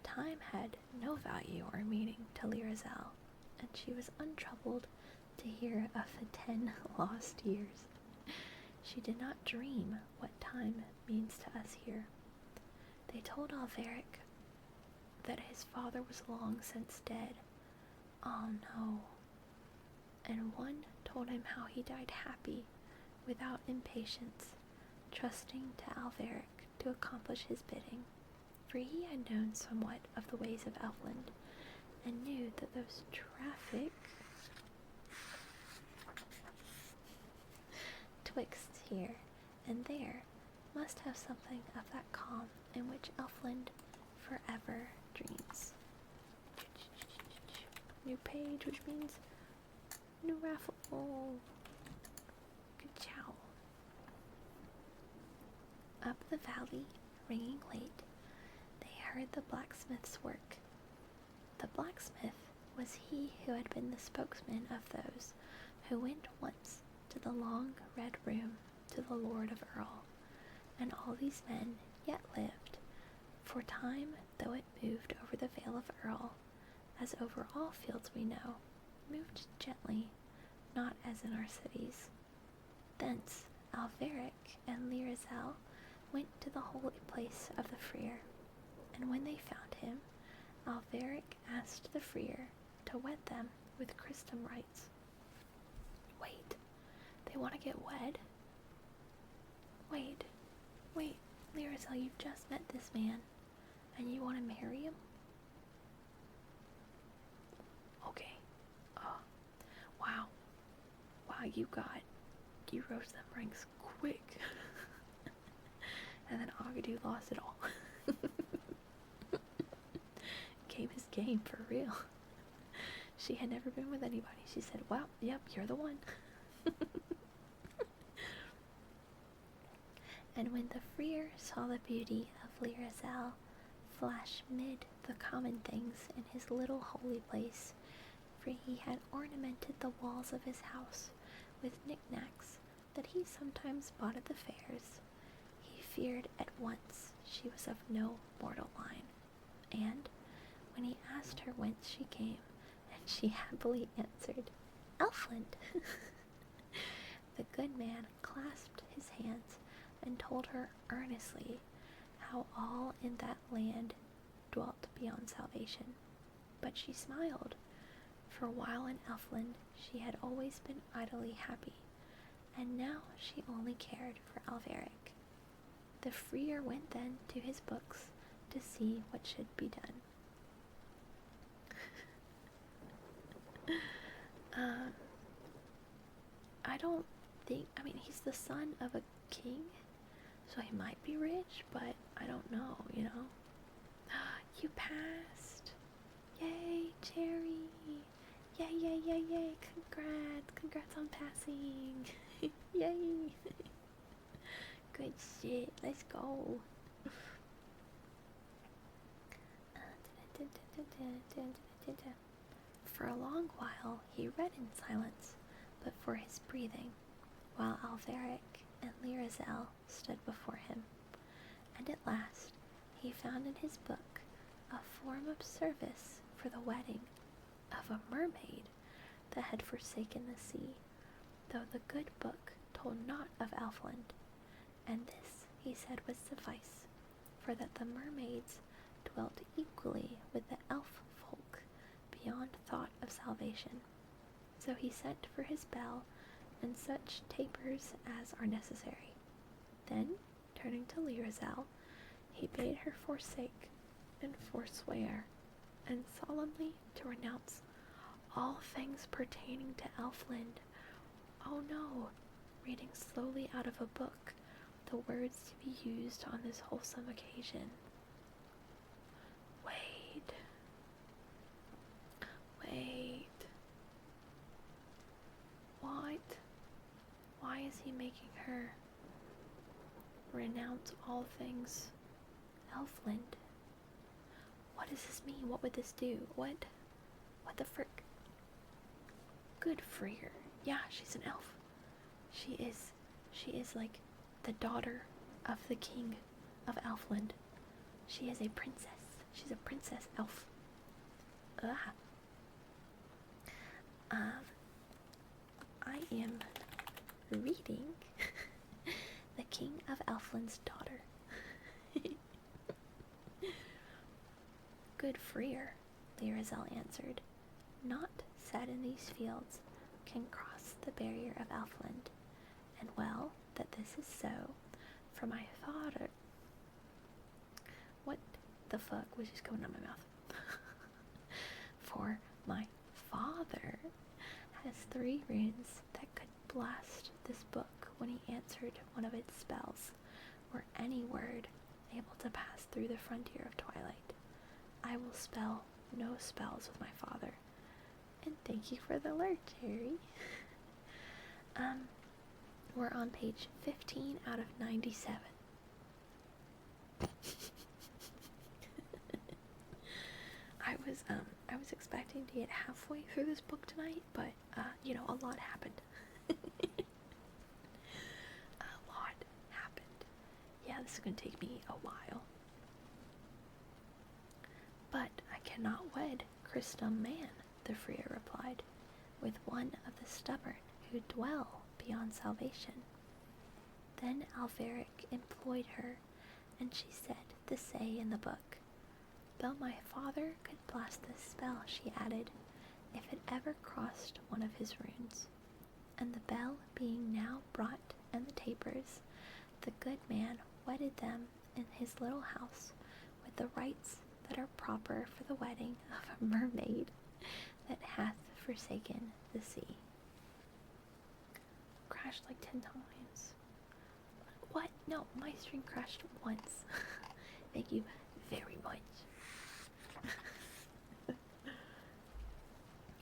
Time had no value or meaning to Lyrazel, and she was untroubled to hear of the 10 lost years. She did not dream what time means to us here. They told Alveric that his father was long since dead. Oh no. And one told him how he died happy, without impatience, trusting to Alveric to accomplish his bidding, for he had known somewhat of the ways of Elfland, and knew that those traffic twixt here and there must have something of that calm in which Elfland forever dreams. New page, which means new raffle. Oh, good chow. Up the valley, ringing late, they heard the blacksmith's work. The blacksmith was he who had been the spokesman of those who went once to the long red room to the Lord of Earl, and all these men yet lived, for time, though it moved over the Vale of Earl, as over all fields we know, moved gently, not as in our cities. Thence Alveric and Lyrazel went to the holy place of the Freer, and when they found him, Alveric asked the Freer to wed them with Christum rites. Wait, they want to get wed? Wait, Lyrazel, you've just met this man, and you want to marry him? Okay. Wow, you rose them ranks quick. And then Agadu lost it all. Game is game, for real. She had never been with anybody. She said, wow, yep, you're the one. And when the Freer saw the beauty of Lyrazel flash mid the common things in his little holy place, for he had ornamented the walls of his house with knickknacks that he sometimes bought at the fairs, he feared at once she was of no mortal line, and when he asked her whence she came, and she happily answered, Elfland, the good man clasped his hands and told her earnestly how all in that land dwelt beyond salvation. But she smiled, for while in Elfland she had always been idly happy, and now she only cared for Alveric. The Freer went then to his books to see what should be done. He's the son of a king, so he might be rich, but I don't know, you know. You passed. Yay, Cherry. Yay. Congrats on passing. Yay. Good shit, let's go. For a long while he read in silence, but for his breathing, while Alveric and Lyrazel stood before him. And at last he found in his book a form of service for the wedding of a mermaid that had forsaken the sea, though the good book told naught of Elfland. And this, he said, would suffice, for that the mermaids dwelt equally with the elf folk beyond thought of salvation. So he sent for his bell and such tapers as are necessary. Then, turning to Lyrazel, he bade her forsake and forswear, and solemnly to renounce all things pertaining to Elfland. Oh no, reading slowly out of a book the words to be used on this wholesome occasion. Wait. What? Why is he making her renounce all things Elfland? What does this mean? What would this do? What the frick? Good for her. Yeah, she's an elf. She is like the daughter of the king of Elfland. She is a princess. She's a princess elf. I am reading The King of Elfland's Daughter. Good freer, Lyrazel answered. Naught set in these fields can cross the barrier of Elfland, and well that this is so, for my father... What the fuck was just going on my mouth? For my father has 3 runes that could blast this book when he answered one of its spells, or any word able to pass through the frontier of twilight. I will spell no spells with my father. And thank you for the alert, Jerry. We're on page 15 out of 97. I was expecting to get halfway through this book tonight, but a lot happened. A lot happened. Yeah, this is gonna take me a while. But I cannot wed Christum man, the Freer replied, with one of the stubborn who dwell beyond salvation. Then Alveric employed her, and she said the say in the book. Though my father could blast this spell, she added, if it ever crossed one of his runes. And the bell being now brought and the tapers, the good man wedded them in his little house with the rites that are proper for the wedding of a mermaid that hath forsaken the sea. Crashed like 10 times. What? No, my stream crashed once. Thank you very much.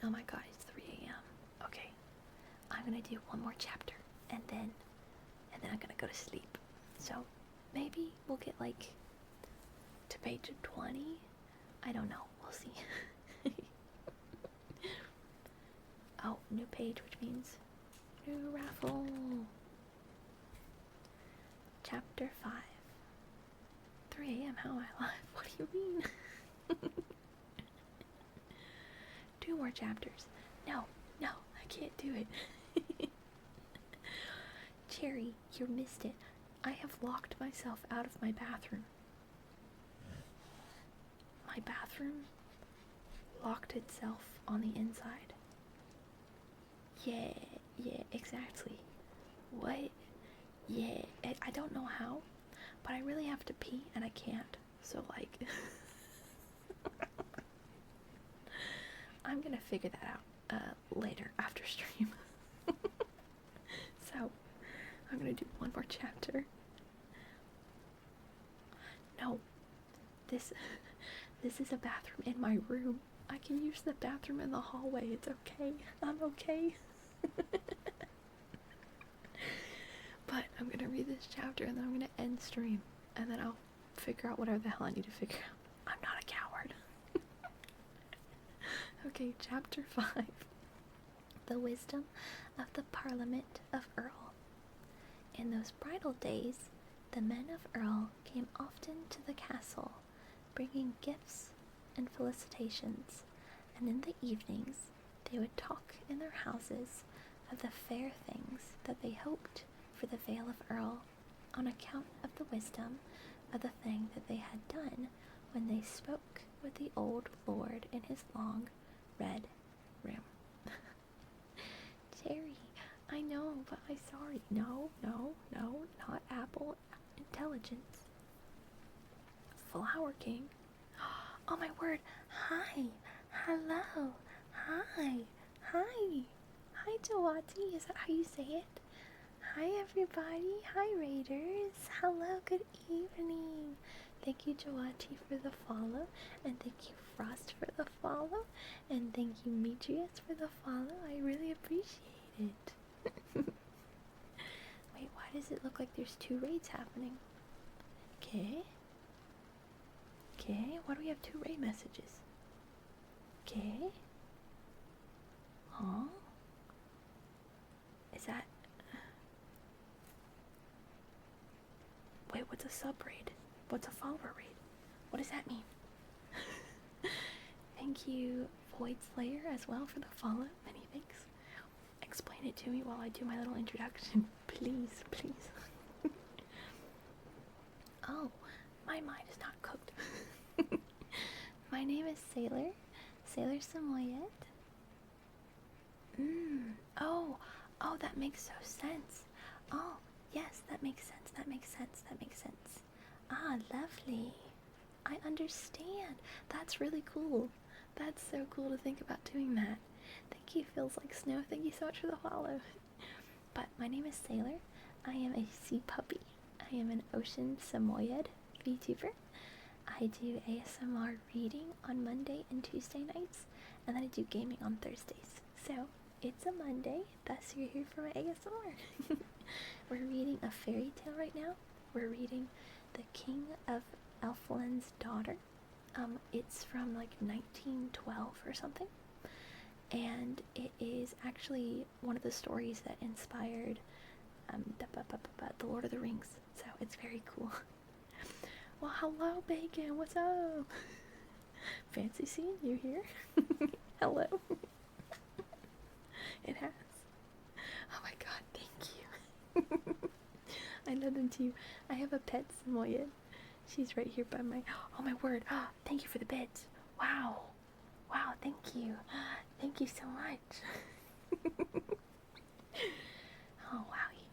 Oh my god, it's 3 a.m. Okay, I'm gonna do one more chapter and then I'm gonna go to sleep. So maybe we'll get like to page 20. I don't know. We'll see. Oh, new page, which means new raffle. Chapter 5. 3 a.m. How am I alive? What do you mean? 2 more chapters. No, I can't do it. Cherry, you missed it. I have locked myself out of my bathroom. My bathroom locked itself on the inside. Yeah, exactly. What? Yeah, I don't know how, but I really have to pee and I can't. So like, I'm gonna figure that out later after stream. So I'm gonna do one more chapter. No, this is a bathroom in my room. I can use the bathroom in the hallway. It's okay. I'm okay. But I'm gonna read this chapter and then I'm gonna end stream and then I'll figure out whatever the hell I need to figure out. I'm not a coward. Okay, chapter 5. the wisdom of the Parliament of Earl. In those bridal days, the men of Earl came often to the castle, bringing gifts and felicitations, and in the evenings they would talk in their houses of the fair things that they hoped for the Vale of Earl, on account of the wisdom of the thing that they had done when they spoke with the old lord in his long red room. Jerry, I know, but I'm sorry. No, not Apple Intelligence. Flower King. Oh my word. Hi. Hello. Hi. Jawati. Is that how you say it? Hi everybody. Hi Raiders. Hello. Good evening. Thank you Jawati for the follow. And thank you Frost for the follow. And thank you Metrius for the follow. I really appreciate it. Wait, why does it look like there's 2 raids happening? Okay. Why do we have 2 raid messages? Okay. Huh? Is that... Wait, what's a sub raid? What's a follower raid? What does that mean? Thank you, Void Slayer, as well, for the follow. Many thanks. Explain it to me while I do my little introduction. Please. Oh, my mind is not cooked. My name is Sailor Samoyed. Oh, that makes so sense. Oh, yes, that makes sense. Ah, lovely. I understand. That's really cool. That's so cool to think about doing that. Thank you, Feels Like Snow. Thank you so much for the follow. But my name is Sailor. I am a sea puppy. I am an ocean Samoyed VTuber. I do ASMR reading on Monday and Tuesday nights, and then I do gaming on Thursdays. So, it's a Monday, thus you're here for my ASMR. We're reading a fairy tale right now. We're reading The King of Elfland's Daughter. It's from like 1912 or something. And it is actually one of the stories that inspired The Lord of the Rings. So it's very cool. Well, hello, Bacon. What's up? Fancy seeing you here. Hello. It has. Oh my god, thank you. I love them too. I have a pet Samoyed. She's right here by my... Oh my word. Thank you for the bits. Wow, thank you. Thank you so much. Oh, wowie.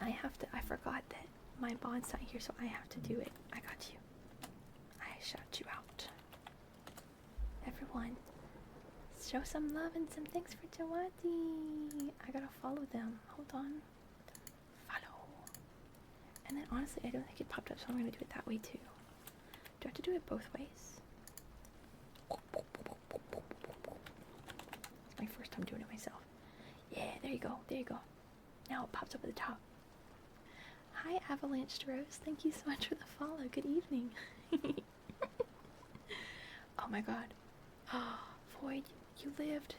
I forgot that my bond's not here, so I have to do it. I got you. I shout you out. Everyone, show some love and some thanks for Jawati. I gotta follow them. Hold on. Follow. And then honestly, I don't think it popped up, so I'm gonna do it that way too. Do I have to do it both ways? It's my first time doing it myself. Yeah, there you go. Now it pops up at the top. Hi, Avalanche Rose. Thank you so much for the follow. Good evening. Oh my god. Void, you lived.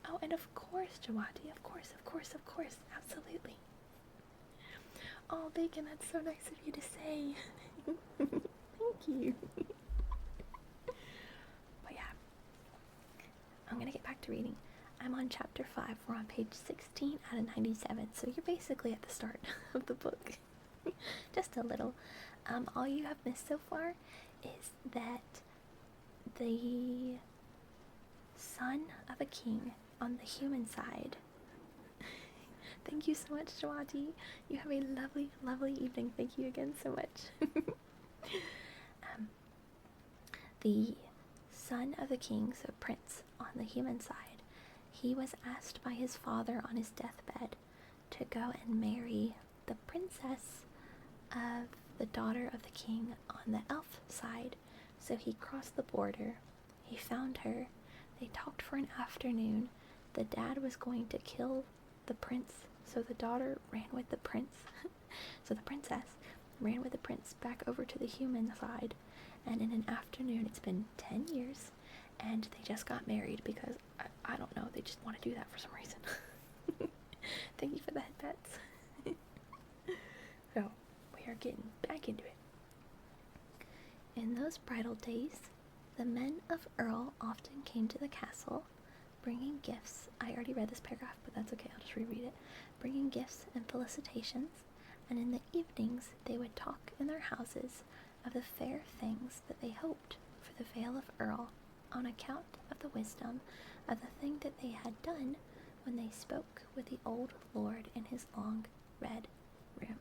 Oh, and of course, Jawati. Of course. Absolutely. Oh, Bacon, that's so nice of you to say. Thank you. But yeah. I'm gonna get back to reading. I'm on chapter 5. We're on page 16 out of 97. So you're basically at the start of the book. Just a little. All you have missed so far is that the son of a king on the human side. Thank you so much, Jawati. You have a lovely, lovely evening. Thank you again so much. The son of the king, so prince on the human side, he was asked by his father on his deathbed to go and marry the princess of the daughter of the king on the elf side. So he crossed the border, he found her, they talked for an afternoon. The dad was going to kill the prince, so the daughter ran with the prince. So the princess ran with the prince back over to the human side, and in an afternoon, it's been 10 years, and they just got married because, I don't know, they just want to do that for some reason. Thank you for the head pets. So, we are getting back into it. In those bridal days, the men of Earl often came to the castle, bringing gifts. I already read this paragraph, but that's okay, I'll just reread it. Bringing gifts and felicitations, and in the evenings they would talk in their houses of the fair things that they hoped for the Vale of Earl, on account of the wisdom of the thing that they had done when they spoke with the old lord in his long red room.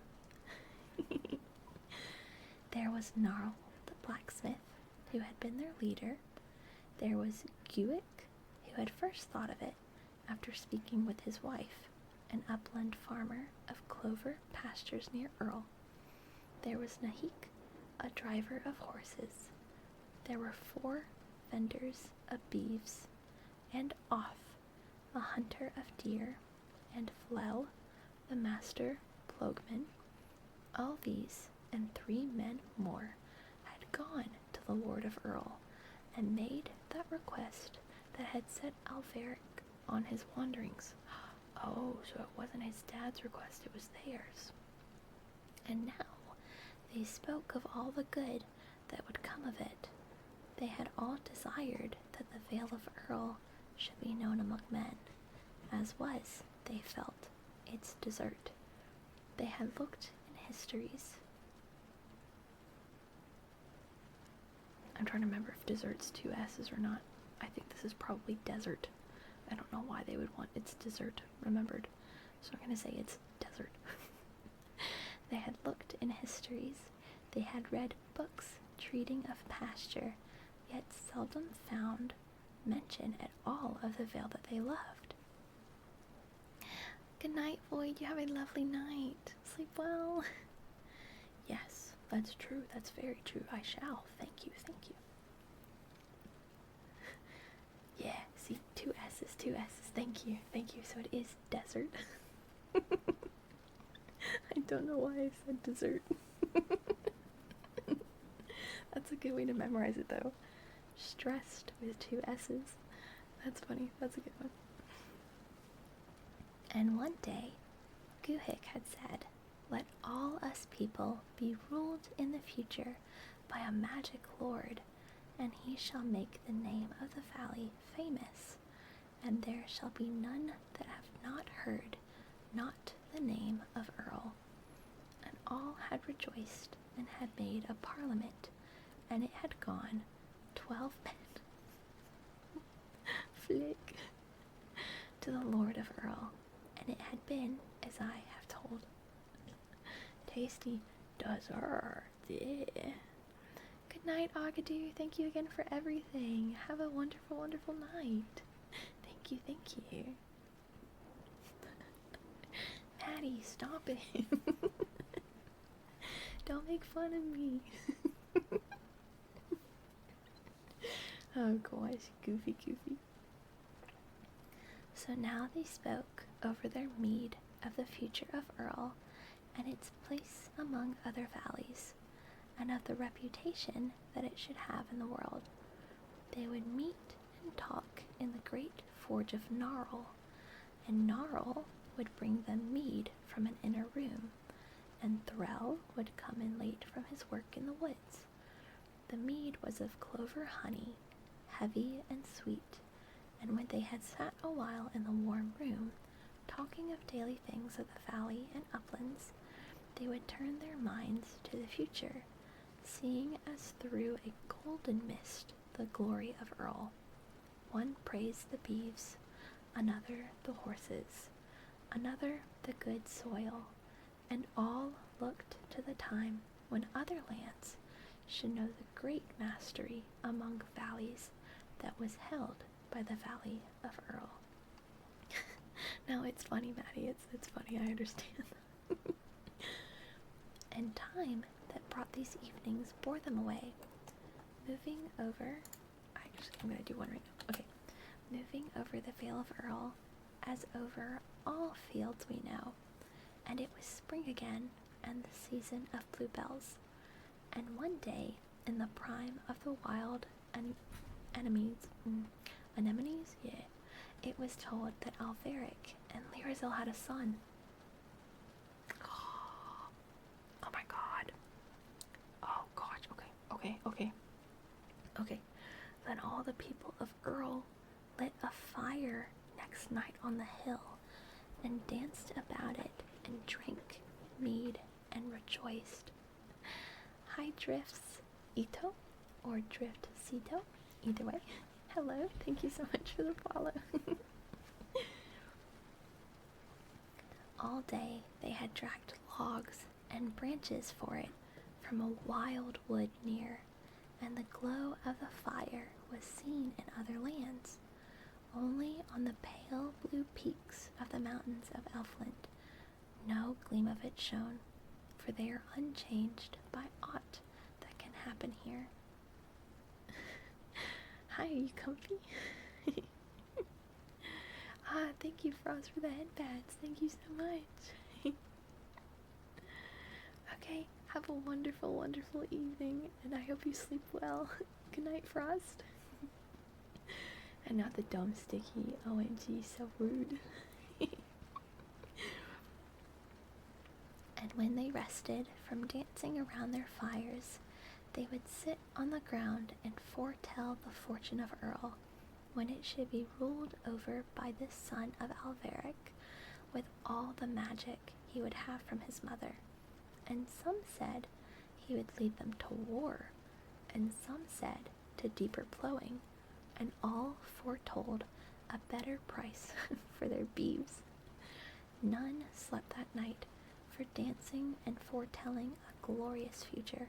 There was Gnarl, the blacksmith, who had been their leader. There was Guick, who had first thought of it after speaking with his wife, an upland farmer of clover pastures near Earl. There was Nahik, a driver of horses. There were 4 vendors of beeves, and Off, a hunter of deer, and Flel, the master ploughman. All these and 3 men more had gone to the Lord of Earl and made that request that had set Alveric on his wanderings. Oh, so it wasn't his dad's request, it was theirs. And now they spoke of all the good that would come of it. They had all desired that the Vale of Earl should be known among men, as was, they felt, its desert. They had looked in histories. I'm trying to remember if desert's 2 S's or not. I think this is probably desert. I don't know why they would want its dessert remembered, so I'm going to say it's desert. They had looked in histories. They had read books treating of pasture, yet seldom found mention at all of the Vale that they loved. Good night, Void. You have a lovely night. Sleep well. Yes, that's true. That's very true. I shall. Thank you. Thank you. Yeah, see, 2 S's, 2 S's. Thank you. Thank you. So it is desert. I don't know why I said dessert. That's a good way to memorize it, though. Stressed with 2 S's. That's funny. That's a good one. And one day, Guhic had said, "Let all us people be ruled in the future by a magic lord, and he shall make the name of the valley famous, and there shall be none that have not heard, not the name of Earl." And all had rejoiced, and had made a parliament, and it had gone 12 men. Flick. To the Lord of Earl, and it had been as I have told. Tasty dessert. Yeah. Good night, Agadoo. Thank you again for everything. Have a wonderful, wonderful night. Thank you, thank you. Maddie, stop it. Don't make fun of me. Oh gosh, goofy. So now they spoke over their mead of the future of Earl and its place among other valleys, and of the reputation that it should have in the world. They would meet and talk in the great forge of Gnarl, and Gnarl would bring them mead from an inner room, and Threll would come in late from his work in the woods. The mead was of clover honey, heavy and sweet, and when they had sat a while in the warm room, talking of daily things of the valley and uplands, they would turn their minds to the future, seeing as through a golden mist the glory of Earl. One praised the beeves, another the horses, another the good soil, and all looked to the time when other lands should know the great mastery among valleys that was held by the Valley of Earl. Now it's funny, Maddie, it's funny, I understand. And time that brought these evenings bore them away, moving over, actually I'm going to do one right now, okay, moving over the Vale of Earl as over all fields we know, and it was spring again, and the season of bluebells, and one day, in the prime of the wild and anemones, yeah. It was told that Alveric and Lyrasil had a son. Oh my god. Oh gosh, okay. Then all the people of Earl lit a fire next night on the hill and danced about it and drank mead and rejoiced. Hi Drifts Ito or Drift Cito, either way. Hello, thank you so much for the follow. All day they had dragged logs and branches for it from a wild wood near, and the glow of the fire was seen in other lands. Only on the pale blue peaks of the mountains of Elfland no gleam of it shone, for they are unchanged by aught that can happen here. Hi, are you comfy? Thank you, Frost, for the headbands. Thank you so much. Okay, have a wonderful, wonderful evening, and I hope you sleep well. Good night, Frost. And not the dumb sticky. OMG, so rude. And when they rested from dancing around their fires, they would sit on the ground and foretell the fortune of Earl, when it should be ruled over by this son of Alveric, with all the magic he would have from his mother. And some said he would lead them to war, and some said to deeper plowing, and all foretold a better price for their beeves. None slept that night for dancing and foretelling a glorious future,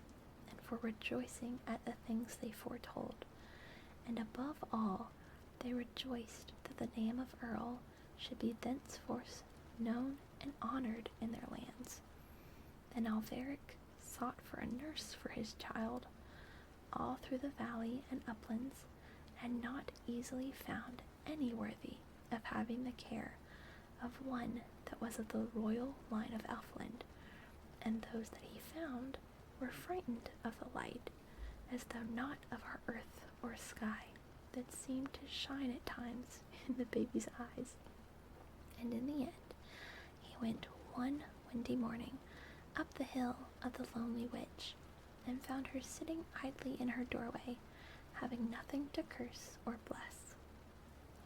and for rejoicing at the things they foretold. And above all, they rejoiced that the name of Earl should be thenceforth known and honored in their lands. Then Alveric sought for a nurse for his child, all through the valley and uplands, and not easily found any worthy of having the care of one that was of the royal line of Elfland, and those that he found were frightened of the light, as though not of our earth or sky, that seemed to shine at times in the baby's eyes. And in the end, he went one windy morning up the hill of the lonely witch, and found her sitting idly in her doorway, having nothing to curse or bless.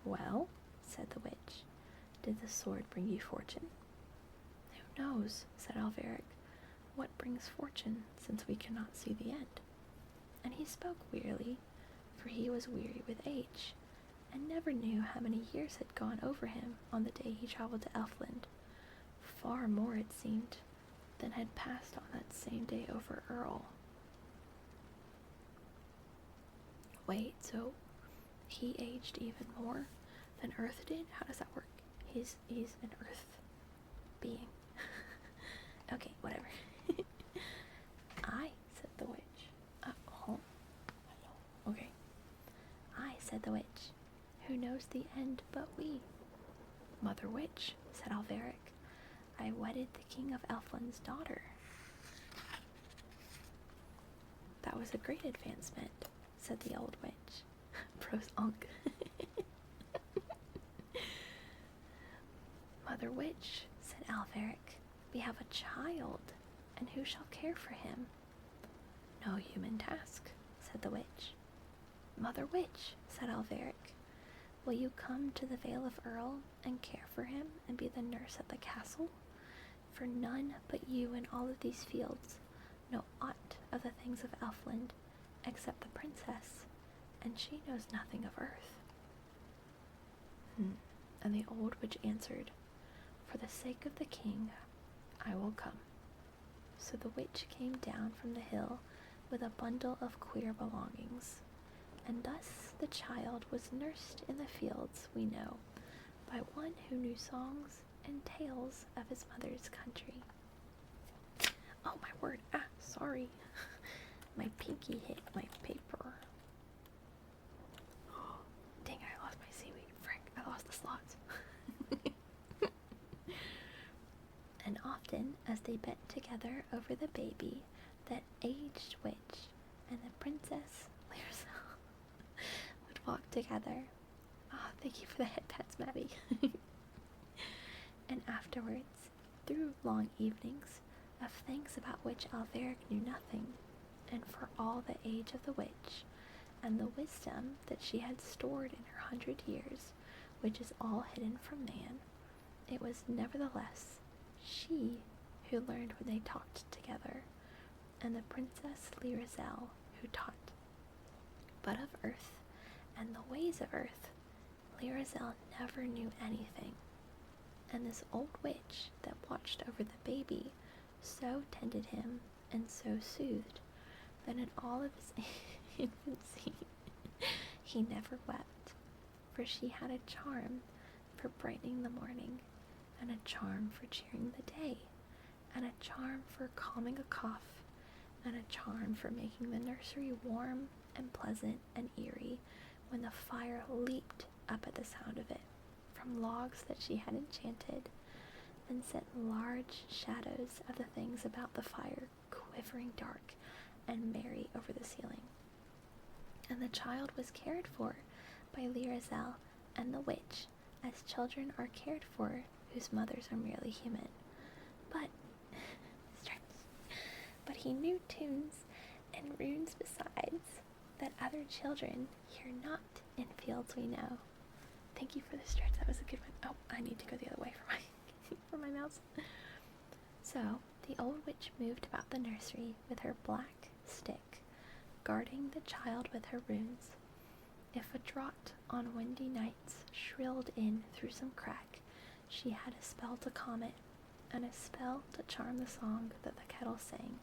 Well, said the witch, did the sword bring you fortune? Who knows, said Alveric, what brings fortune, since we cannot see the end? And he spoke wearily, for he was weary with age, and never knew how many years had gone over him on the day he traveled to Elfland. Far more, it seemed, than had passed on that same day over Earl. Wait, so he aged even more than Earth did? How does that work? He's an Earth being. Okay, whatever. I, said the witch. Okay. I, said the witch. Who knows the end but we? Mother witch, said Alveric. I wedded the king of Elfland's daughter. That was a great advancement, said the old witch. Pros onk. Mother witch, said Alveric, we have a child, and who shall care for him? No human task, said the witch. Mother witch, said Alveric, will you come to the Vale of Earl and care for him and be the nurse at the castle? For none but you in all of these fields know aught of the things of Elfland except the princess, and she knows nothing of Earth. And the old witch answered, for the sake of the king, I will come. So the witch came down from the hill with a bundle of queer belongings, and thus the child was nursed in the fields, we know, by one who knew songs and tales of his mother's country. Oh my word, sorry. My pinky hit my paper. Dang, I lost my seaweed. Frick, I lost the slots. And often, as they bent together over the baby, that aged witch and the princess Lyrasil walked together. Oh, thank you for the head pats, Maddie. And afterwards, through long evenings of things about which Alveric knew nothing, and for all the age of the witch, and the wisdom that she had stored in her 100 years, which is all hidden from man, it was nevertheless she who learned when they talked together, and the Princess Lyrazel who taught. But of earth, and the ways of earth, Lyrazel never knew anything, and this old witch that watched over the baby so tended him and so soothed that in all of his infancy he never wept, for she had a charm for brightening the morning, and a charm for cheering the day, and a charm for calming a cough, and a charm for making the nursery warm and pleasant and eerie when the fire leaped up at the sound of it from logs that she had enchanted, and sent large shadows of the things about the fire quivering dark and merry over the ceiling. And the child was cared for by Lyrazel and the witch, as children are cared for whose mothers are merely human. But he knew tunes and runes besides, that other children hear not in fields we know. Thank you for the stretch, that was a good one. Oh, I need to go the other way for my for my mouse. So the old witch moved about the nursery with her black stick, guarding the child with her runes. If a draught on windy nights shrilled in through some crack, she had a spell to calm it, and a spell to charm the song that the kettle sang,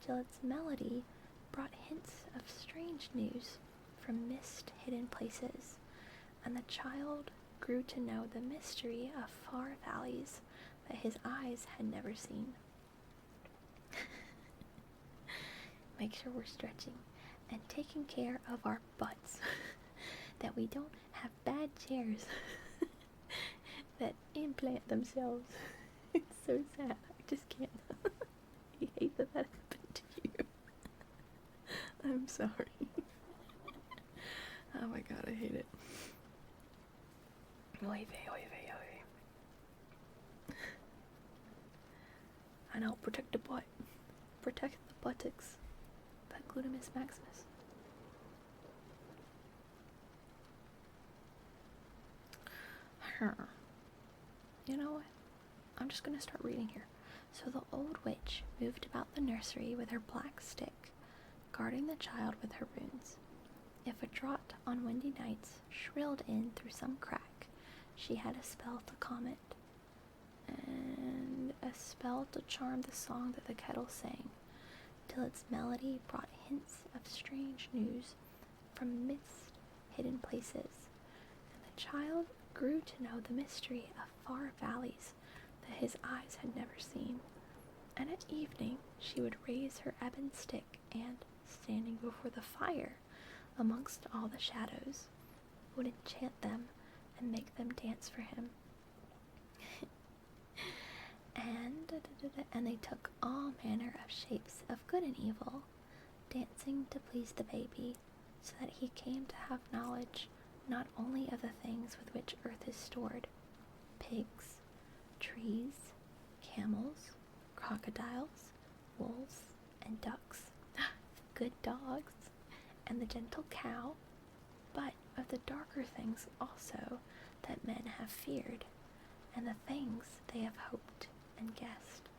till its melody brought hints of strange news from mist-hidden places, and the child grew to know the mystery of far valleys that his eyes had never seen. Make sure we're stretching and taking care of our butts, that we don't have bad chairs that implant themselves. It's so sad. I just can't. I hate that happened to you. I'm sorry. Oh my god, I hate it. Oy vey, oy vey, oy. I know, protect the butt. Protect the buttocks. That glutamus maximus. You know what? I'm just gonna start reading here. So the old witch moved about the nursery with her black stick, guarding the child with her runes. If a draught on windy nights shrilled in through some crack, she had a spell to calm it, and a spell to charm the song that the kettle sang, till its melody brought hints of strange news from mist-hidden places, and the child grew to know the mystery of far valleys that his eyes had never seen. And at evening she would raise her ebon stick and, standing before the fire amongst all the shadows, would enchant them and make them dance for him. And they took all manner of shapes of good and evil, dancing to please the baby, so that he came to have knowledge not only of the things with which earth is stored, pigs, trees, camels, crocodiles, wolves, and ducks, good dogs, and the gentle cow, but of the darker things also that men have feared, and the things they have hoped and guessed.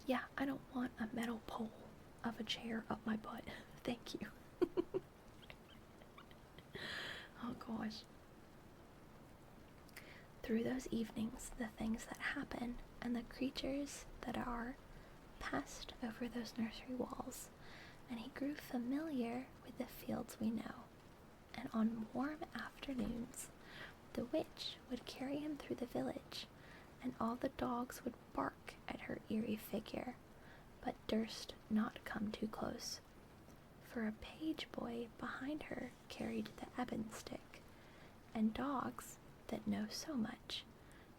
Yeah, I don't want a metal pole of a chair up my butt. Thank you. Oh gosh. Through those evenings, the things that happen and the creatures that are passed over those nursery walls, and he grew familiar with the fields we know. And on warm afternoons, the witch would carry him through the village, and all the dogs would bark at her eerie figure, but durst not come too close, for a page boy behind her carried the ebon stick, and dogs that know so much,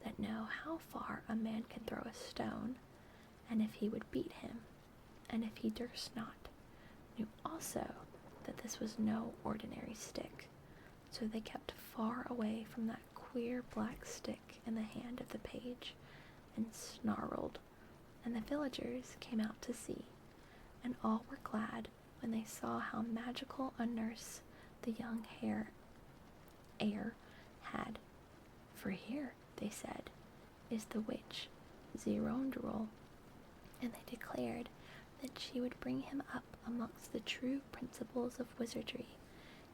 that know how far a man can throw a stone, and if he would beat him, and if he durst not, knew also that this was no ordinary stick, so they kept far away from that queer black stick in the hand of the page, and snarled, and the villagers came out to see, and all were glad when they saw how magical a nurse the young heir had. For here, they said, is the witch Zerondrel, and they declared that she would bring him up amongst the true principles of wizardry,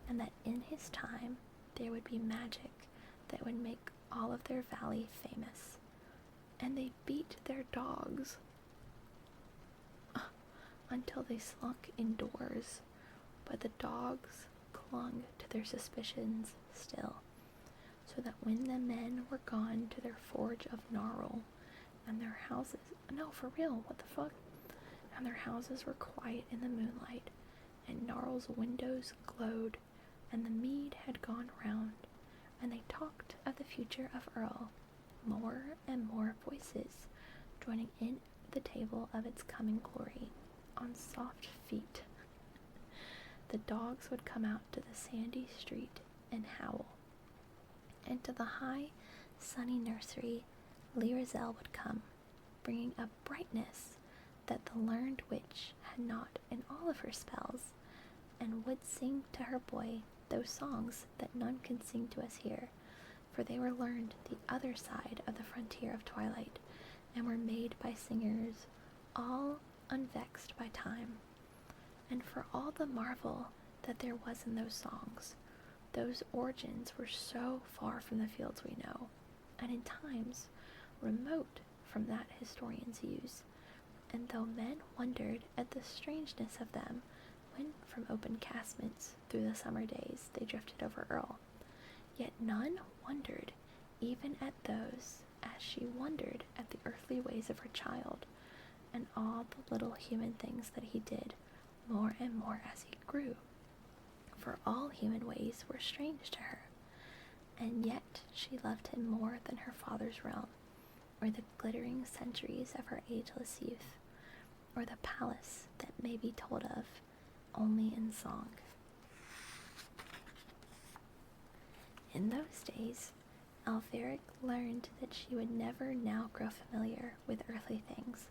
and that in his time there would be magic that would make all of their valley famous. And they beat their dogs until they slunk indoors, but the dogs clung to their suspicions still, so that when the men were gone to their forge of gnarl, and their houses, no, for real, what the fuck? And their houses were quiet in the moonlight, and Gnarl's windows glowed, and the mead had gone round, and they talked of the future of Earl, more and more voices joining in the table of its coming glory, on soft feet. The dogs would come out to the sandy street and howl, and to the high, sunny nursery Lyrazel would come, bringing a brightness that the learned witch had not in all of her spells, and would sing to her boy those songs that none can sing to us here, for they were learned the other side of the frontier of twilight, and were made by singers all unvexed by time. And for all the marvel that there was in those songs, those origins were so far from the fields we know, and in times remote from that historians use, and though men wondered at the strangeness of them when from open casements through the summer days they drifted over Earl, yet none wondered even at those as she wondered at the earthly ways of her child, and all the little human things that he did more and more as he grew, for all human ways were strange to her, and yet she loved him more than her father's realm, or the glittering centuries of her ageless youth, or the palace that may be told of only in song. In those days, Alveric learned that she would never now grow familiar with earthly things,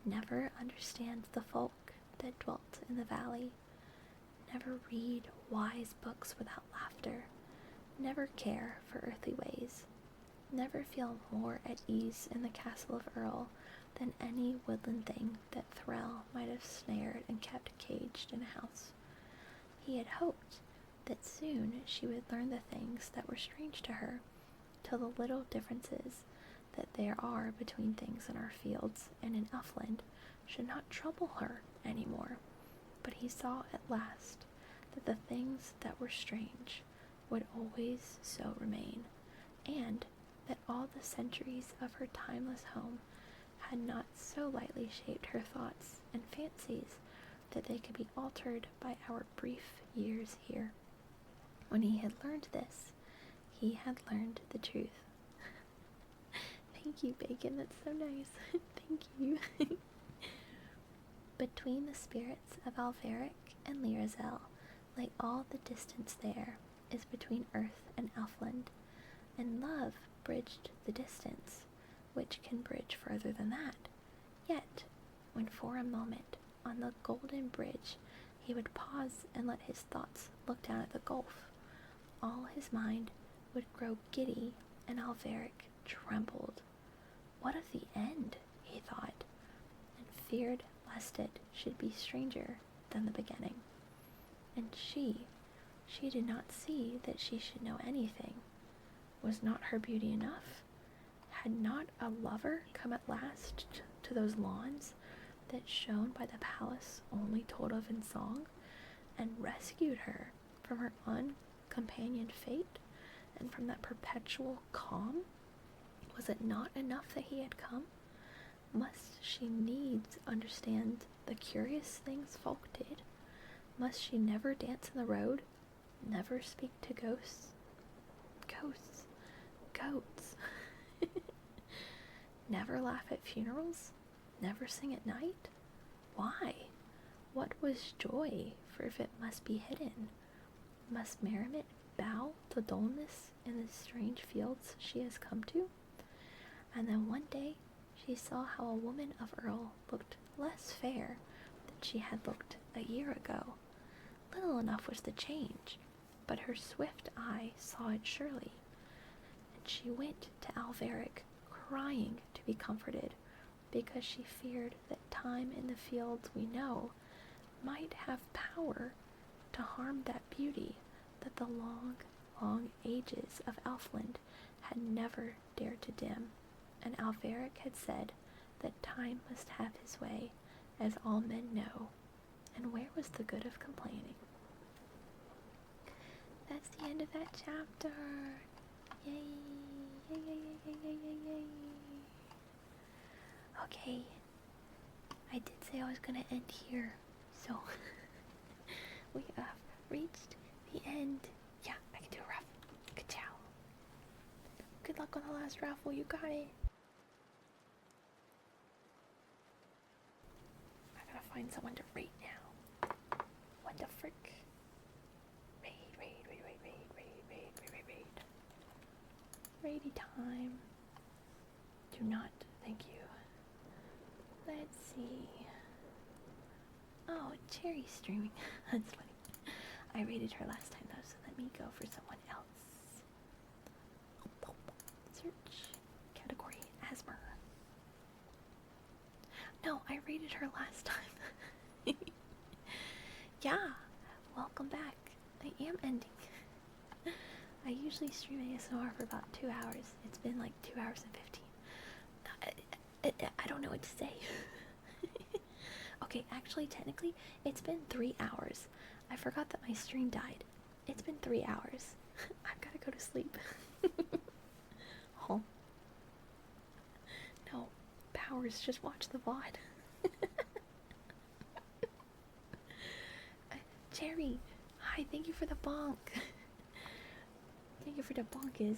never understand the folk that dwelt in the valley, never read wise books without laughter, never care for earthly ways, never feel more at ease in the castle of Earl than any woodland thing that Thrall might have snared and kept caged in a house. He had hoped that soon she would learn the things that were strange to her, till the little differences that there are between things in our fields and in Elfland should not trouble her any more. But he saw at last that the things that were strange would always so remain, and that all the centuries of her timeless home had not so lightly shaped her thoughts and fancies that they could be altered by our brief years here. When he had learned this, he had learned the truth. Thank you, Bacon, that's so nice. Thank you. Between the spirits of Alveric and Lyrazel lay all the distance there is between earth and Elfland, and love bridged the distance, which can bridge further than that. Yet, when for a moment on the golden bridge he would pause and let his thoughts look down at the gulf, all his mind would grow giddy, and Alveric trembled. What of the end, he thought, and feared lest it should be stranger than the beginning. And she did not see that she should know anything. Was not her beauty enough? Had not a lover come at last to those lawns that shone by the palace only told of in song, and rescued her from her uncompanioned fate, and from that perpetual calm? Was it not enough that he had come? Must she needs understand the curious things folk did? Must she never dance in the road? Never speak to ghosts? Ghosts? Goats? Never laugh at funerals? Never sing at night? Why? what was joy, for if it must be hidden? Must merriment bow to dullness in the strange fields she has come to? And then one day she saw how a woman of Earl looked less fair than she had looked a year ago. Little enough was the change, but her swift eye saw it surely, and she went to Alveric, crying to be comforted, because she feared that time in the fields we know might have power to harm that beauty that the long, long ages of Elfland had never dared to dim, and Alveric had said that time must have his way, as all men know, and where was the good of complaining? That's the end of that chapter. Yay! Yay, yay, yay, yay, yay, yay. Okay, I did say I was gonna end here, so we have reached the end. Yeah, I can do a raffle. Good job. Good luck on the last raffle, you got it. I gotta find someone to rate now. What the frick? Raid. Raidy time. Do not, thank you. Let's see. Oh, Cherry's streaming. That's funny. I rated her last time though, so let me go for someone else. Search. Category Asthma. No, I rated her last time. Yeah, welcome back. I am ending. I usually stream ASMR for about 2 hours. It's been like 2 hours and 15. I don't know what to say. Okay, actually, technically, it's been 3 hours. I forgot that my stream died. It's been 3 hours. I've got to go to sleep. Oh. No, powers, just watch the VOD. Cherry, hi, thank you for the bonk. Thank you for the bonkers.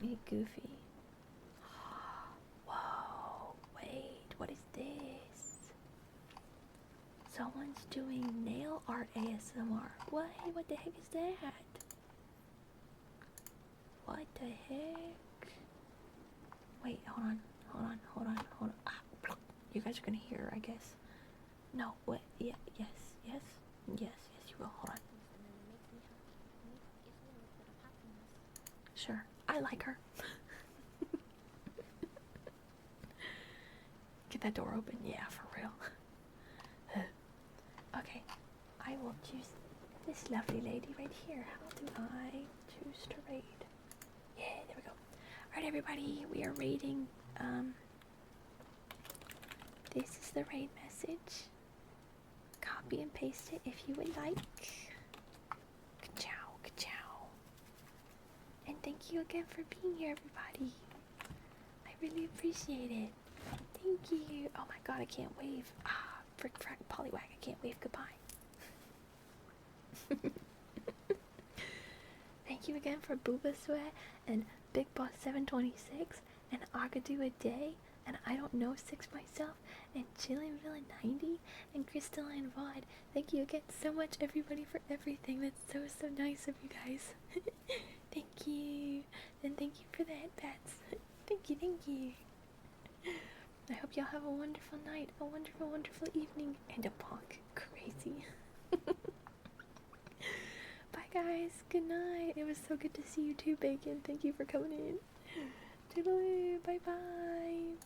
Hey, Goofy. Whoa, wait, what is this? Someone's doing nail art ASMR. What the heck is that? What the heck? Wait, hold on. Ah, you guys are gonna hear, I guess. No, what? Yeah, yes, you will. Hold on. Sure, I like her. Get that door open. Yeah, for real. Okay, I will choose this lovely lady right here. How do I choose to raid? Yeah, there we go. Alright, everybody, we are raiding. This is the raid message. Copy and paste it if you would like. Ka-chow, ka-chow. And thank you again for being here, everybody. I really appreciate it. Thank you. Oh my god, I can't wave. Ah, frick, frack, polywag, I can't wave goodbye. Thank you again for Booba Sweat and Big Boss 726 and Agadoo a Day and I Don't Know 6 Myself and Chillin' Villain 90 and Crystalline VOD. Thank you again so much, everybody, for everything. That's so nice of you guys. Thank you. And thank you for the headbats. Thank you. I hope y'all have a wonderful night, a wonderful evening, and a bonk. Crazy. Bye, guys. Good night. It was so good to see you too, Bacon. Thank you for coming in. Toodaloo. Bye-bye.